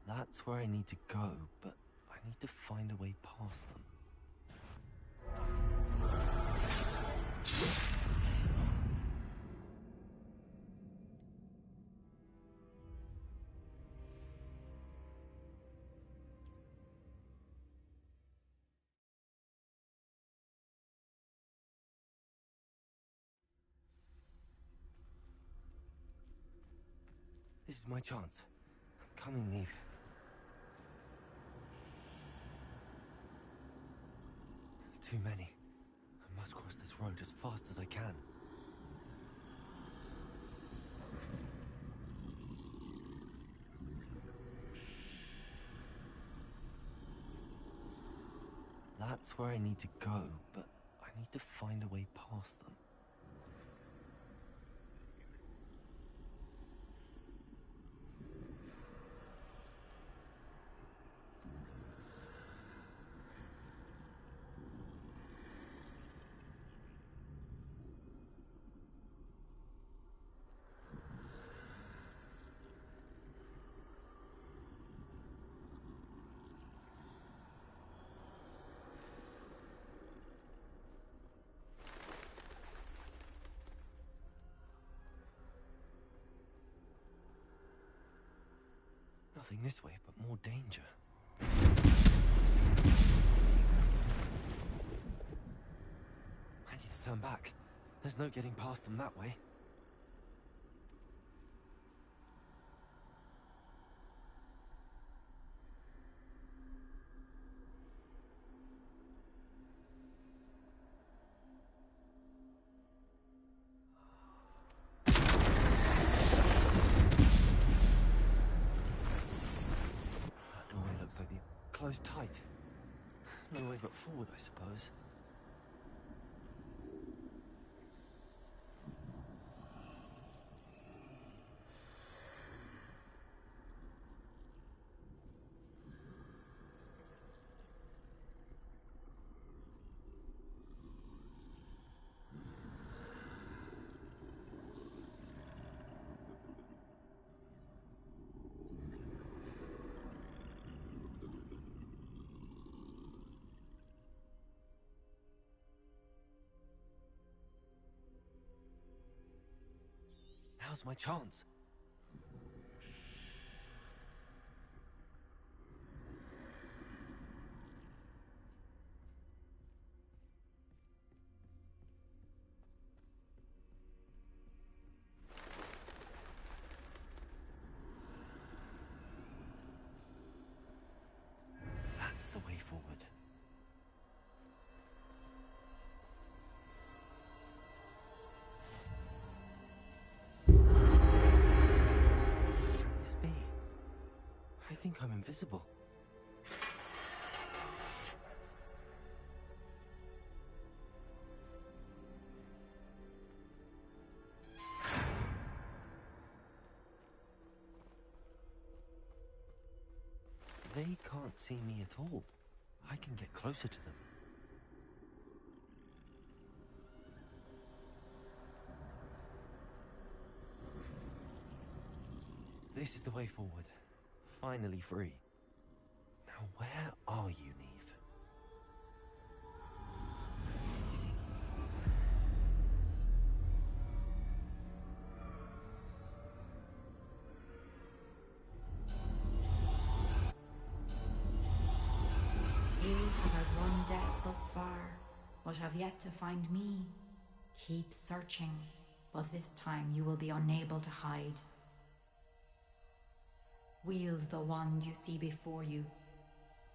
That's where I need to go, but I need to find a way past them. This is my chance. I'm coming, Neve. Too many. I must cross this road as fast as I can. That's where I need to go, but I need to find a way past them. Nothing this way, but more danger. I need to turn back. There's no getting past them that way. Closed tight. No way but forward, I suppose. Now's my chance. That's the way forward. I think I'm invisible. They can't see me at all. I can get closer to them. This is the way forward. Finally free. Now where are you, Neve? You have had one death thus far, but have yet to find me. Keep searching, but this time you will be unable to hide. Wield the wand you see before you.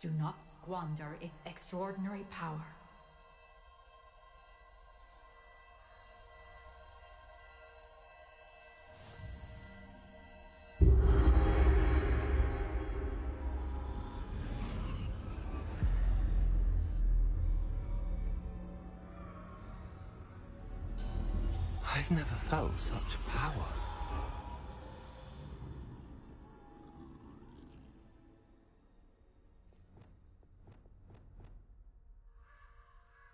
Do not squander its extraordinary power. I've never felt such power.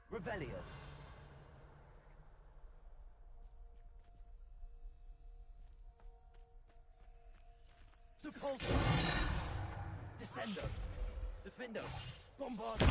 Revelio. Depulso. Descendo. Defendo. Bombardo.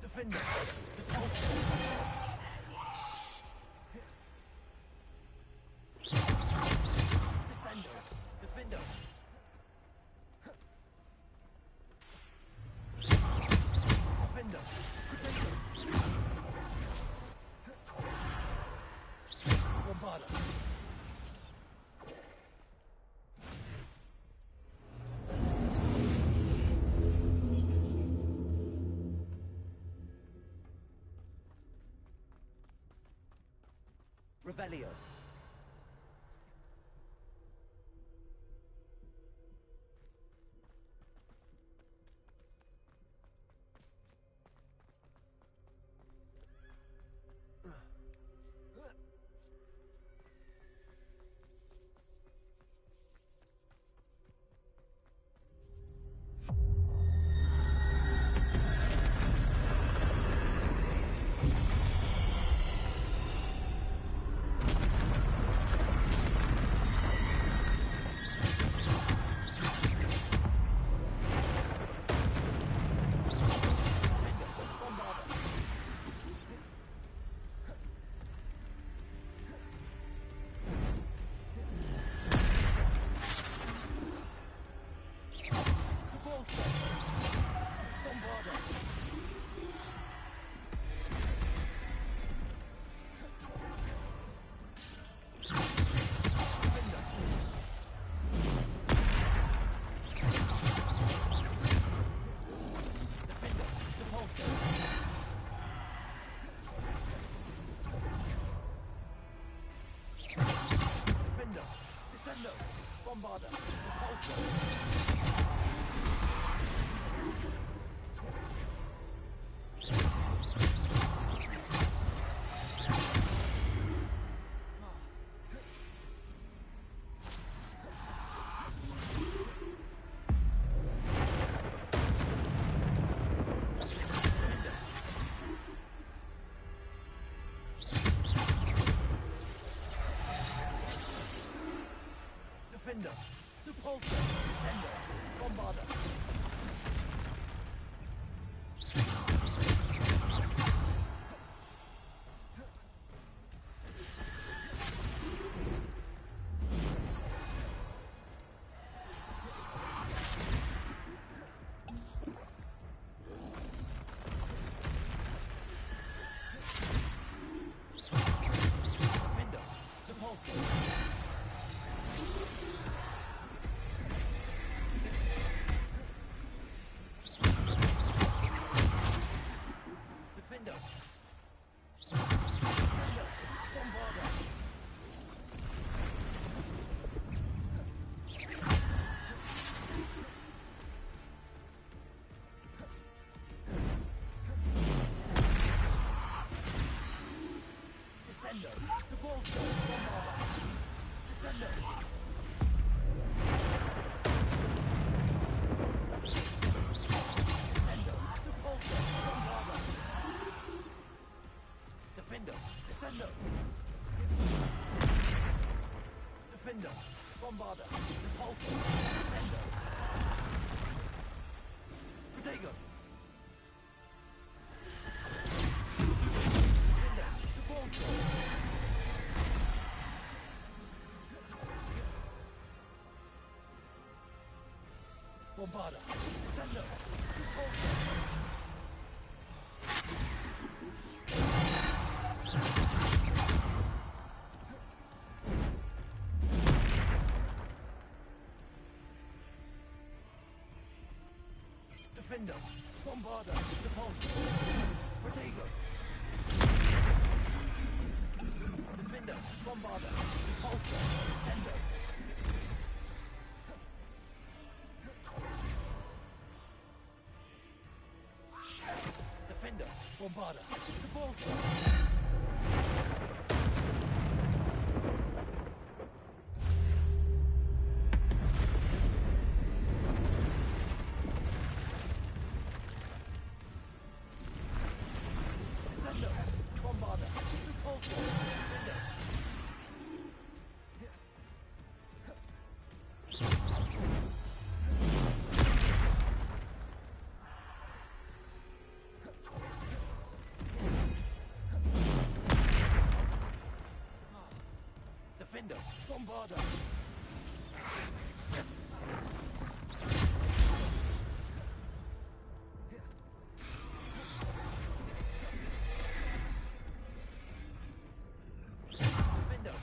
Defender. Descendo. Defender. Defender. Bombarda. Revelio. Bombarder. Repulsor. Defender, Repulsor, Descender, Bombarder. Defender, Repulsor. Defender. Descender. Bombarder. Descender. Repulsor. Bombarder. Descender. Descender. Repulsor. Bombarder. Defender, Descender. Defender, Bombarder, Repulsor, Descender. Protego. Defender, Repulsor. Bombarder, Descender, Repulsor. Defender, Bombarder, Repulsor. Protego. Defender, Bombarder, Repulsor, Descender. Defender, Bombarder, Repulsor. Descender, Bombarder, Repulsor, Defender. Defender, Bombarder. Defender,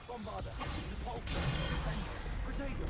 Bombarder, Repulsor, Descender, Protego.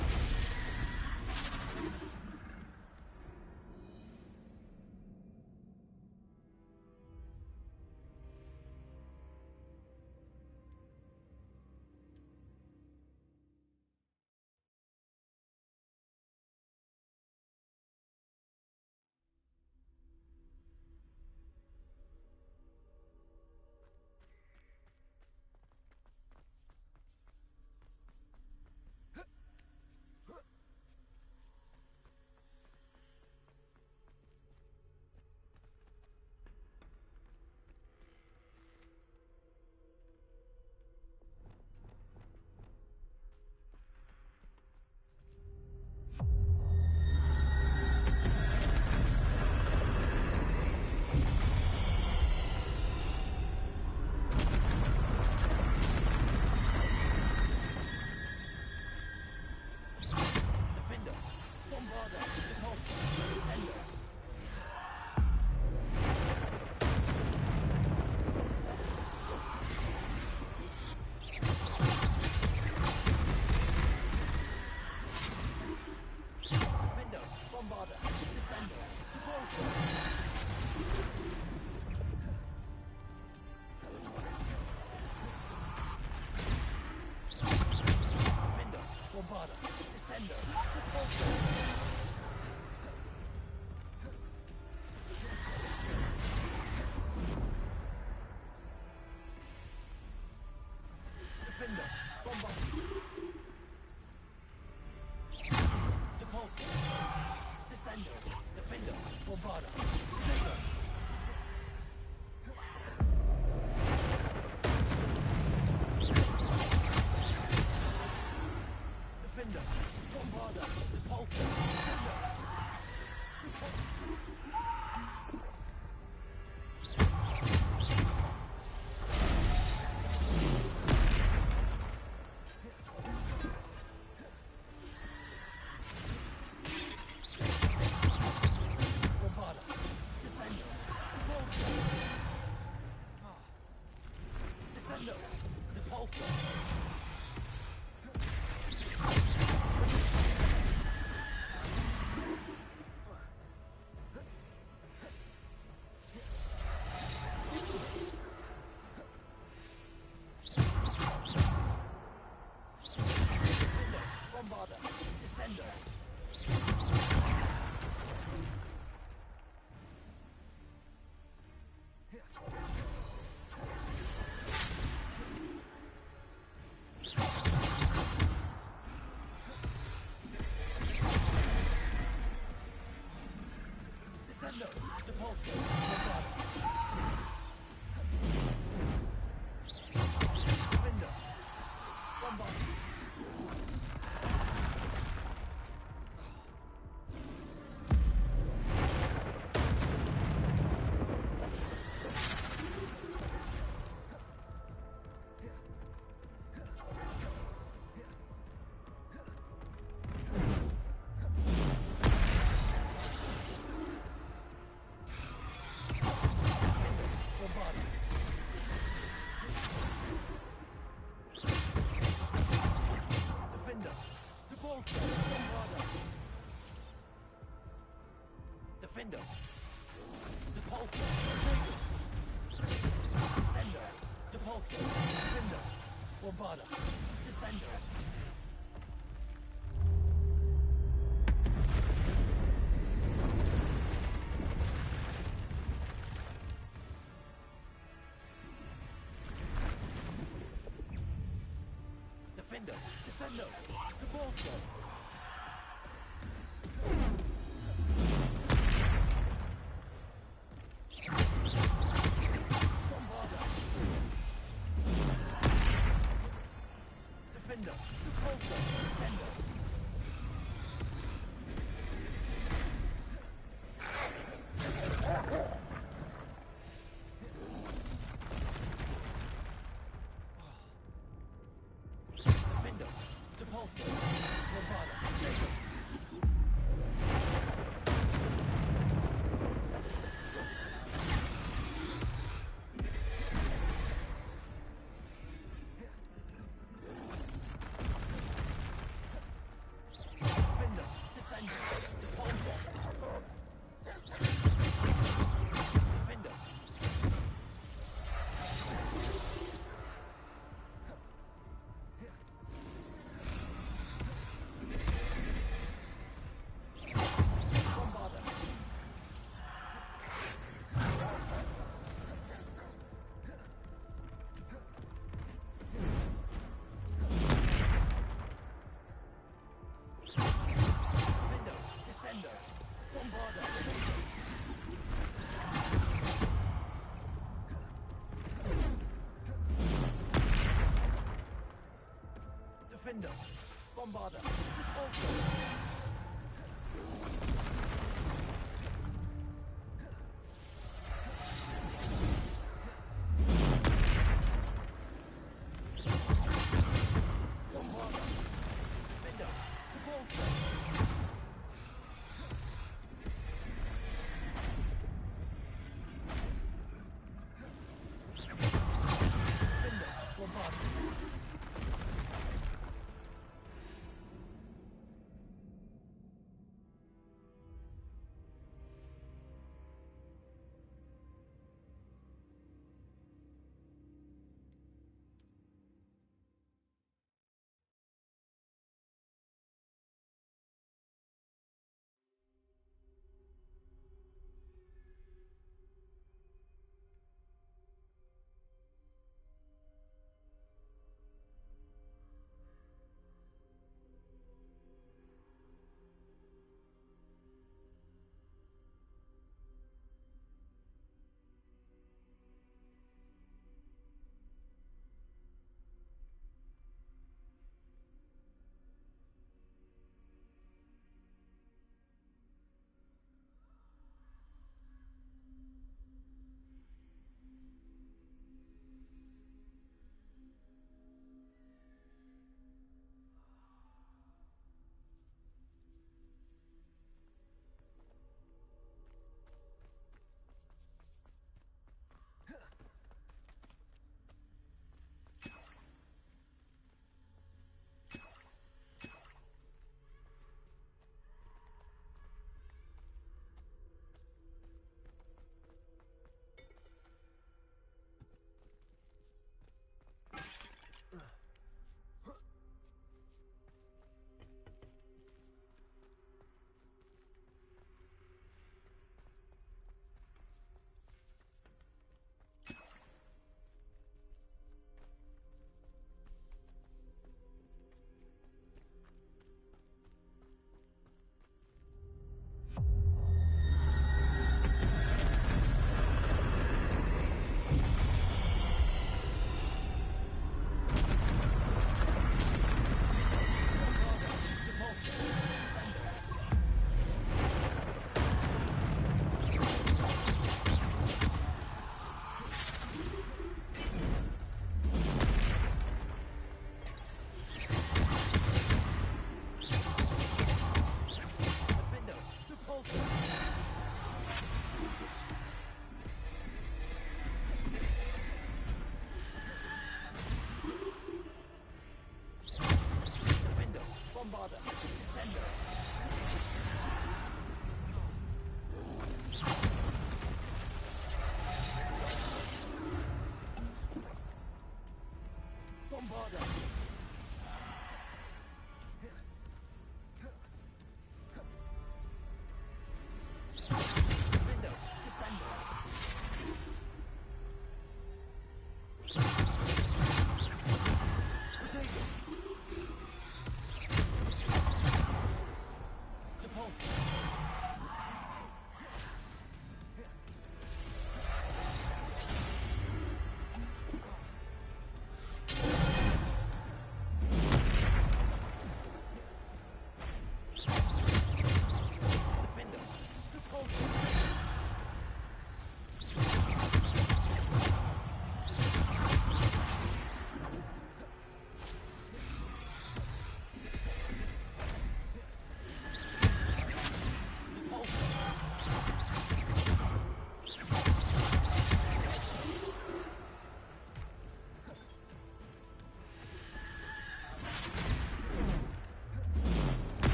Defender. Depulsor. Descender. Depulsor. Defender. Bombarda. Descender. Defender. Descender. Depulsor. Defender. Bombarda. Also.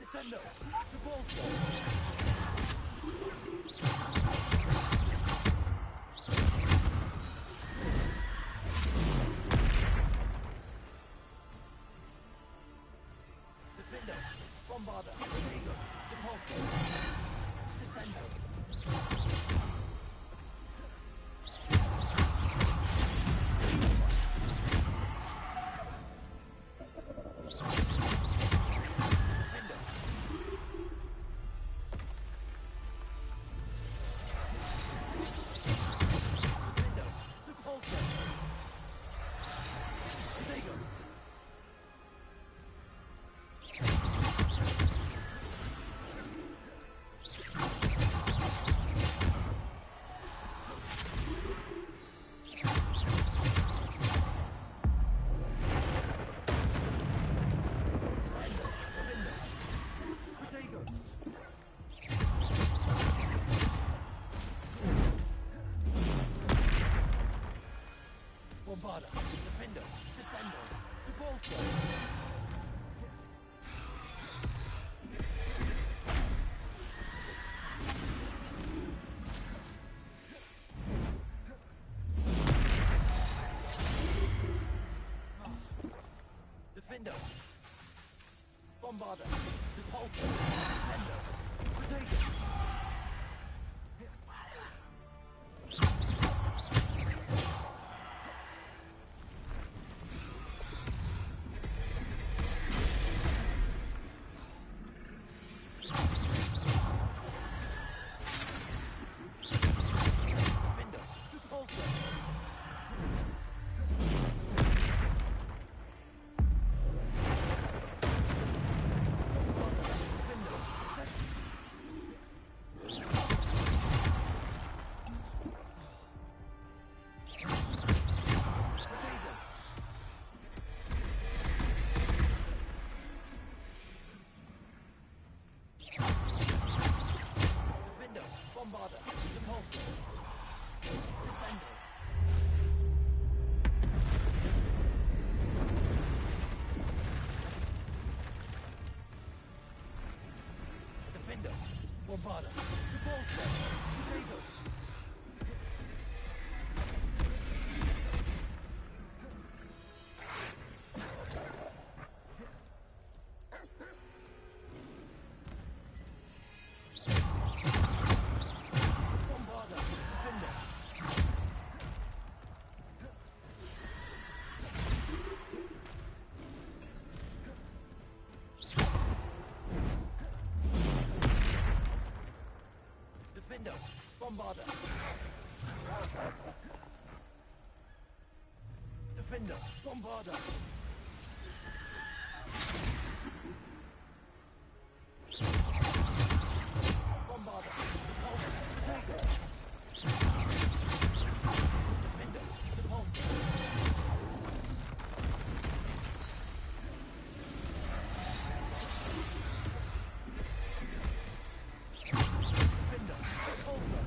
Descendo! To bolster! Defender! Bombarder! Potato! Repulsor! Descendo! Bombarder, Defender, Descendo, to bolster. Defender, Bombarder, Repulsor, Descendo, Potato. Bombarder, to bolster, Potato. Bombarder, Defender. Defender, Bombarder. Defender, Bombarder. Bombarder, Potato. Defender, Repulsor. Defender, Repulsor.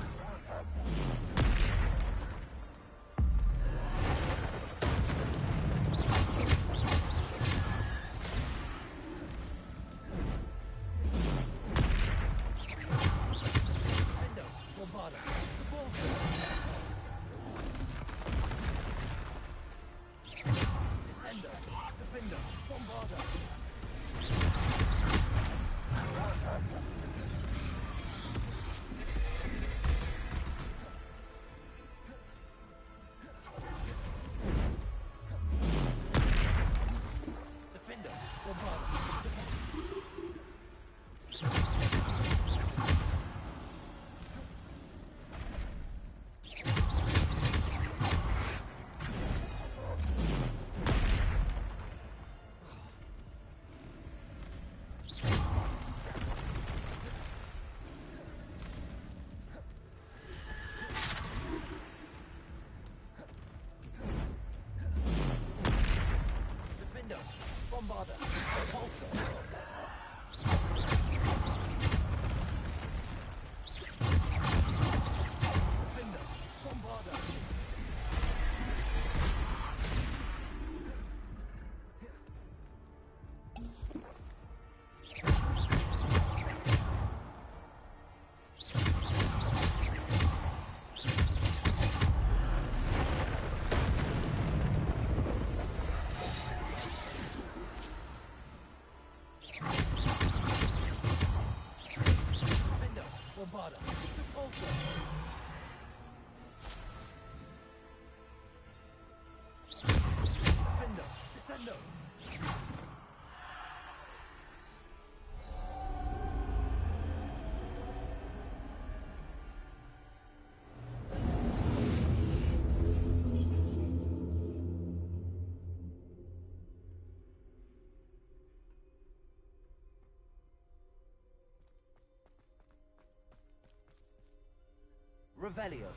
no. Revelio.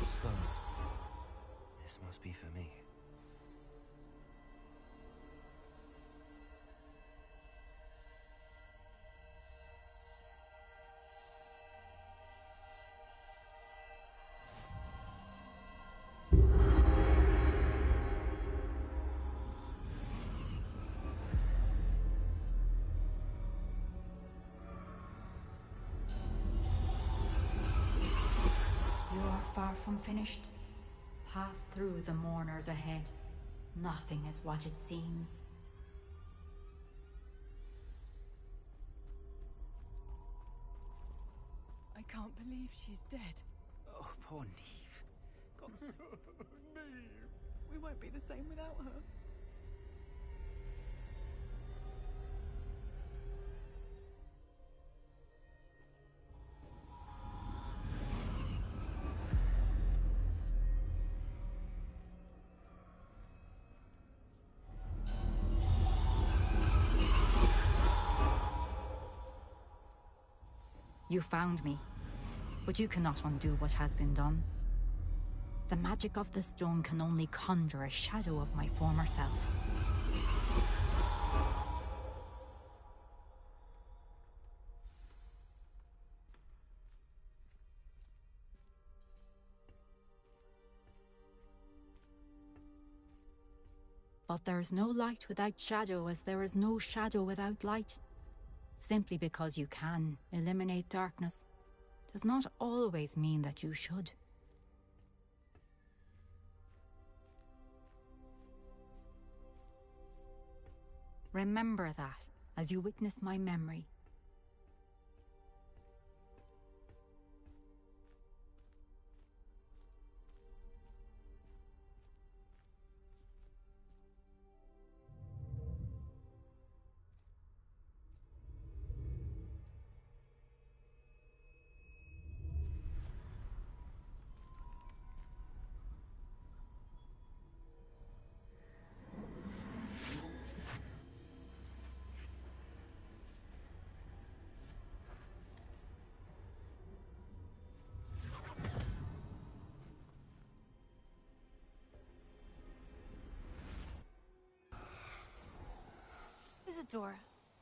Stone. This must be for me. You're far from finished. Pass through the mourners ahead. Nothing is what it seems. I can't believe she's dead. Oh, poor Neve. God's sake. Neve! We won't be the same without her. You found me, but you cannot undo what has been done. The magic of the stone can only conjure a shadow of my former self. But there is no light without shadow, as there is no shadow without light. Simply because you can eliminate darkness does not always mean that you should. Remember that as you witness my memory. Isadora,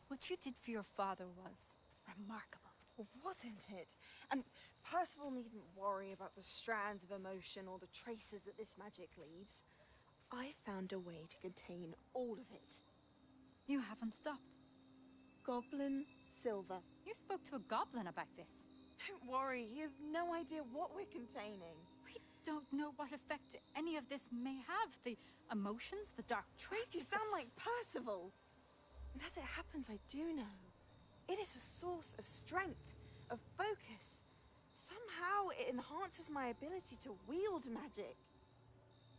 what you did for your father was remarkable. Well, wasn't it? And Percival needn't worry about the strands of emotion or the traces that this magic leaves. I found a way to contain all of it. You haven't stopped. Goblin Silver. You spoke to a goblin about this. Don't worry, he has no idea what we're containing. We don't know what effect any of this may have. The emotions, the dark traits. You sound like Percival. And as it happens, I do know. It is a source of strength, of focus. Somehow it enhances my ability to wield magic.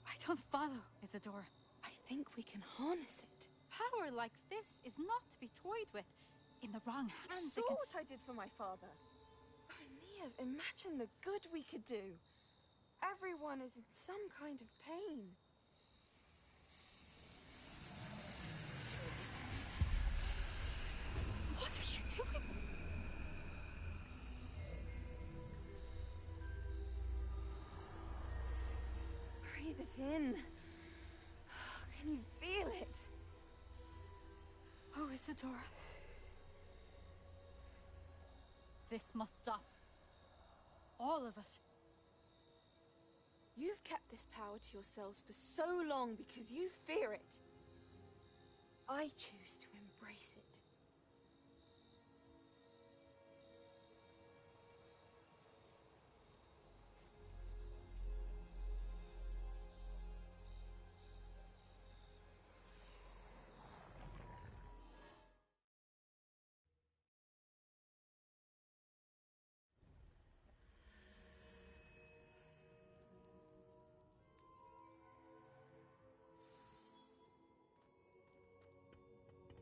I don't follow, Isadora. I think we can harness it. Power like this is not to be toyed with. In the wrong You hands, saw what I did for my father. Oh, Neve, imagine the good we could do. Everyone is in some kind of pain. What are you doing? Breathe it in. Can you feel it? Oh, Isadora. This must stop. All of it. You've kept this power to yourselves for so long because you fear it. I choose to embrace it.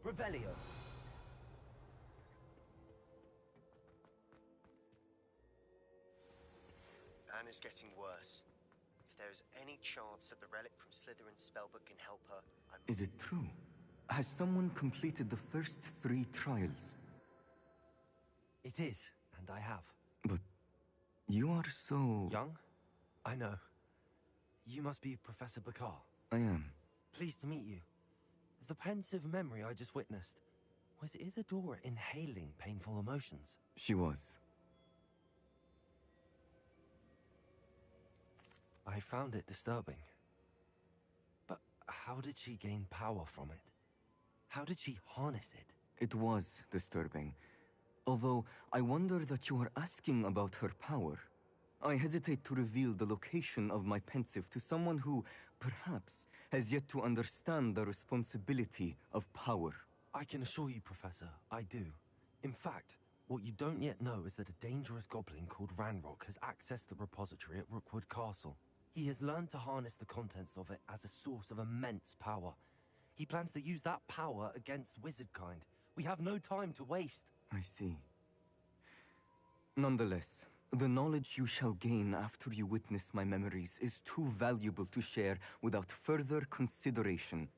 Revelio. Anna's getting worse. If there's any chance that the relic from Slytherin's spellbook can help her, Is it true? Has someone completed the first 3 trials? It is, and I have. But you are so... Young? I know. You must be Professor Bakar. I am. Pleased to meet you. The pensive memory I just witnessed, was Isadora inhaling painful emotions? She was. I found it disturbing. But how did she gain power from it? How did she harness it? It was disturbing. Although, I wonder that you are asking about her power. I hesitate to reveal the location of my pensive to someone who, perhaps, has yet to understand the responsibility of power. I can assure you, Professor, I do. In fact, what you don't yet know is that a dangerous goblin called Ranrock has accessed the repository at Rookwood Castle. He has learned to harness the contents of it as a source of immense power. He plans to use that power against wizardkind. We have no time to waste. I see. Nonetheless, the knowledge you shall gain after you witness my memories is too valuable to share without further consideration.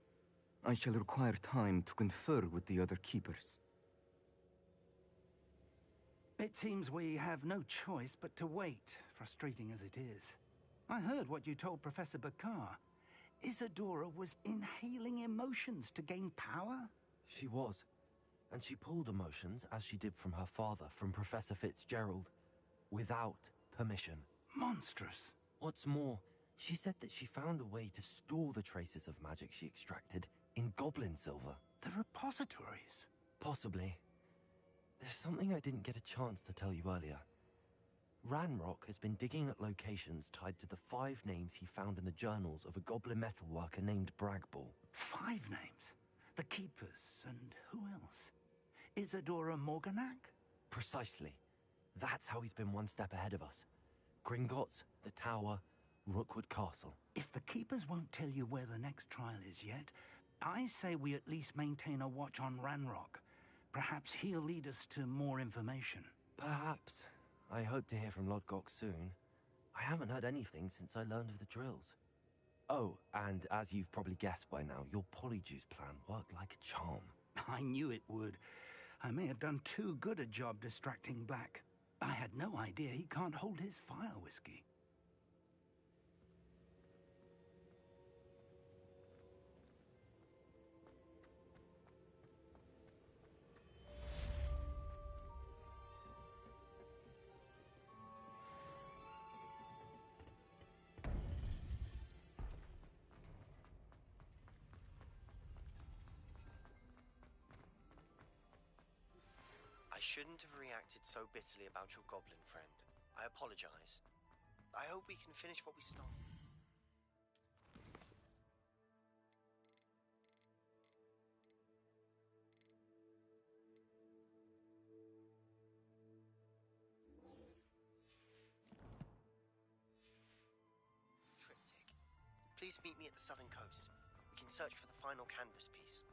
I shall require time to confer with the other keepers. It seems we have no choice but to wait, frustrating as it is. I heard what you told Professor Bakar. Isadora was inhaling emotions to gain power? She was. And she pulled emotions, as she did from her father, from Professor Fitzgerald, without permission. Monstrous. What's more, she said that she found a way to store the traces of magic she extracted in goblin silver. The repositories? Possibly. There's something I didn't get a chance to tell you earlier. Ranrock has been digging at locations tied to the 5 names he found in the journals of a goblin metalworker named Bragball. 5 names? The Keepers, and who else? Isadora Morganac? Precisely. That's how he's been one step ahead of us. Gringotts, the Tower, Rookwood Castle. If the Keepers won't tell you where the next trial is yet, I say we at least maintain a watch on Ranrock. Perhaps he'll lead us to more information. Perhaps. I hope to hear from Lodgok soon. I haven't heard anything since I learned of the drills. Oh, and as you've probably guessed by now, your Polyjuice plan worked like a charm. I knew it would. I may have done too good a job distracting Black. I had no idea he can't hold his fire whiskey. I shouldn't have reacted so bitterly about your goblin friend. I apologize. I hope we can finish what we started. Triptych. Please meet me at the southern coast. We can search for the final canvas piece.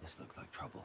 This looks like trouble.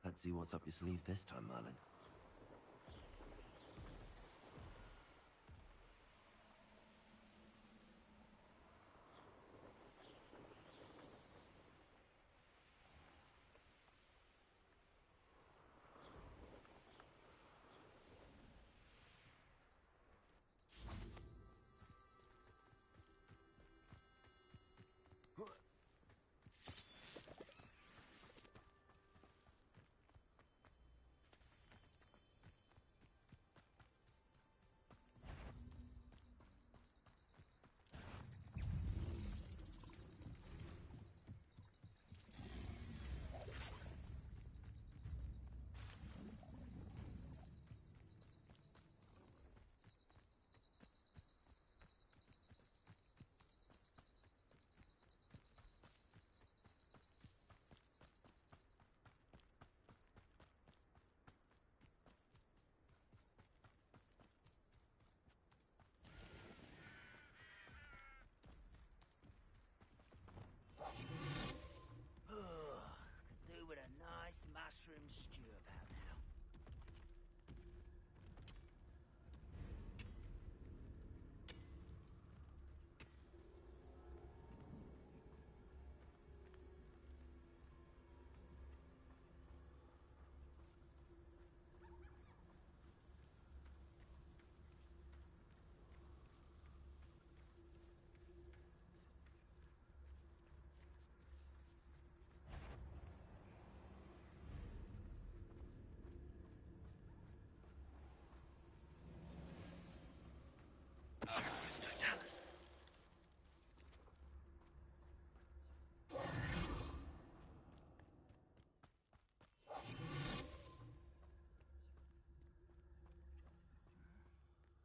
Let's see what's up your sleeve this time, Merlin. Could do with a nice mushroom stew about now.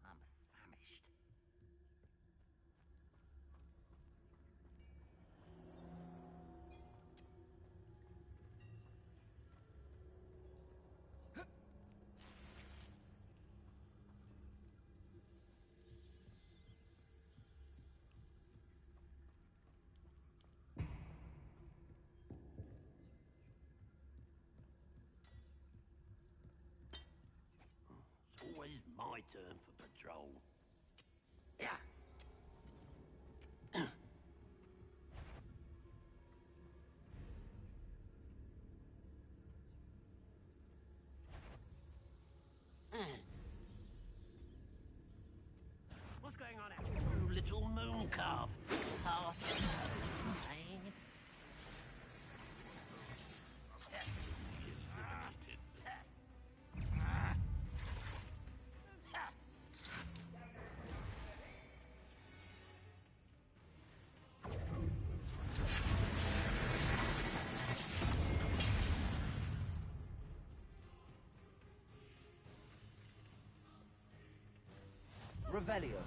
I'm famished. It's always my turn for patrol. Yeah. What's going on out here? Little moon calf. Half. Revelio.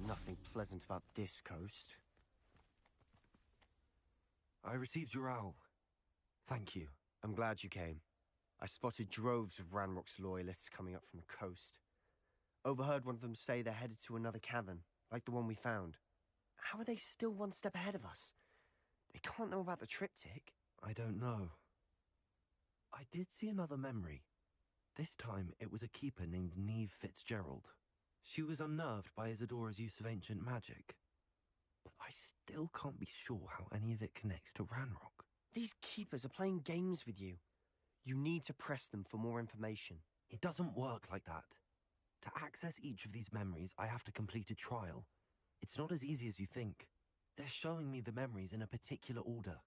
Nothing pleasant about this coast. I received your owl. Thank you. I'm glad you came. I spotted droves of Ranrock's loyalists coming up from the coast. Overheard one of them say they're headed to another cavern, like the one we found. How are they still one step ahead of us? They can't know about the triptych. I don't know. I did see another memory. This time it was a keeper named Neve Fitzgerald. She was unnerved by Isadora's use of ancient magic. But I still can't be sure how any of it connects to Ranrock. These keepers are playing games with you. You need to press them for more information. It doesn't work like that. To access each of these memories, I have to complete a trial. It's not as easy as you think. They're showing me the memories in a particular order.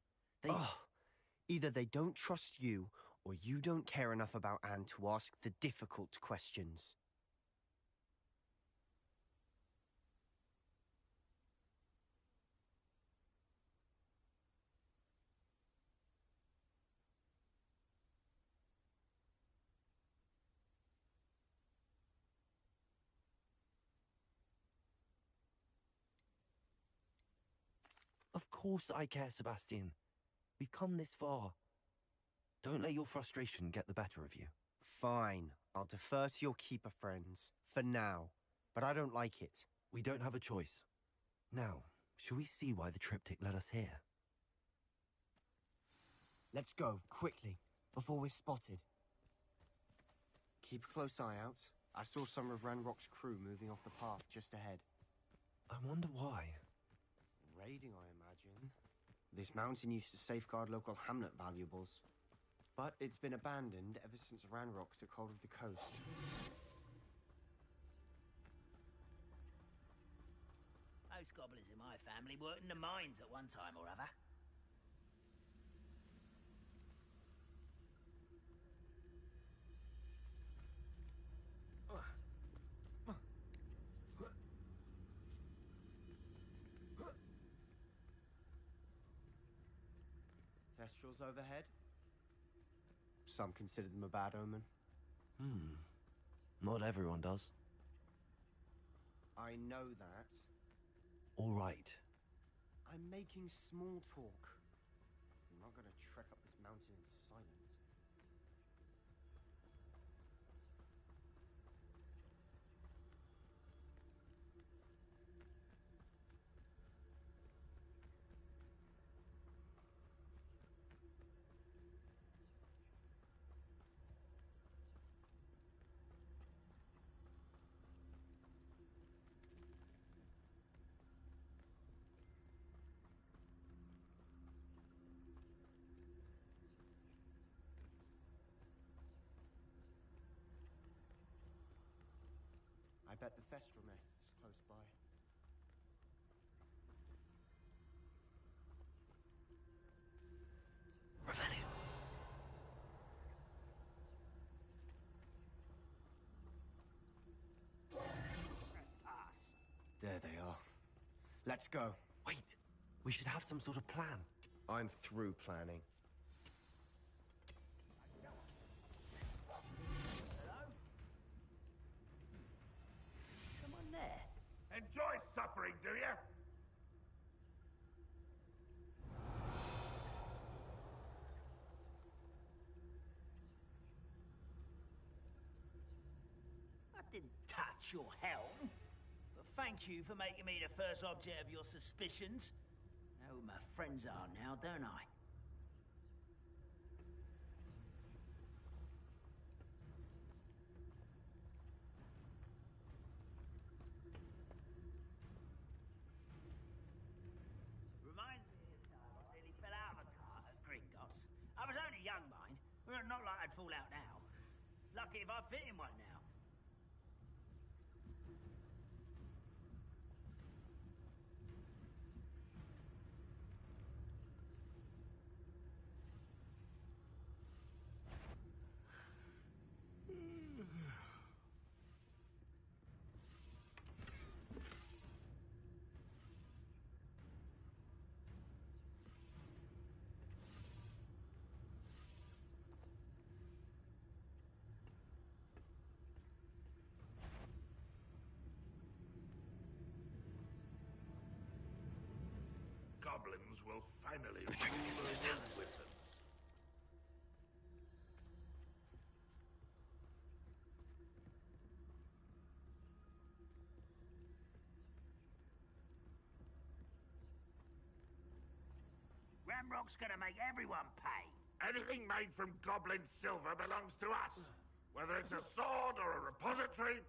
Either they don't trust you, or you don't care enough about Anne to ask the difficult questions. Of course I care, Sebastian. We've come this far. Don't let your frustration get the better of you. Fine. I'll defer to your keeper friends. For now. But I don't like it. We don't have a choice. Now, shall we see why the triptych led us here? Let's go, quickly, before we're spotted. Keep a close eye out. I saw some of Ranrock's crew moving off the path just ahead. I wonder why. Raiding, I imagine. This mountain used to safeguard local hamlet valuables. But it's been abandoned ever since Ranrock took hold of the coast. Most goblins in my family worked in the mines at one time or other. They're Thestrals overhead. Some consider them a bad omen. Not everyone does. I know that. All right. I'm making small talk. I'm not gonna trek up this mountain in silence. I bet the Thestral nest is close by. Revenue. There they are. Let's go. Wait, we should have some sort of plan. I'm through planning. Someone there? Enjoy suffering, do you? I didn't touch your helm. But thank you for making me the first object of your suspicions. Know who my friends are now, don't I? Reminds me of the time I nearly fell out of a car at Gringotts. I was only young, mind. Well, not like I'd fall out now. Lucky if I fit in one now. Goblins will finally rule the Wizards. Ramrock's gonna make everyone pay. Anything made from goblin silver belongs to us. Whether it's a sword or a repository,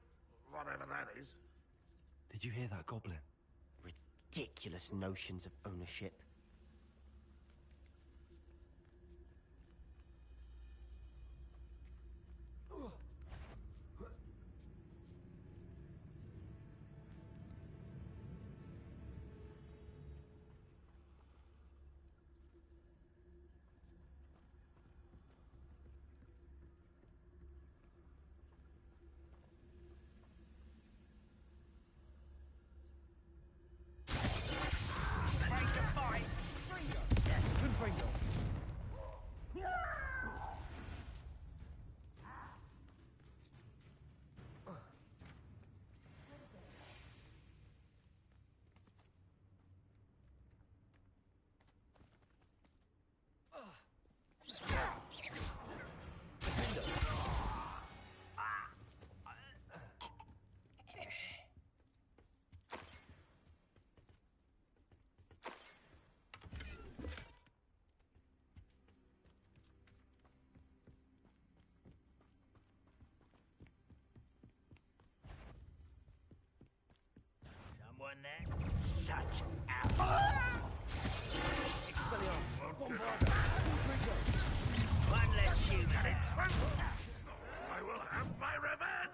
whatever that is. Did you hear that, Goblin? Ridiculous notions of ownership. Someone there? Such a... One less human. I will have my revenge!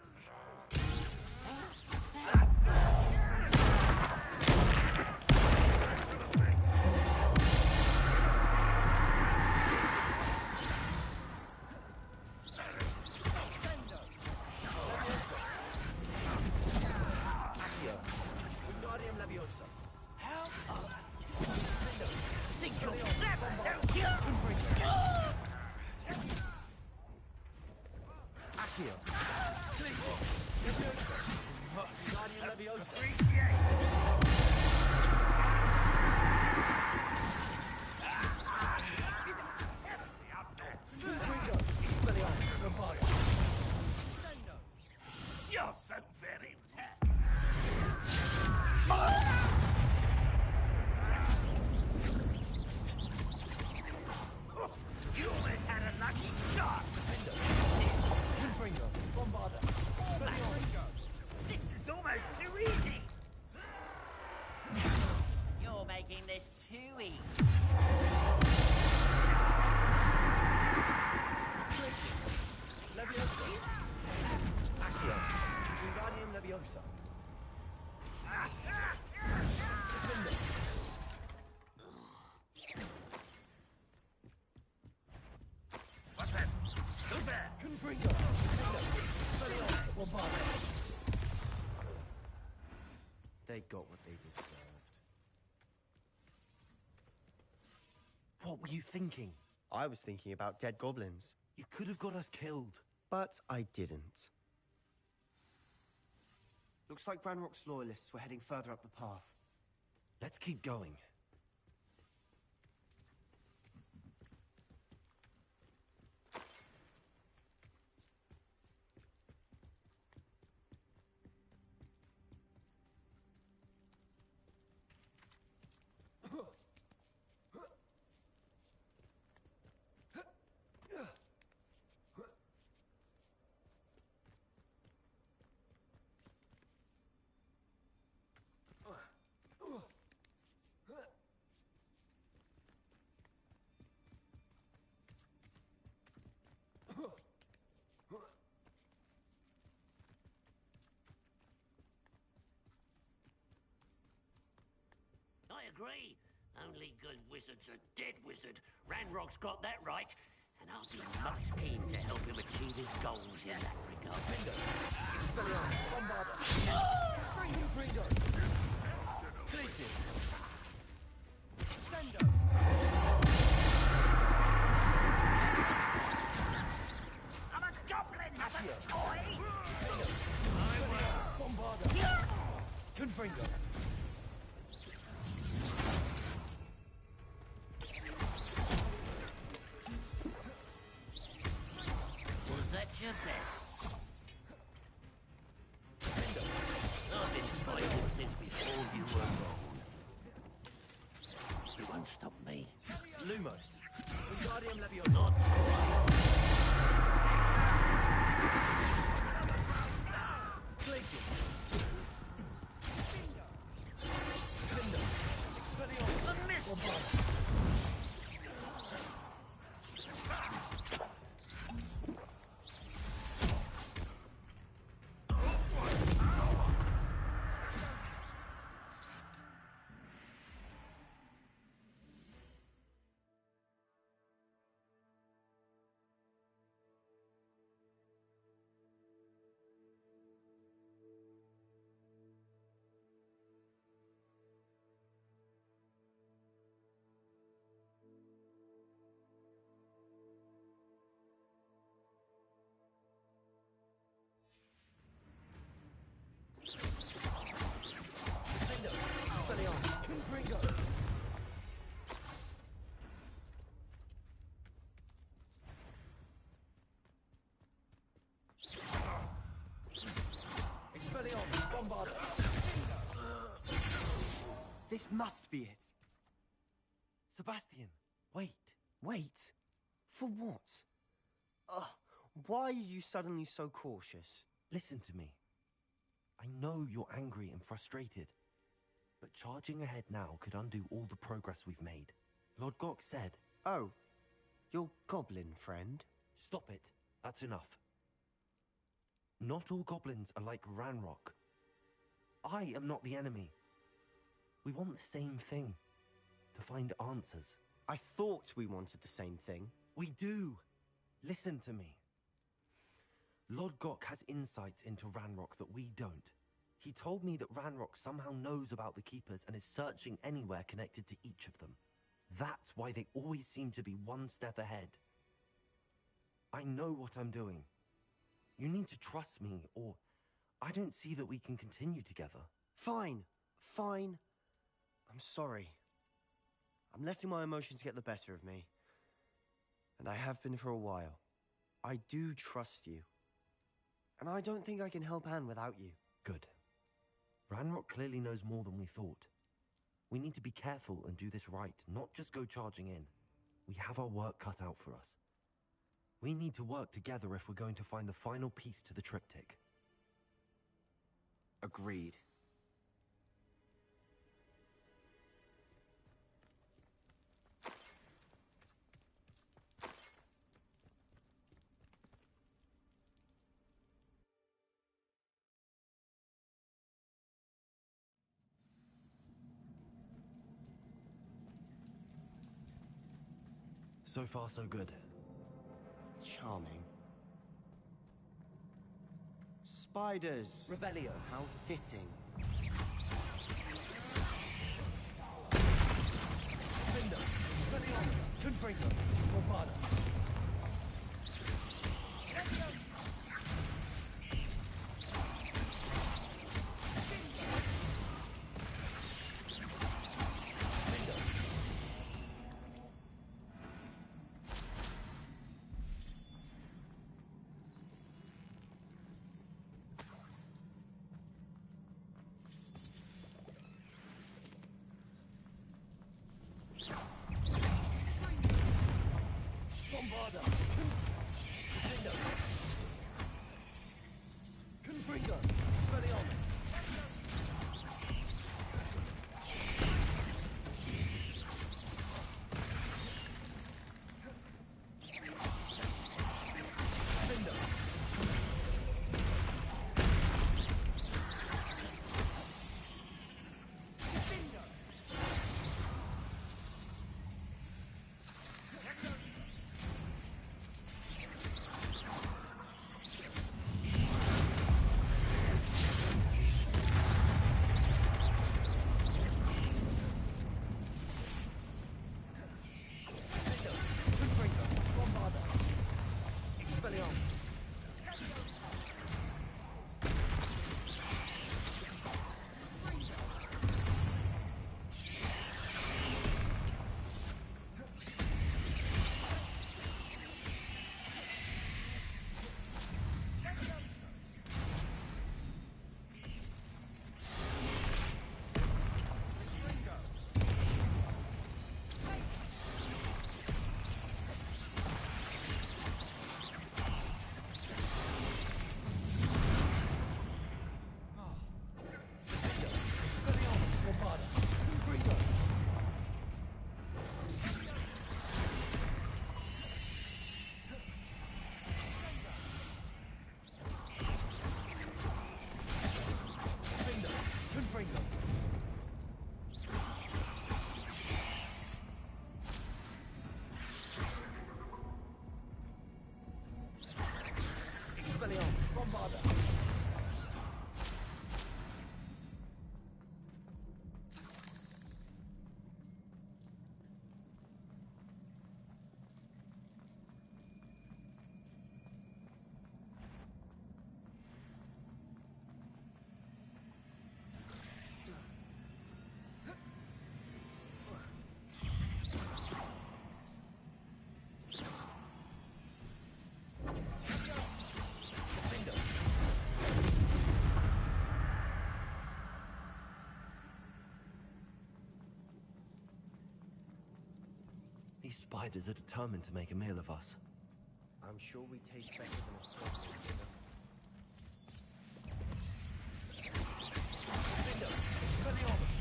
think you're clever, don't you? Accio. You're so very You almost had a lucky shot. This is almost too easy. You're making this too easy. Leviosa. Accio. Wingardium Leviosa. What's that? Who's there? Confringo. Expelliarmus. Bombarda. They got what they deserved. What were you thinking? I was thinking about dead goblins. You could have got us killed. But I didn't. Looks like Ranrock's loyalists were heading further up the path. Let's keep going. I agree. Only good wizards are dead wizard. Ranrock's got that right. And I'll be most keen to help him achieve his goals in that regard. Expelliarmus. Bombarda. Confringo. Glacius. Sendo. I'm a goblin, not a toy! Bombarda. Confringo. Was that your best? I've been fighting since before you were born. You won't stop me. Lumos. Wingardium Leviosa. Not Glacius. Expelliarmus. a miss! Bombarda. Expelliarmus. Confringo. Expelliarmus. Bombarda. This must be it. Sebastian, wait. Wait. For what? Ugh. Why are you suddenly so cautious? Listen to me. I know you're angry and frustrated, but charging ahead now could undo all the progress we've made. Lord Gok said... Oh, your goblin friend? Stop it. That's enough. Not all goblins are like Ranrock. I am not the enemy. We want the same thing. To find answers. I thought we wanted the same thing. We do. Listen to me. Lord Gok has insights into Ranrock that we don't. He told me that Ranrock somehow knows about the Keepers and is searching anywhere connected to each of them. That's why they always seem to be one step ahead. I know what I'm doing. You need to trust me, or I don't see that we can continue together. Fine. Fine. I'm sorry. I'm letting my emotions get the better of me. And I have been for a while. I do trust you. And I don't think I can help Anne without you. Good. Ranrock clearly knows more than we thought. We need to be careful and do this right, not just go charging in. We have our work cut out for us. We need to work together if we're going to find the final piece to the triptych. Agreed. So far, so good. Charming. Spiders! Revelio. How fitting. Linda, Expelliarmus, Confringo, Morfada. These spiders are determined to make a meal of us. I'm sure we taste better than a scorpion dinner. Linda, Expelliarmus,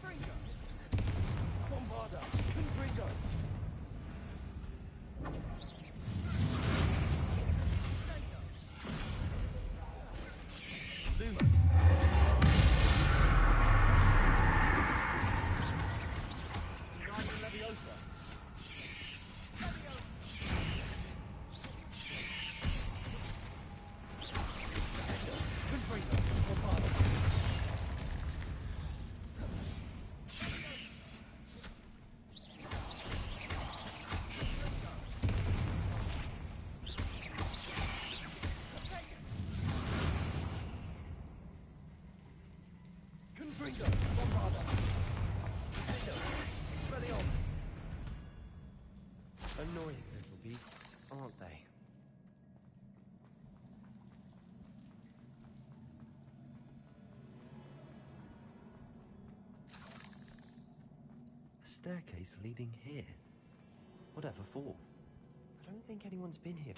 Confringo, Bombarda, Confringo. staircase leading here. Whatever for? I don't think anyone's been here.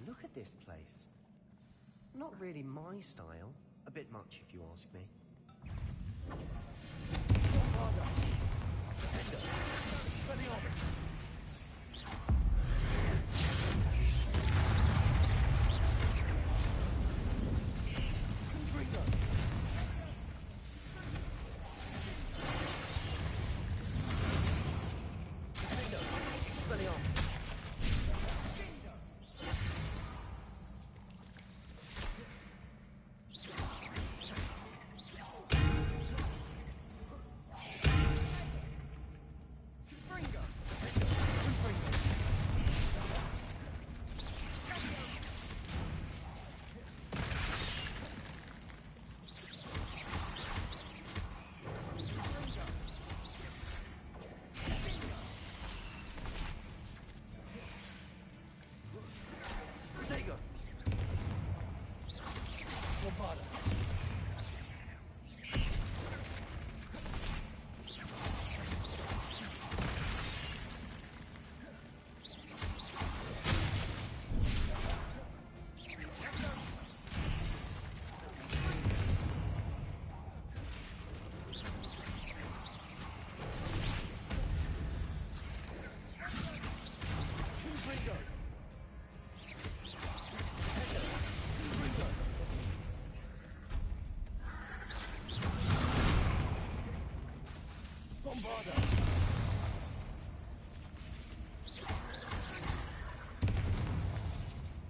Look at this place. Not really my style. A bit much, if you ask me.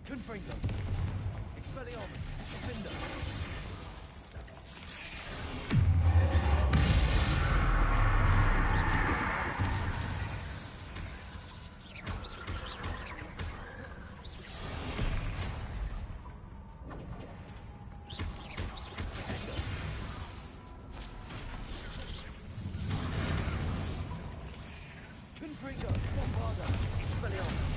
Confringo. Expelliarmus. Defender. Confringo. Bombarda. Expelliarmus.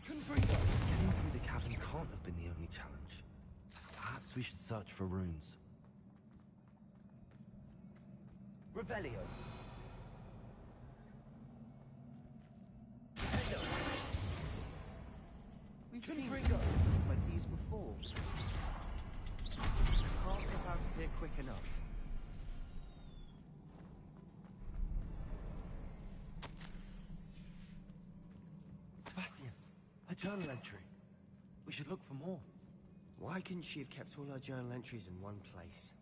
Getting through the cavern can't have been the only challenge. Perhaps we should search for runes. Revelio. We've seen things like these before. Can't get out of here quick enough. Sebastian, a journal entry. We should look for more. Why couldn't she have kept all her journal entries in one place?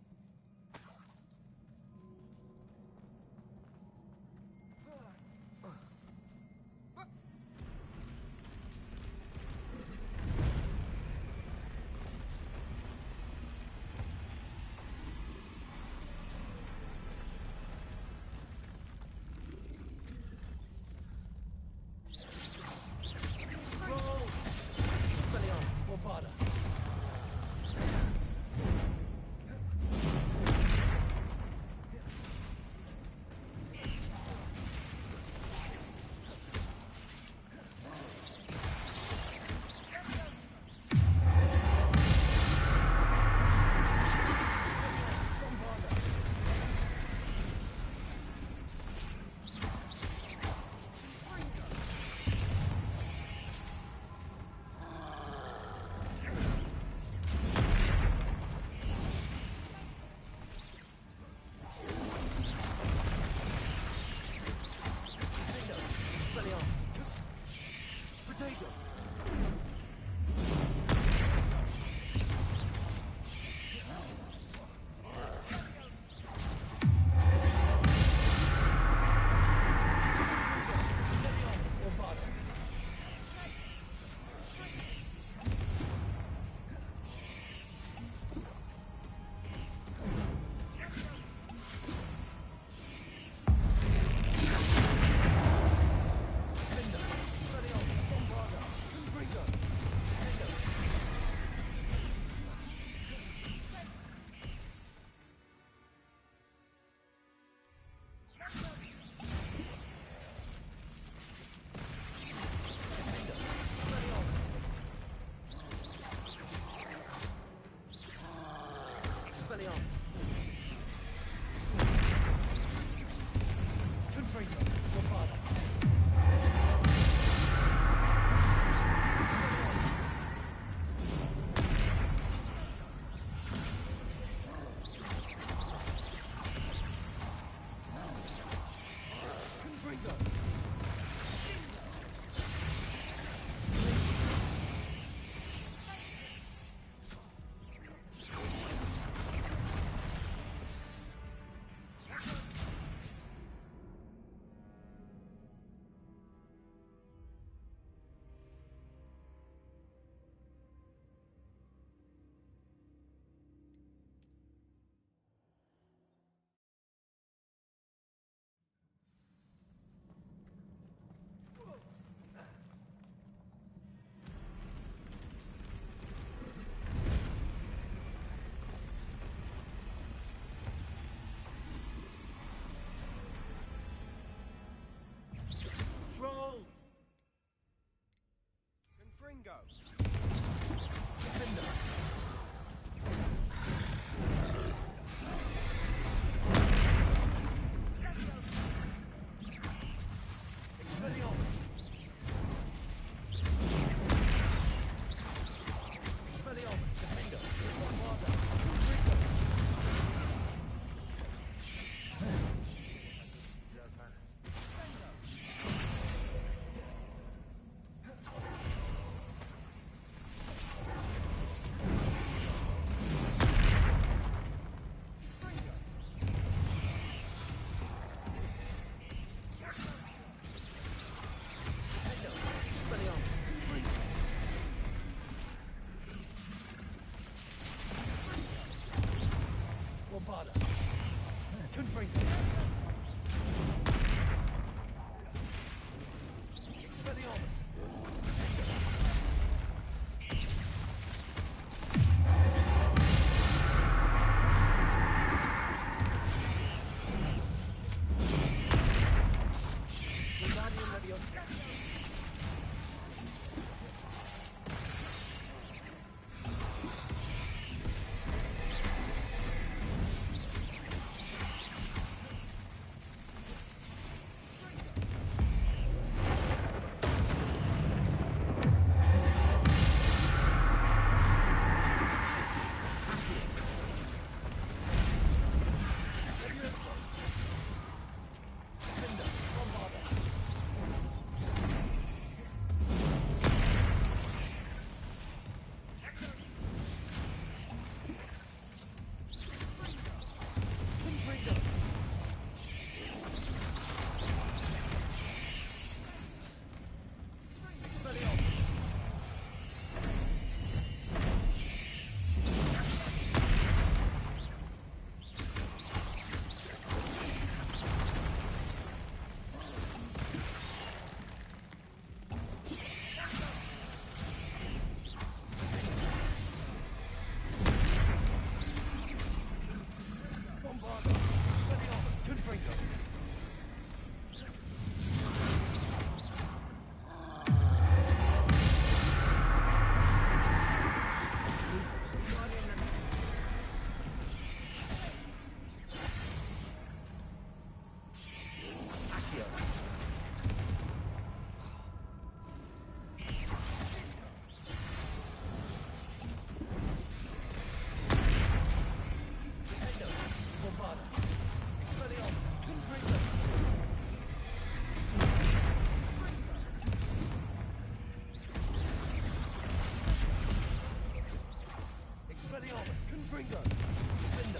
Confringo! Defender!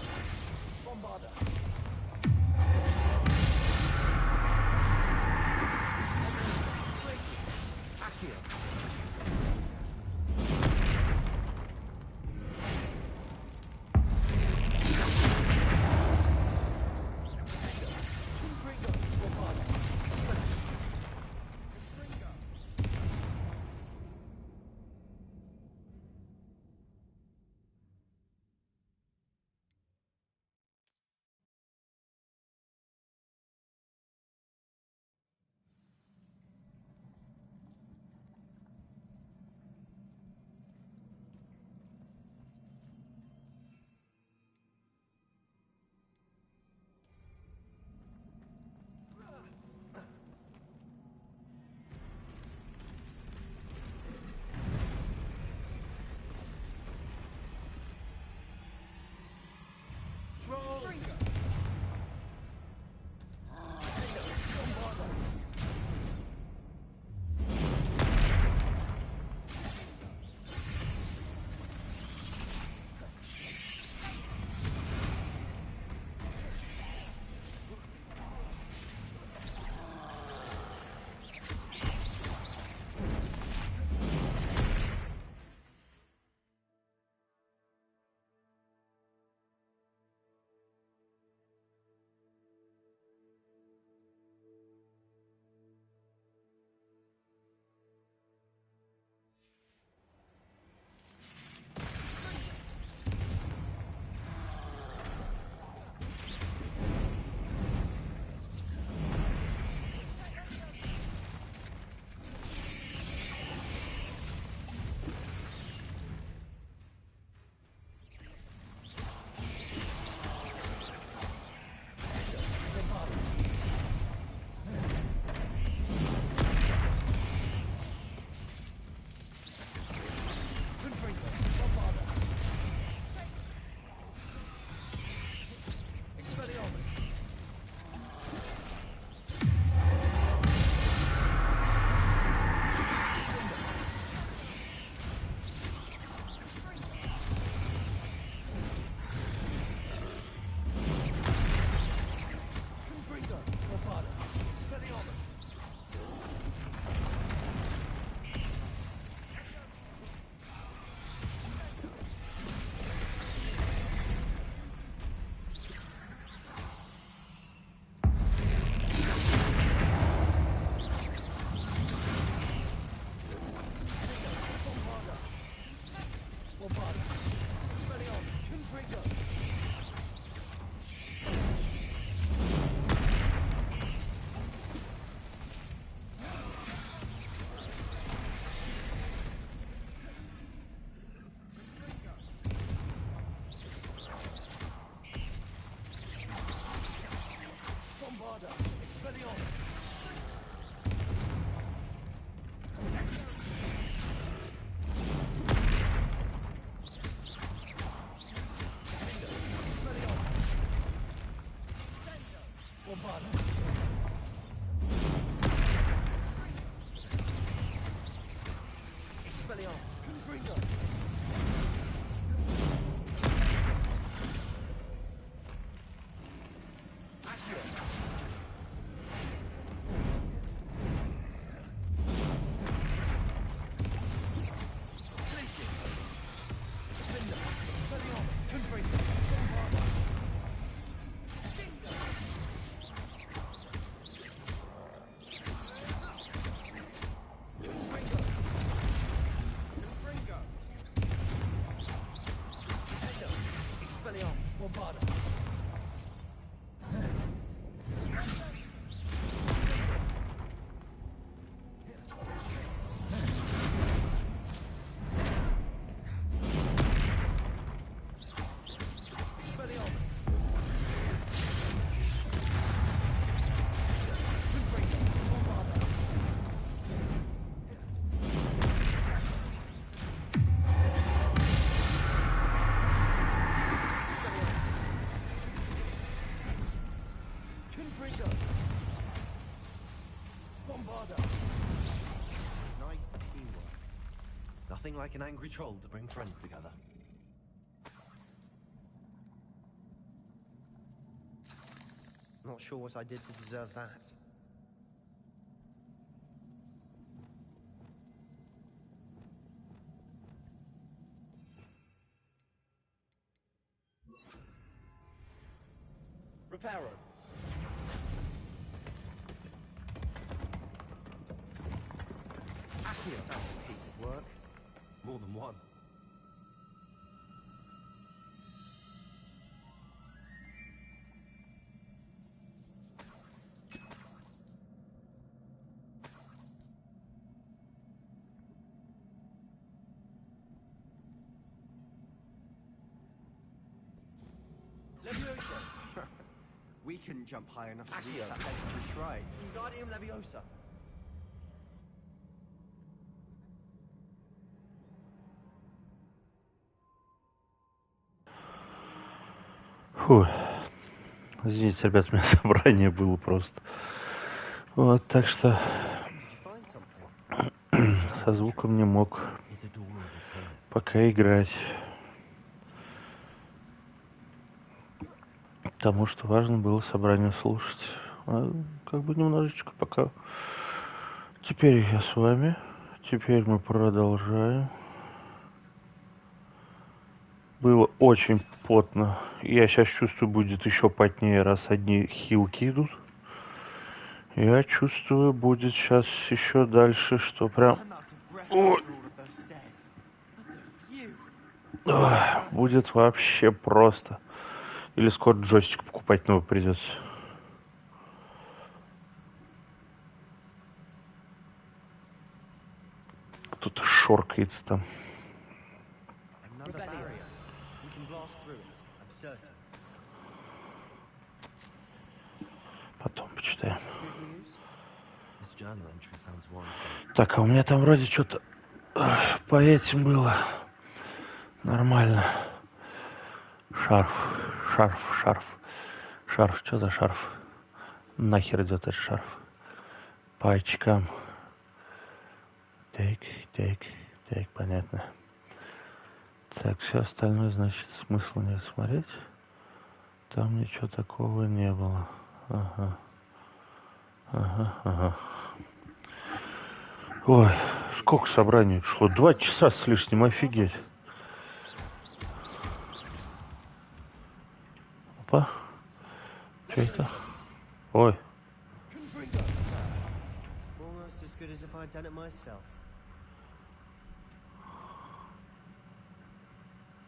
Bombarder! Accio! Nothing like an angry troll to bring friends together. Not sure what I did to deserve that. Reparo. Accio, that's a piece of work. More than one. Leviosa! We couldn't jump high enough to reach that ledge if we tried. Wingardium Leviosa! Фу. Извините, ребят, у меня собрание было просто. Вот, так что со звуком не мог пока играть. Потому что важно было собрание слушать. А как бы немножечко пока. Теперь я с вами. Теперь мы продолжаем. Было очень потно. Я сейчас чувствую, будет еще потнее, раз одни хилки идут. Я чувствую, будет сейчас еще дальше, что прям... Ой. Ой, будет вообще просто. Или скоро джойстик покупать новый придется. Кто-то шоркается там. Потом почитаем. Так, а у меня там вроде что-то по этим было. Нормально. Шарф. Что за шарф? Нахер идет этот шарф? По очкам. Так, понятно. Так, все остальное, значит, смысла не смотреть. Там ничего такого не было. Ага. Ой, сколько собраний шло? 2 часа с лишним, офигеть. Опа. Что это? Ой.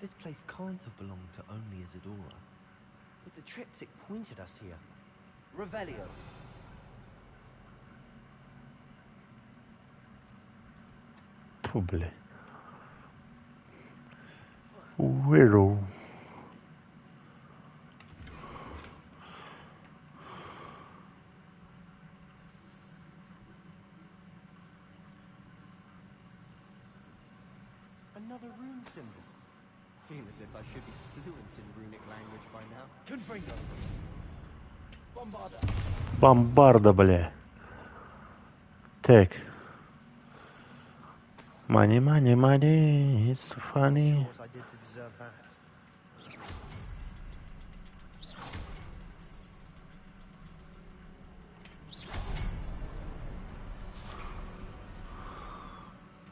This place can't have belonged to only Isadora. But the triptych pointed us here. Revelio. Фу, бля. Уэру. Another rune symbol. Feel as if I should be fluent in runic language by now. Confringo. Bombarda. Бомбарда, бля. Так. Money, it's funny. Not sure what I did to deserve that.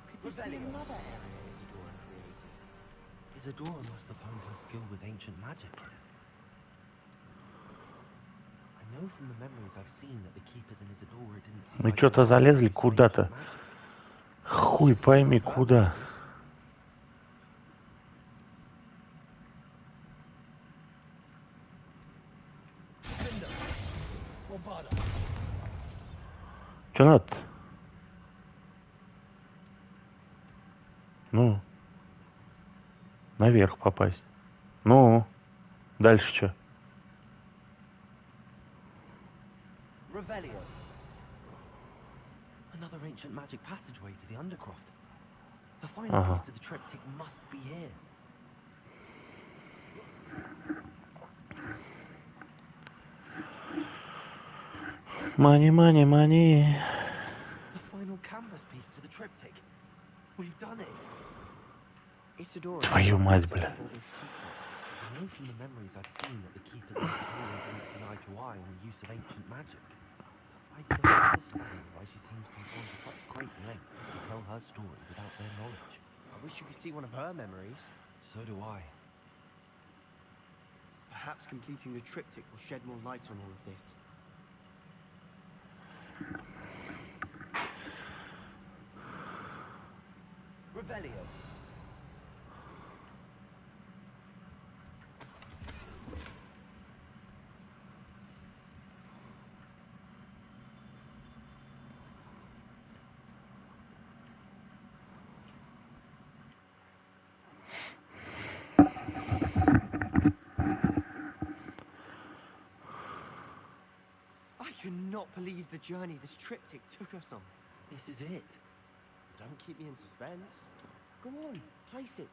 Could this be another area Isadora created? Isadora must have honed her skill with ancient magic. I know from the memories I've seen that the keepers in Isadora didn't see. Мы что-то залезли куда-то. Хуй пойми куда. Что надо? Ну. Наверх попасть. Ну. Дальше что? Revelio. Another ancient magic passageway to the Undercroft. The final piece to the triptych must be here. Money. The final canvas piece to the triptych. We've done it. Isadora. Твою мать, бля. I know from the memories I've seen that the Keepers of Nasledie didn't see eye to eye on the use of ancient magic. I don't understand why she seems to have gone to such great lengths to tell her story without their knowledge. I wish you could see one of her memories. So do I. Perhaps completing the triptych will shed more light on all of this. Revelio. I cannot believe the journey this triptych took us on. This is it. Don't keep me in suspense. Go on, place it.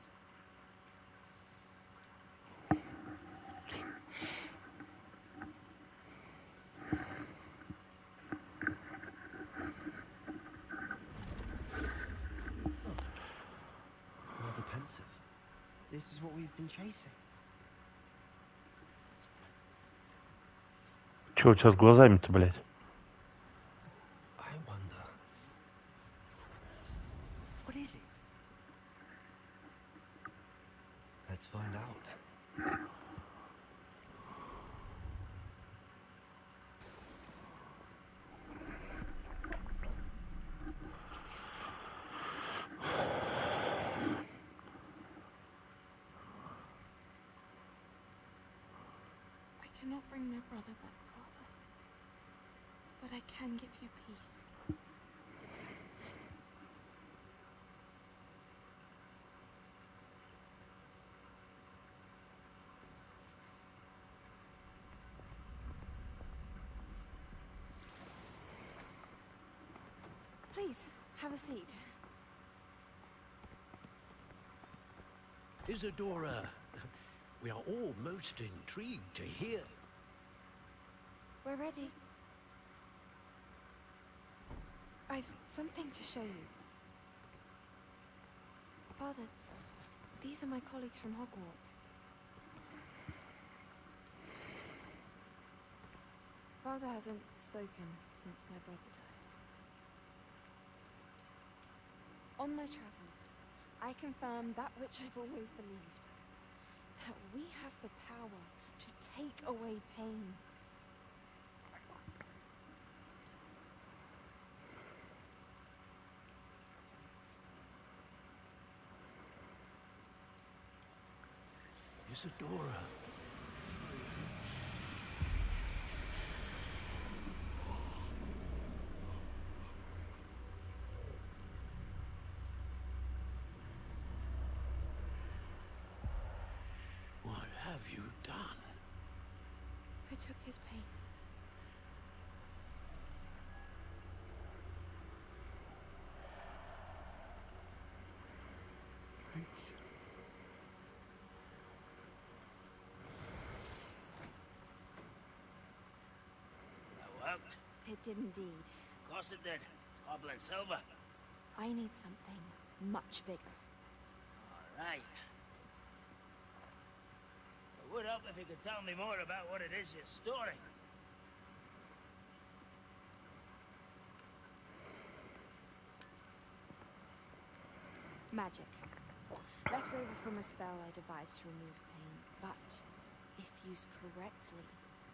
Rather pensive. This is what we've been chasing. Чё у тебя с глазами-то, блядь? I wonder. What is it? Let's find out. I cannot bring my brother back, Father. But I can give you peace. Please, have a seat. Isadora, we are all most intrigued to hear. We're ready. I've something to show you. Father, these are my colleagues from Hogwarts. Father hasn't spoken since my brother died. On my travels, I confirm that which I've always believed. That we have the power to take away pain. Isadora. What have you done? I took his pain. That worked? It did indeed. Of course it did. It's goblin silver. I need something much bigger. All right. It would help if you could tell me more about what it is you're storing. Magic. Left over from a spell I devised to remove pain, but if used correctly,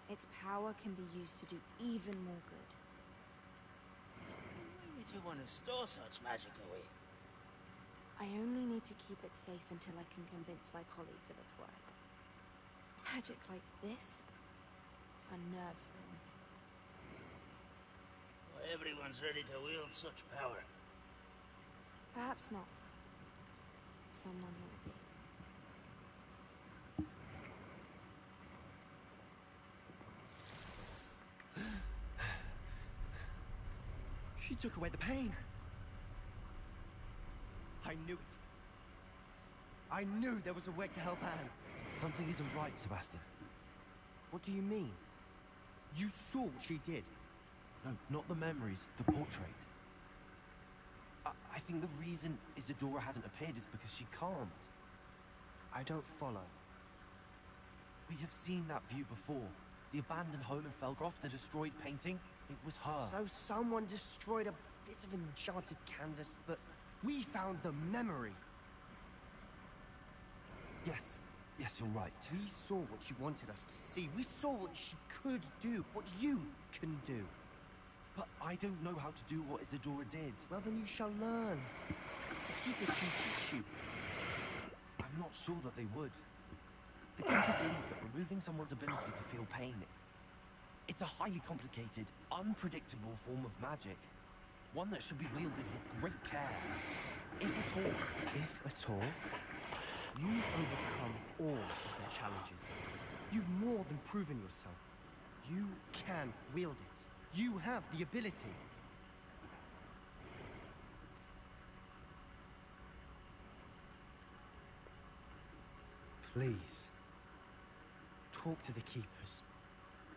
its power can be used to do even more good. Why would you want to store such magic away? I only need to keep it safe until I can convince my colleagues of its worth. Magic like this unnerves them. Well, everyone's ready to wield such power. Perhaps not. Someone will be. She took away the pain. I knew it. I knew there was a way to help Anne. Something isn't right, Sebastian. What do you mean? You saw what she did. No, not the memories, the portrait. I think the reason Isadora hasn't appeared is because she can't. I don't follow. We have seen that view before. The abandoned home in Felcroft, the destroyed painting. It was her. So someone destroyed a bit of enchanted canvas, but we found the memory. Yes. Yes, you're right. We saw what she wanted us to see. We saw what she could do, what you can do. But I don't know how to do what Isadora did. Well, then you shall learn. The Keepers can teach you. I'm not sure that they would. The Keepers believe that removing someone's ability to feel pain, it's a highly complicated, unpredictable form of magic. One that should be wielded with great care. If at all. If at all? You've overcome all of their challenges. You've more than proven yourself. You can wield it. You have the ability. Please, talk to the Keepers.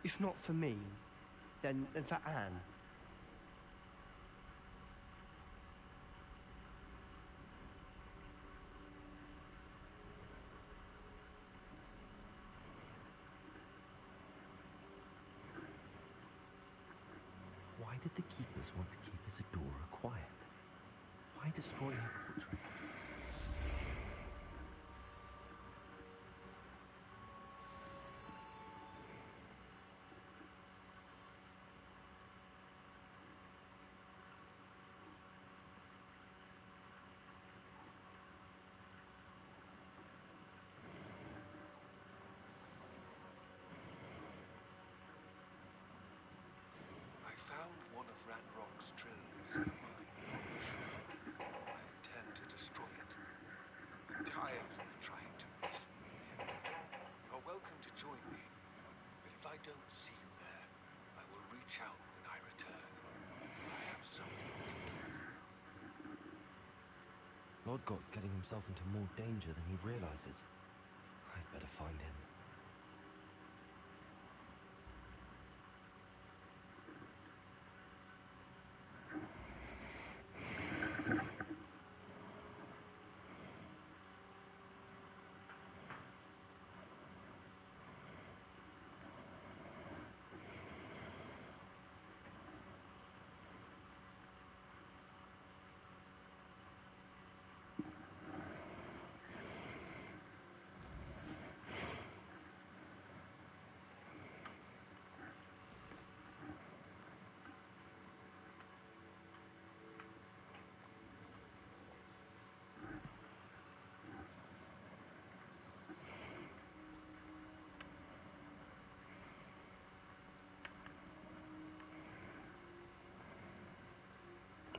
If not for me, then for Anne. Why did the Keepers want to keep Isadora quiet? Why destroy her portrait? I found one of Ranrock's drills in a mine along the shore. I intend to destroy it. I'm tired of trying to reason with him. You're welcome to join me, but if I don't see you there, I will reach out when I return. I have something to give you. Lodgott's getting himself into more danger than he realizes. I'd better find him.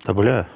Да бля.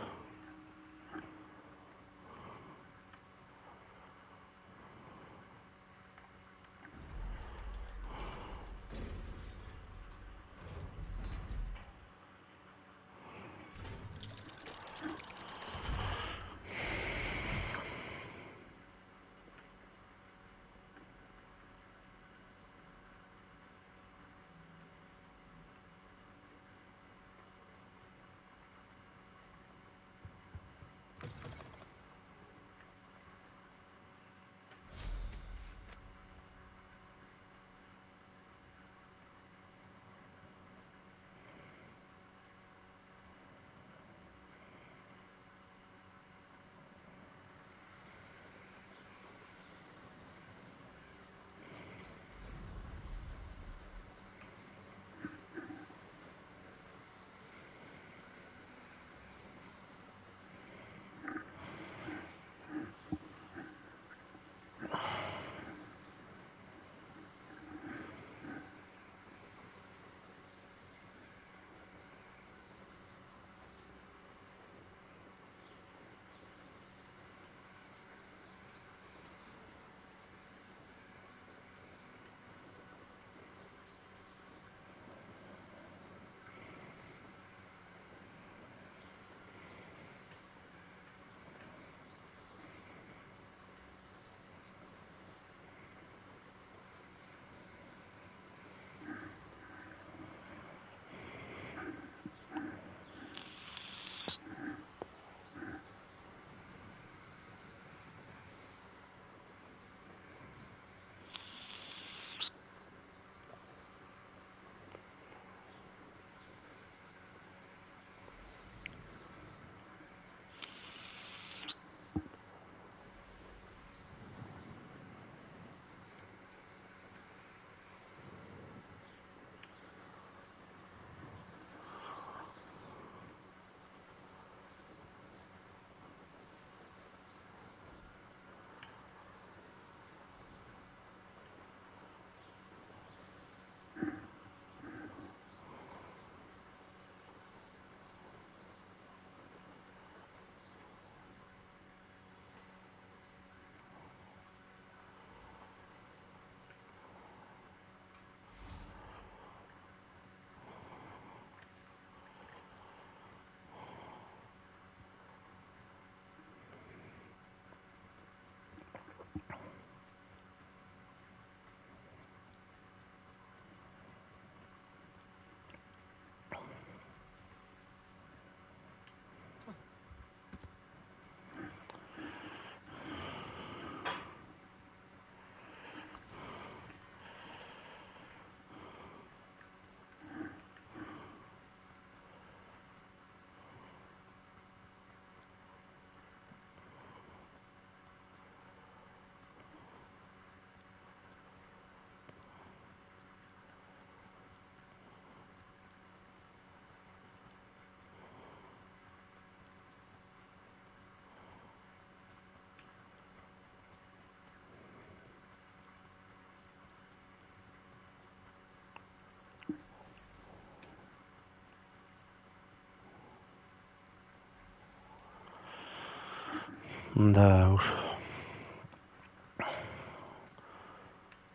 Да уж.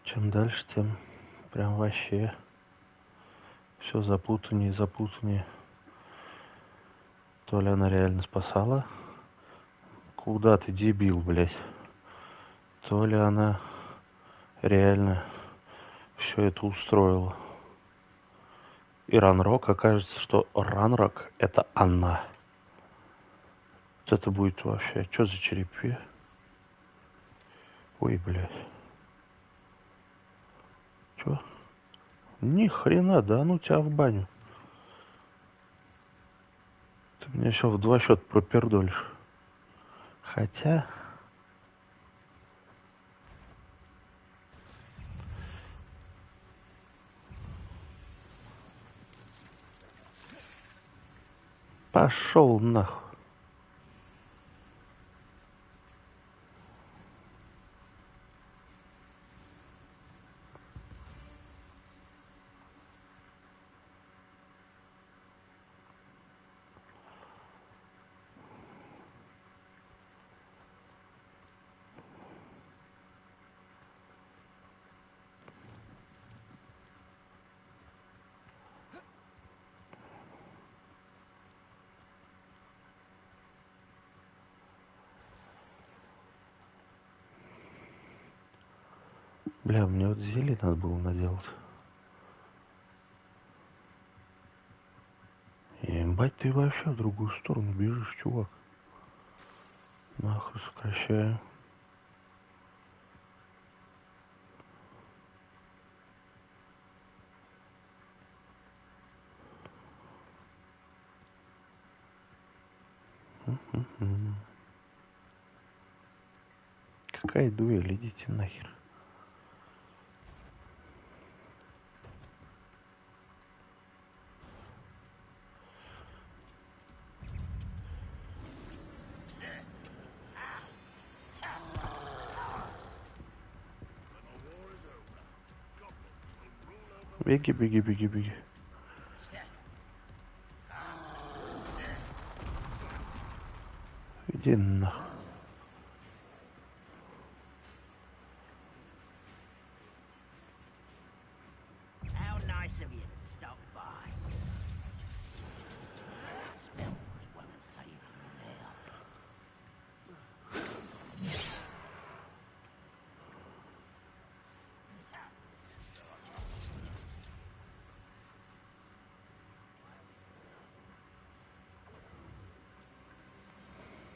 Чем дальше, тем прям вообще все запутаннее и запутаннее. То ли она реально спасала. Куда ты, дебил, блядь? То ли она реально все это устроила. И Ранрок, окажется, что Ранрок — это она. Вот это будет вообще... Что за черепи? Ой, блядь. Чё? Ни хрена, да ну тебя в баню. Ты меня еще в 2 счета пропердолишь. Хотя... Пошел нахуй. Бля, мне вот зелье надо было наделать. Ебать, ты вообще в другую сторону бежишь, чувак. Нахуй сокращаю. Какая дуэль, идите нахер. Беги, беги, беги, беги. Иди нахуй. How nice of you to stop by. Spells won't save you now.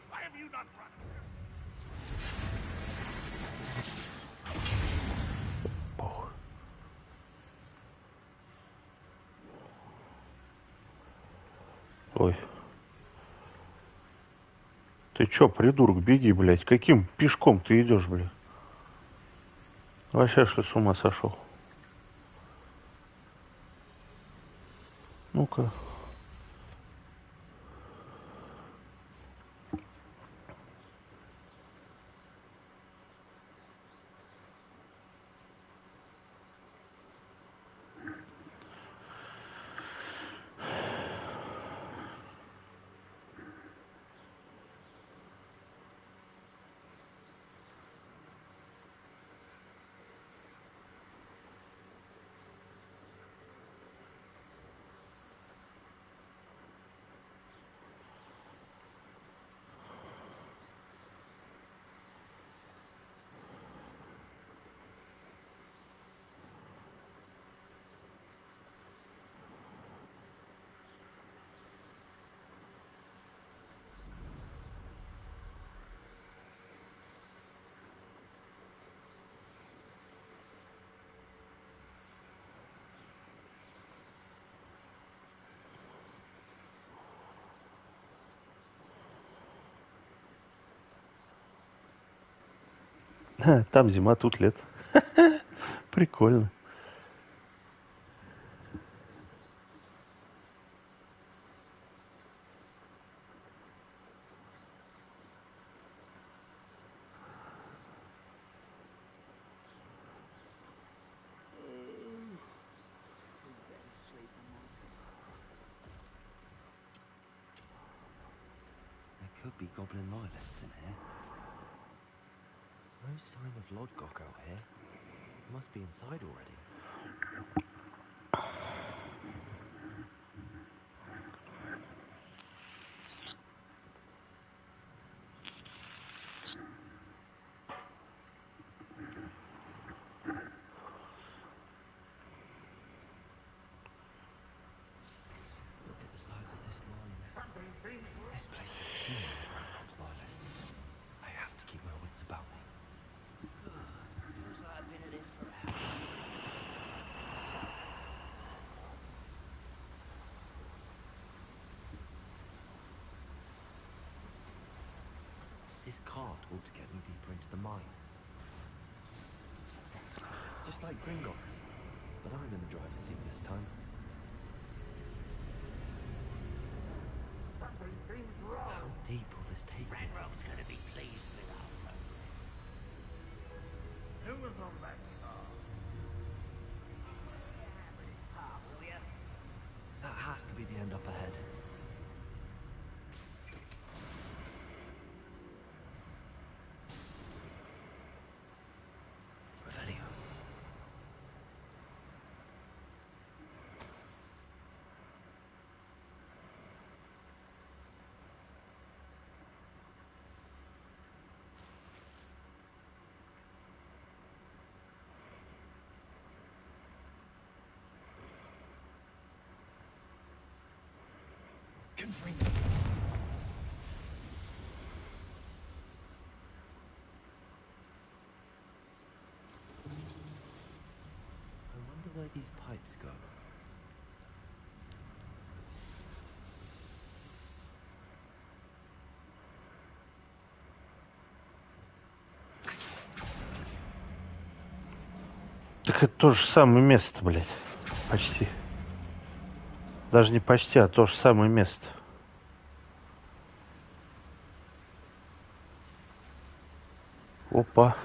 Why have you not run? Ой. Ты чё, придурок, беги, блядь. Каким пешком ты идешь, блядь? Вообще, что с ума сошел? Ну-ка. Там зима, тут лето. Прикольно. There could be goblin loyalists in here. No sign of Lodgok out here. Must be inside already. Look at the size of this mine. This place is teeming with Ranrock's loyalists. I have to keep my wits about me. Feels like I've been at this for hours. This cart ought to get me deeper into the mine. Just like Gringotts. But I'm in the driver's seat this time. How deep will this take me? Ranrock's gonna be pleased with our progress. Who was on that car? That has to be the end up ahead. Revelio. I wonder where these pipes go. Так это то же самое место, блядь. Почти. Даже не почти, а то же самое место. Опа.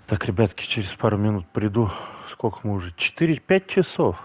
Так, ребятки, через пару минут приду. Сколько мы уже? 4-5 часов.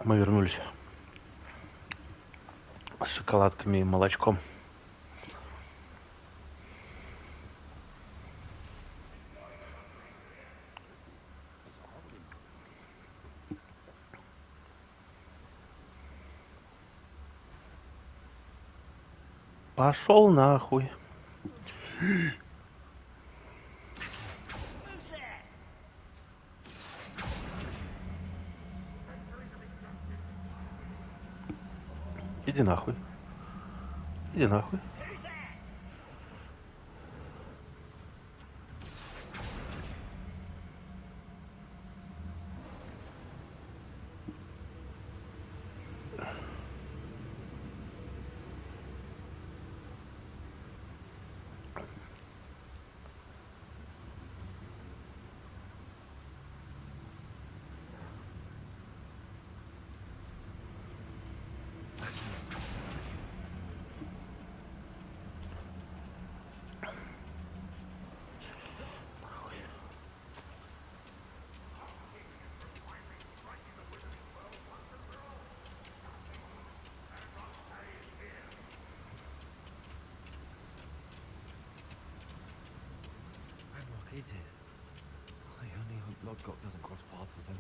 Мы вернулись с шоколадками и молочком. Пошел нахуй. Иди нахуй. Иди нахуй. Is it? I only hope Lodgok doesn't cross paths with him.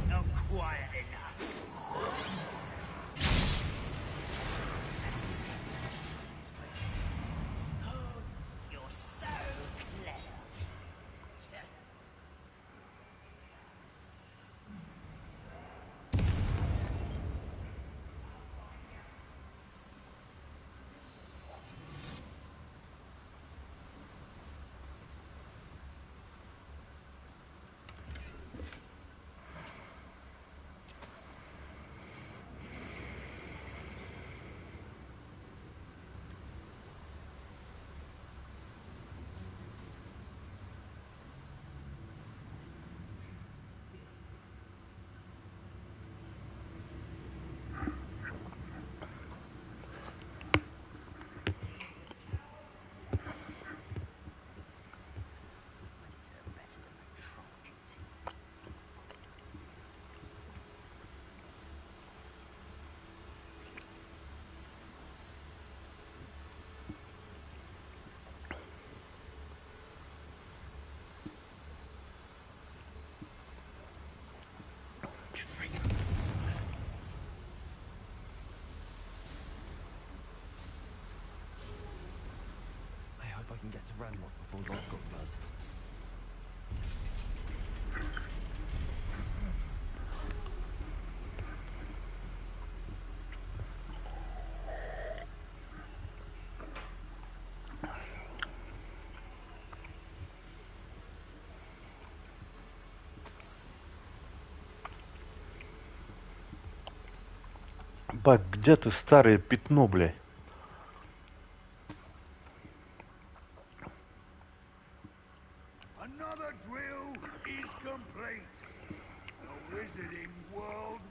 Not quiet enough. Oh, you're so clever. I hope I can get to Ranrock before Lodgok does. Бак, где ты, старое пятно, блядь? Another drill is complete. The wizarding world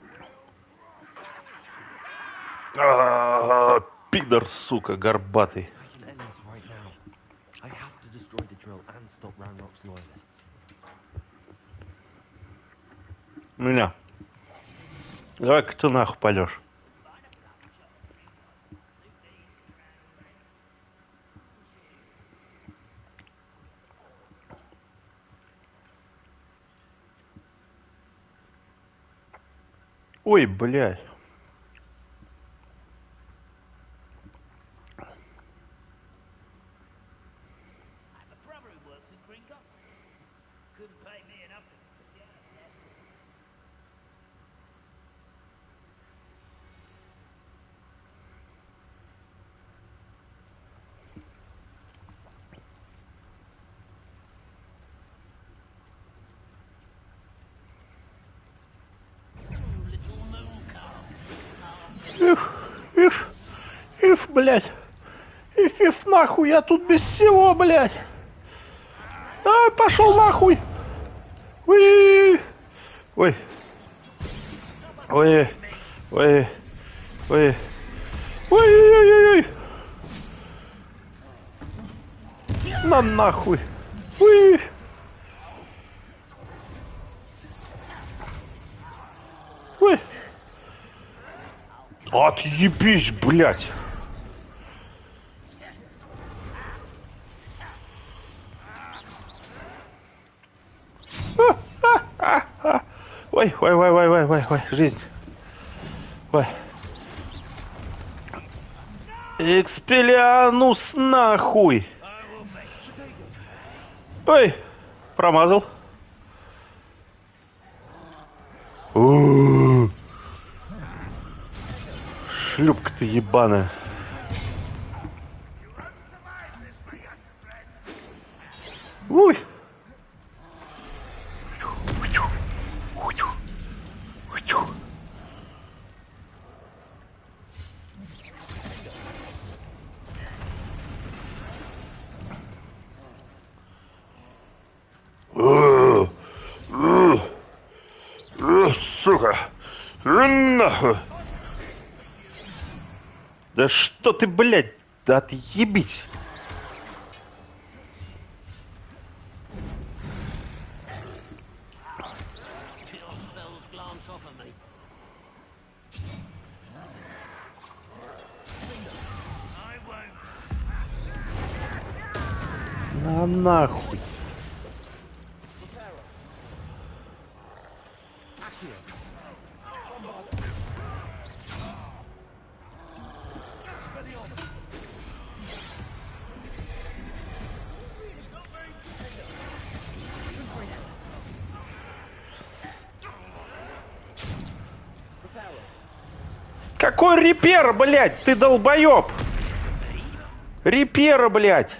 Пидор, сука, горбатый. I can end this right now. I have to destroy the drill and stop Ranrock's loyalists. Меня. Давай-ка ты нахуй пойдешь. Ой, блядь. I have a brother who works at Gringotts. Couldn't pay me enough to get a vessel. фиф, блядь. И фиф нахуй, я тут без всего, блядь. Ай, пошел нахуй. Уи. Ой. Ой. Ой. Ой. Ой-ой-ой-ой. На нахуй. Уи. Ой. Отъебись, блядь. Ой, ой, ой, ой, ой, ой, ой, жизнь. Ой. Экспелианус нахуй. Ой, промазал. Шлюпка ты ебаная. Уй. Сука. Нахуй. Да что ты, блядь, да отъебись. На нахуй. Какой репер, блядь, ты долбоёб? Репера, блядь.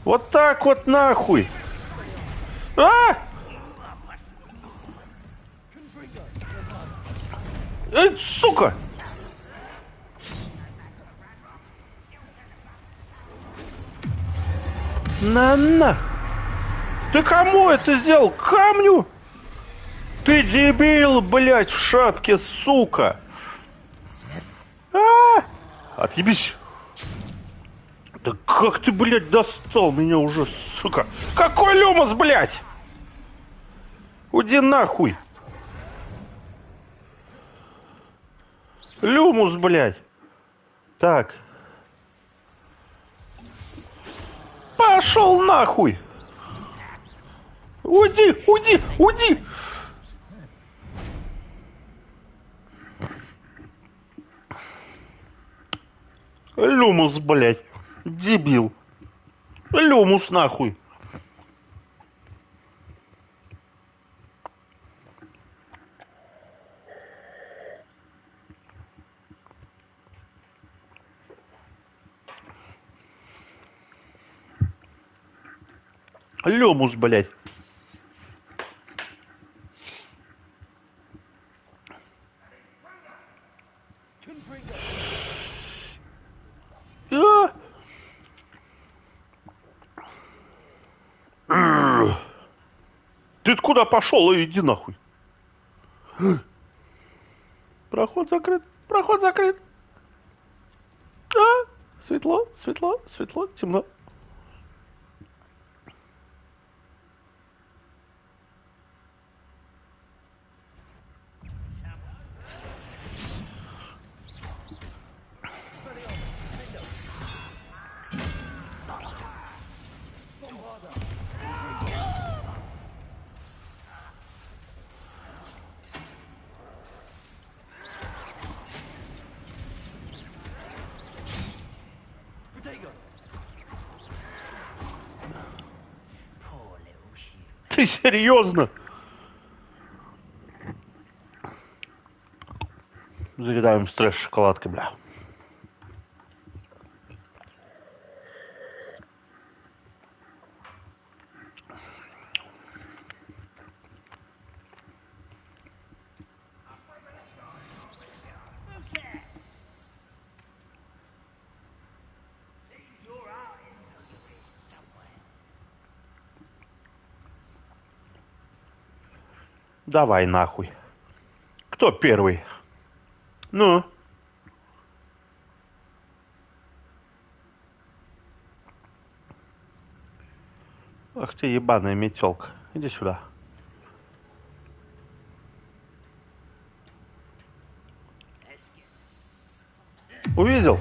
Вот так вот нахуй. А! Эй, сука! На. Ты кому это сделал? Камню? Ты дебил, блядь, в шапке, сука. Отъебись. Да как ты, блядь, достал меня уже, сука. Какой люмос, блядь? Уйди нахуй. Люмус, блядь. Так. Пошел нахуй. Уйди. Люмус, блядь. Дебил. Люмус, нахуй. Люмус, блядь. Ты куда пошел? Иди нахуй. Проход закрыт. Светло, темно. Ты серьезно? Заедаем стресс шоколадкой, бля. Давай нахуй. Кто первый? Ну? Ах ты ебаная метелка. Иди сюда. Увидел?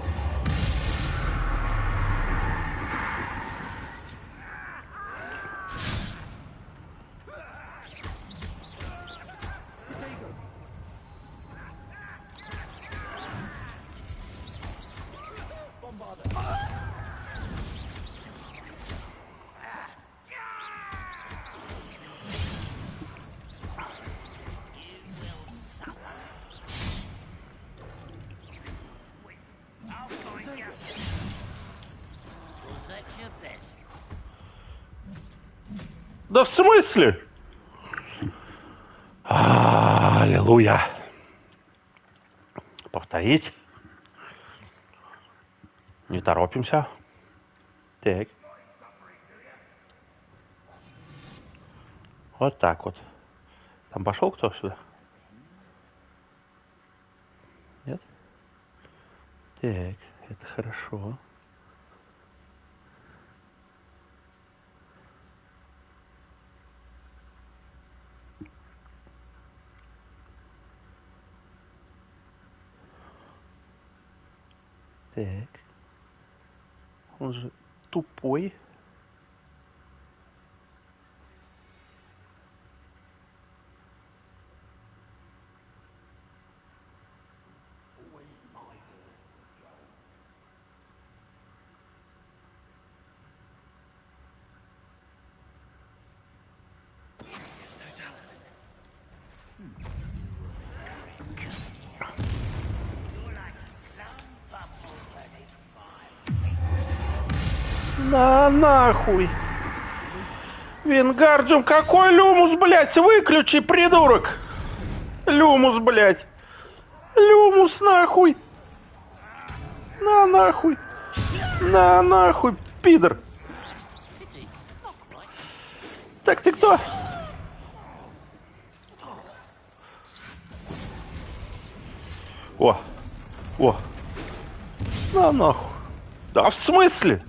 Да в смысле? Аллилуйя. Повторить. Не торопимся. Так. Вот так вот. Там пошел кто сюда? Нет? Так, это хорошо. Так. Он же тупой. На нахуй. Вингардиум, какой люмус, блядь? Выключи, придурок. Люмус, блядь. Люмус, нахуй. На нахуй. На нахуй, пидор. Так, ты кто? О. О. На нахуй. Да в смысле?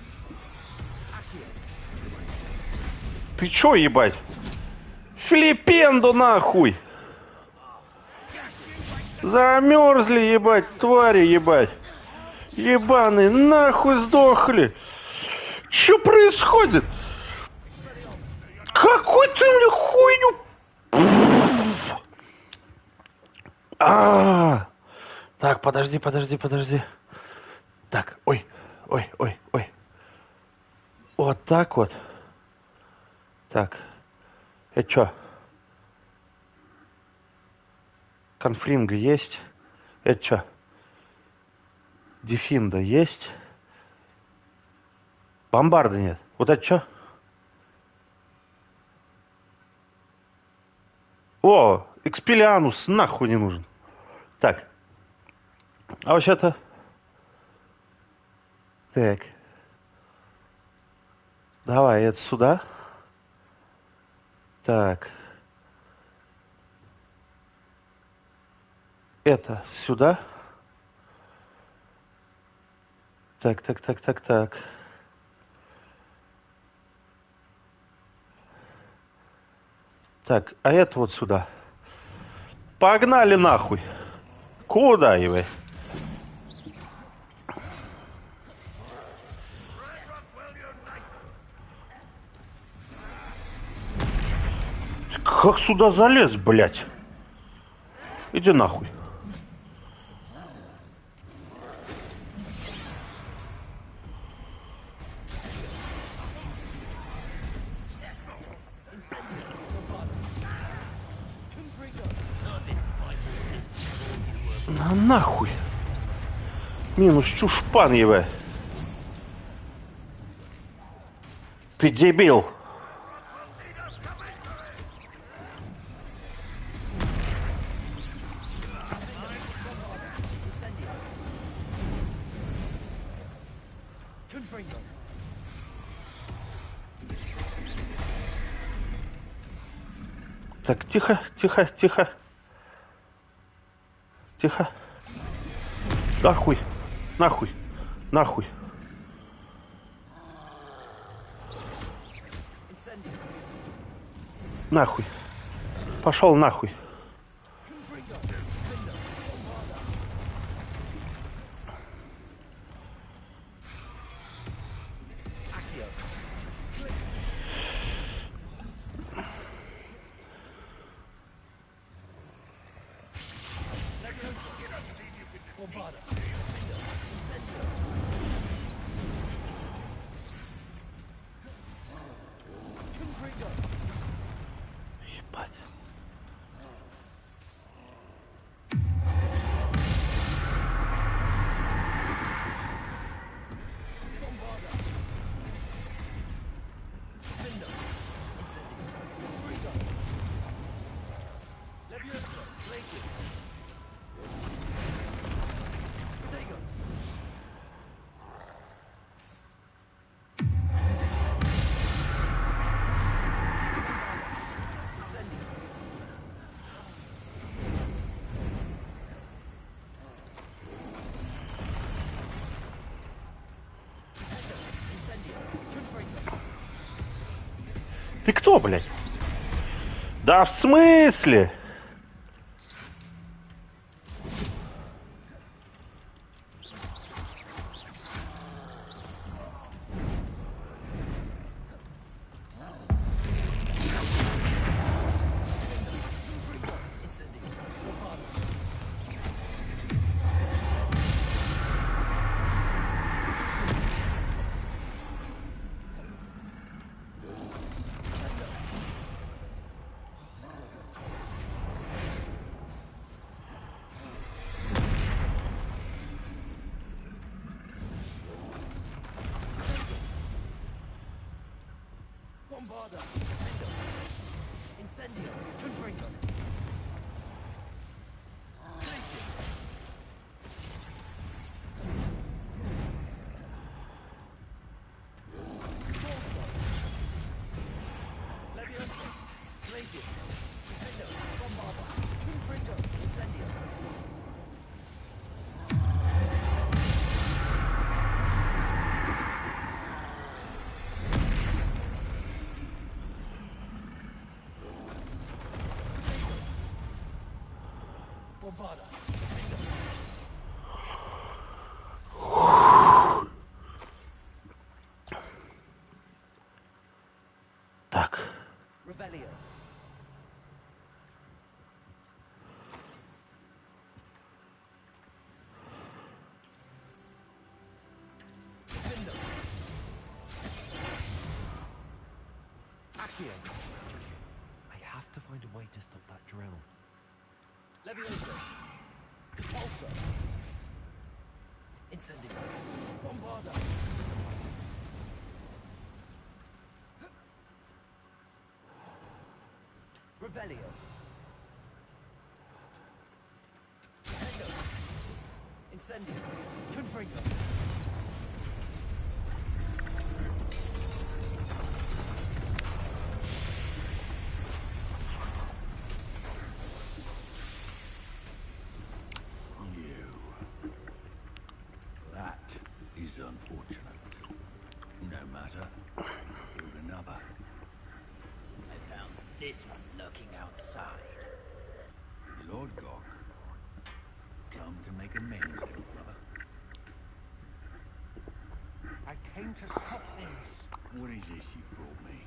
Ты чё, ебать? Филиппенду нахуй! Замерзли, ебать, твари, ебать! Ебаные, нахуй сдохли! Чё происходит? Какой ты мне хуйню... Так, подожди. Так, ой. Вот так вот. Так, это что? Конфлинга есть? Это что? Дефинда есть? Бомбарда нет. Вот это что? О, Экспелианус нахуй не нужен. Так. А вообще-то... Так. Давай, это сюда. Так. Это сюда. Так. Так, а это вот сюда. Погнали нахуй. Куда его? Как сюда залез, блядь? Иди нахуй. На нахуй. Минус чушпан его. Ты дебил. Так, тихо, тихо, тихо. Тихо. Нахуй. Нахуй. Нахуй. Нахуй. Пошел нахуй. Ебать. Ты кто, блядь? Да в смысле? Так. I have to find a way to stop that drill. Leviosa! Repulsor! Incendio! Bombarda! Revelio! Incendio! Confringo! That is unfortunate. No matter. We will build another. I found this one lurking outside. Lord Gok, come to make amends, little brother. I came to stop this. What is this you've brought me?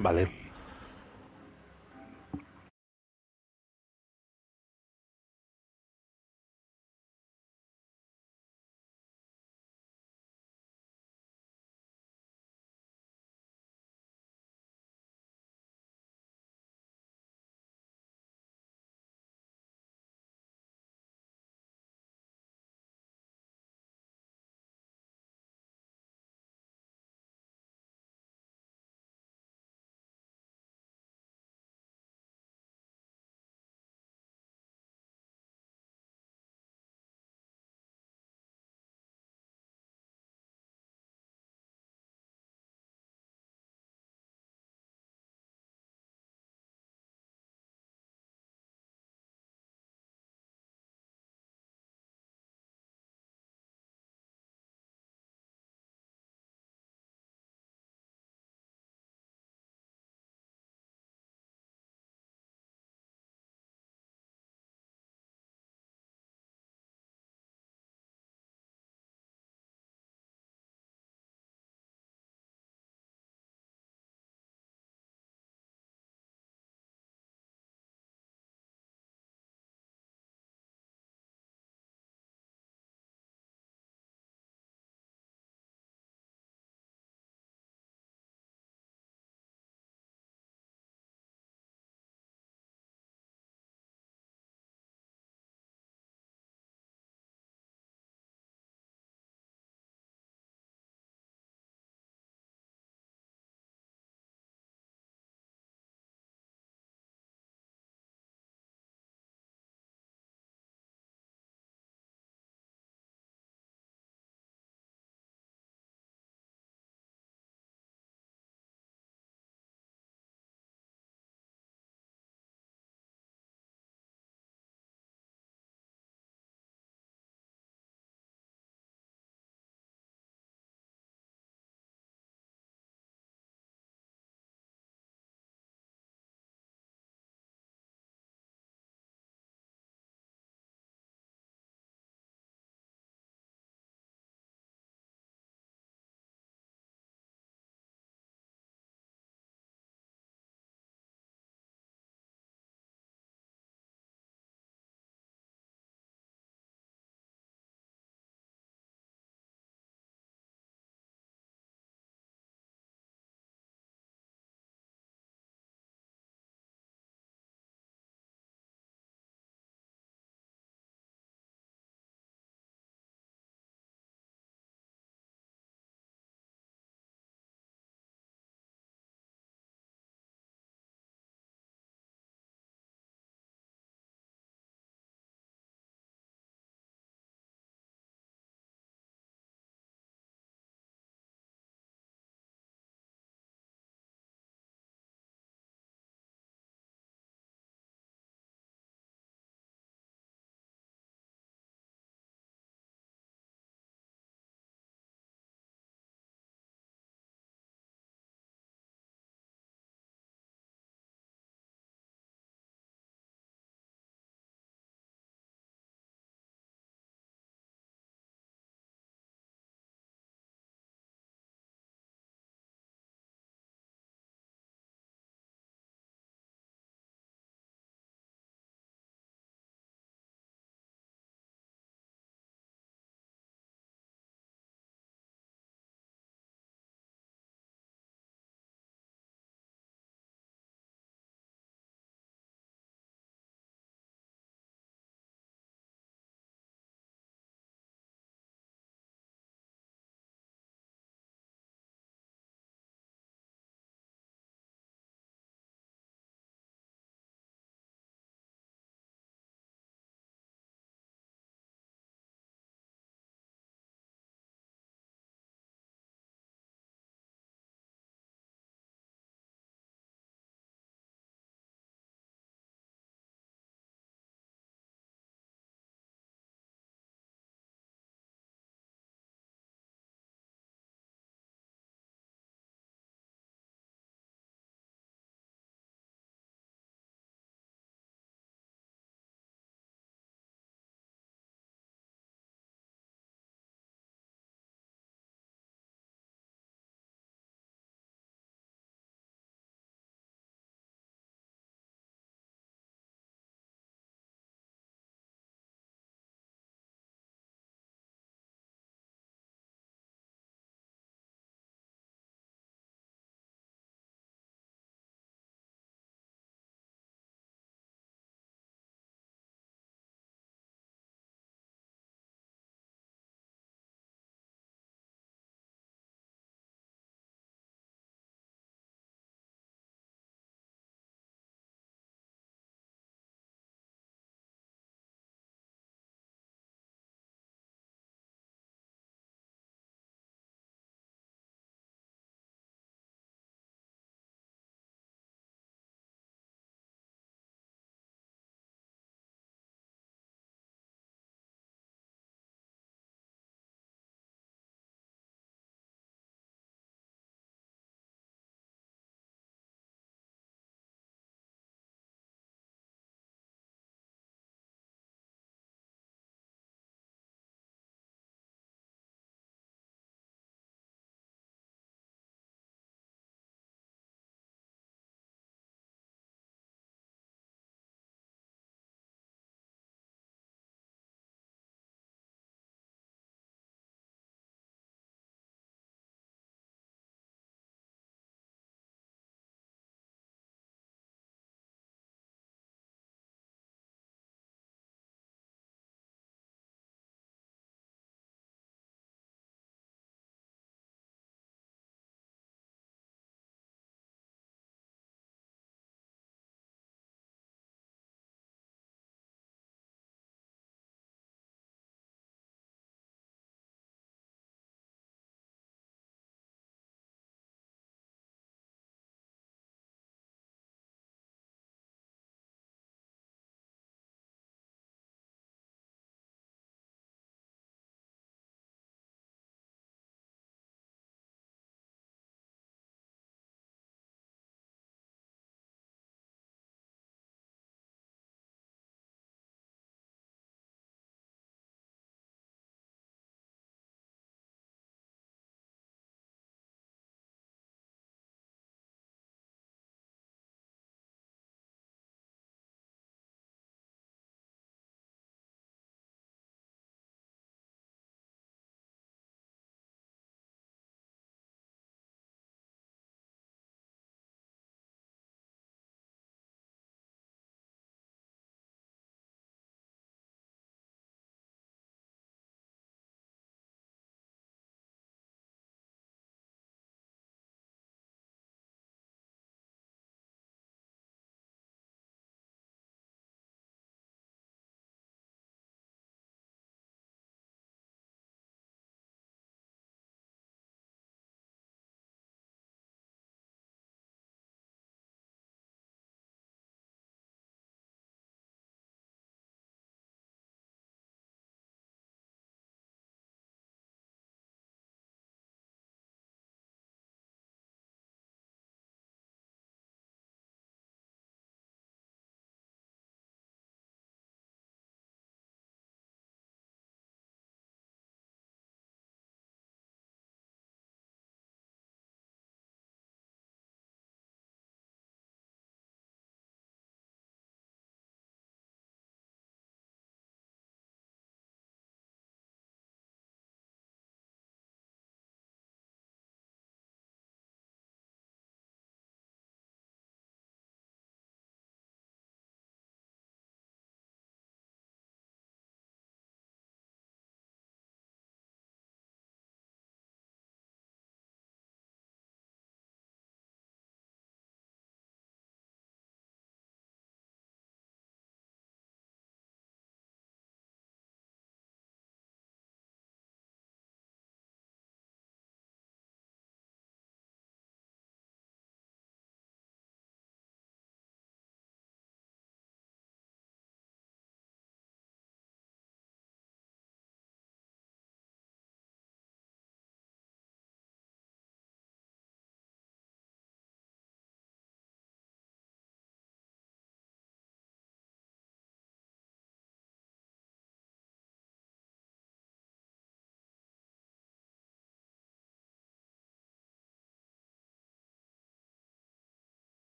Vale.